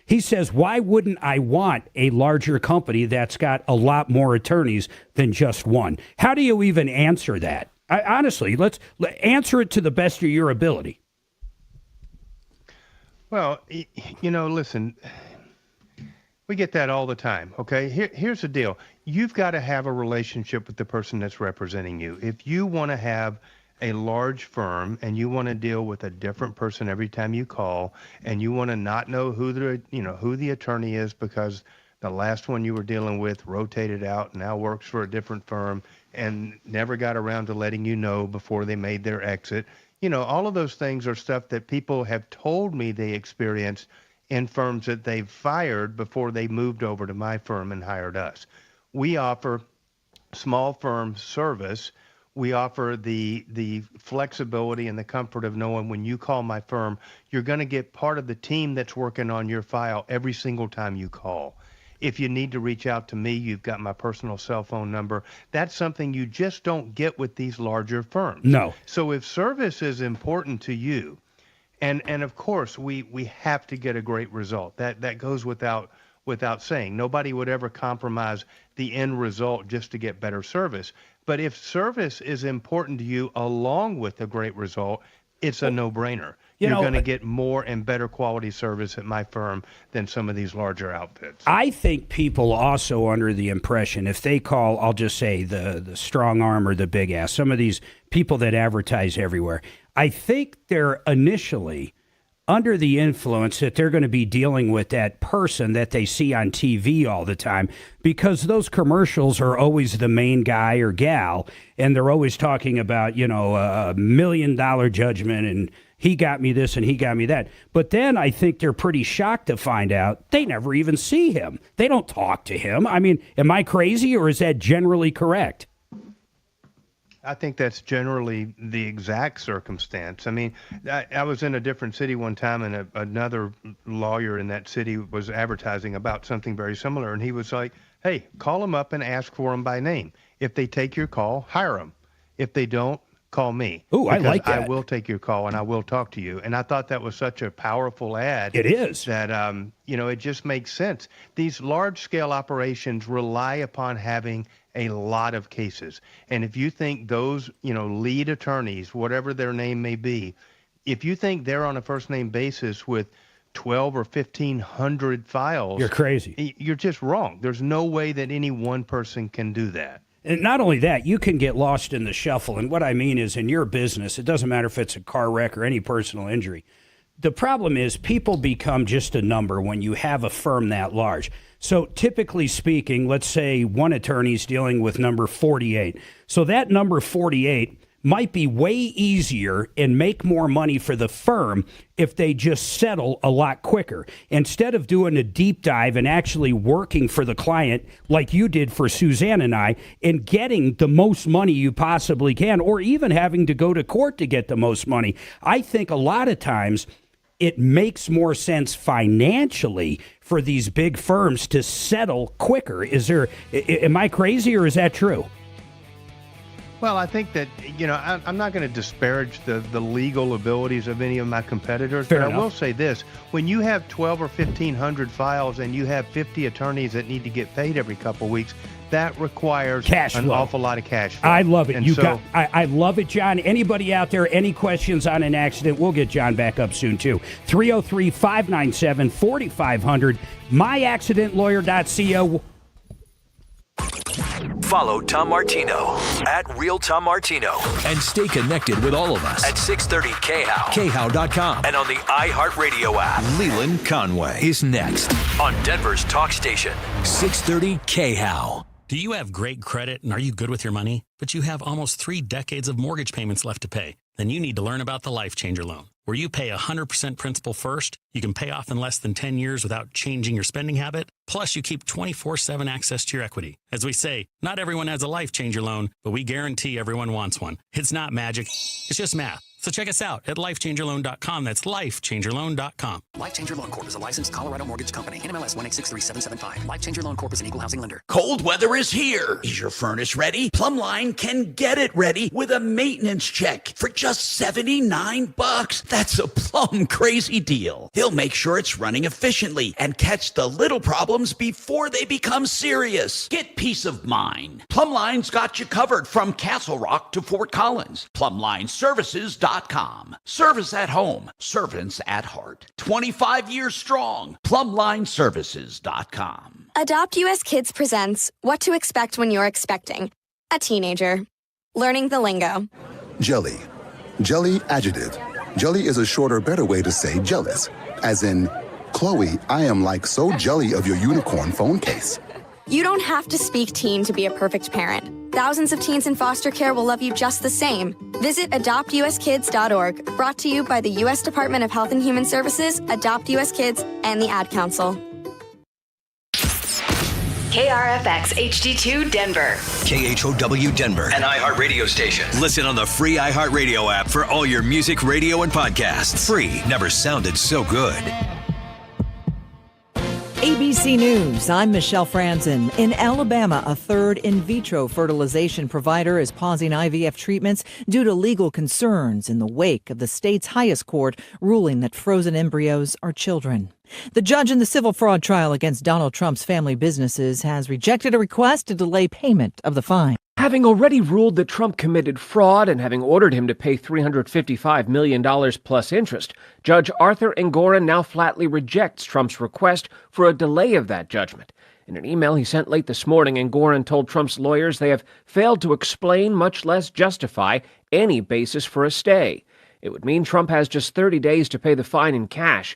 He says, why wouldn't I want a larger company that's got a lot more attorneys than just one? How do you even answer that? Honestly, let's answer it to the best of your ability. Well, listen, we get that all the time, okay? Here's the deal. You've got to have a relationship with the person that's representing you. If you want to have a large firm and you want to deal with a different person every time you call, and you want to not know who the attorney is because the last one you were dealing with rotated out and now works for a different firm and never got around to letting you know before they made their exit. All of those things are stuff that people have told me they experienced in firms that they've fired before they moved over to my firm and hired us. We offer small firm service. We offer the flexibility and the comfort of knowing when you call my firm, you're going to get part of the team that's working on your file every single time you call. If you need to reach out to me, you've got my personal cell phone number. That's something you just don't get with these larger firms. No. So if service is important to you, and of course we have to get a great result. That goes without saying. Nobody would ever compromise the end result just to get better service. But if service is important to you along with a great result, it's a no-brainer. You're going to get more and better quality service at my firm than some of these larger outfits. I think people also under the impression, if they call, I'll just say the strong arm or the big ass, some of these people that advertise everywhere, I think they're initially under the influence that they're going to be dealing with that person that they see on TV all the time, because those commercials are always the main guy or gal, and they're always talking about, $1 million judgment, and he got me this and he got me that. But then I think they're pretty shocked to find out they never even see him. They don't talk to him. I mean, am I crazy or is that generally correct? I think that's generally the exact circumstance. I mean, I was in a different city one time, and another lawyer in that city was advertising about something very similar, and he was like, hey, call them up and ask for them by name. If they take your call, hire them. If they don't, call me. Ooh, I like that. I will take your call, and I will talk to you. And I thought that was such a powerful ad. It is. That, it just makes sense. These large-scale operations rely upon having a lot of cases. And if you think those, lead attorneys, whatever their name may be, if you think they're on a first-name basis with 12 or 1,500 files, you're crazy. You're just wrong. There's no way that any one person can do that. And not only that, you can get lost in the shuffle. And what I mean is in your business, it doesn't matter if it's a car wreck or any personal injury. The problem is people become just a number when you have a firm that large. So typically speaking, let's say one attorney's dealing with number 48. So that number 48 might be way easier and make more money for the firm if they just settle a lot quicker. Instead of doing a deep dive and actually working for the client like you did for Suzanne and I and getting the most money you possibly can, or even having to go to court to get the most money. I think a lot of times it makes more sense financially for these big firms to settle quicker. Am I crazy or is that true? Well, I think that, I'm not going to disparage the legal abilities of any of my competitors, Fair but enough. I will say this. When you have 12 or 1,500 files and you have 50 attorneys that need to get paid every couple of weeks, that requires cash an flow. awful lot of cash flow. I love it. And I love it, John. Anybody out there, any questions on an accident, we'll get John back up soon, too. 303-597-4500, myaccidentlawyer.co. Follow Tom Martino at Real Tom Martino and stay connected with all of us at 630 KHOW, KHOW.com, and on the iHeartRadio app. Leland Conway is next on Denver's talk station, 630 KHOW. Do you have great credit and are you good with your money, but you have almost 3 decades of mortgage payments left to pay? Then you need to learn about the Life Changer loan, where you pay 100% principal first. You can pay off in less than 10 years without changing your spending habit. Plus, you keep 24/7 access to your equity. As we say, not everyone has a Life Changer loan, but we guarantee everyone wants one. It's not magic. It's just math. So check us out at lifechangerloan.com. That's lifechangerloan.com. Life Changer Loan Corp is a licensed Colorado mortgage company. NMLS 1863775. Life Changer Loan Corp is an equal housing lender. Cold weather is here. Is your furnace ready? Plumbline can get it ready with a maintenance check for just $79. That's a plumb crazy deal. He'll make sure it's running efficiently and catch the little problems before they become serious. Get peace of mind. Plumbline's got you covered from Castle Rock to Fort Collins. PlumlineServices.com. Service at home, servants at heart. 25 years strong. PlumlineServices.com. Adopt US Kids presents What to Expect When You're Expecting a Teenager. Learning the lingo. Jelly. Jelly adjective. Jelly is a shorter, better way to say jealous. As in, Chloe, I am like so jelly of your unicorn phone case. You don't have to speak teen to be a perfect parent. Thousands of teens in foster care will love you just the same. Visit adoptuskids.org, brought to you by the U.S. Department of Health and Human Services, Adopt U.S. Kids, and the Ad Council. KRFX HD2 Denver. KHOW Denver, an iHeart radio station. Listen on the free iHeartRadio app for all your music, radio, and podcasts. Free never sounded so good. ABC News, I'm Michelle Franzen. In Alabama, a third in vitro fertilization provider is pausing IVF treatments due to legal concerns in the wake of the state's highest court ruling that frozen embryos are children. The judge in the civil fraud trial against Donald Trump's family businesses has rejected a request to delay payment of the fine. Having already ruled that Trump committed fraud and having ordered him to pay $355 million plus interest, Judge Arthur Engoron now flatly rejects Trump's request for a delay of that judgment. In an email he sent late this morning, Engoron told Trump's lawyers they have failed to explain, much less justify, any basis for a stay. It would mean Trump has just 30 days to pay the fine in cash,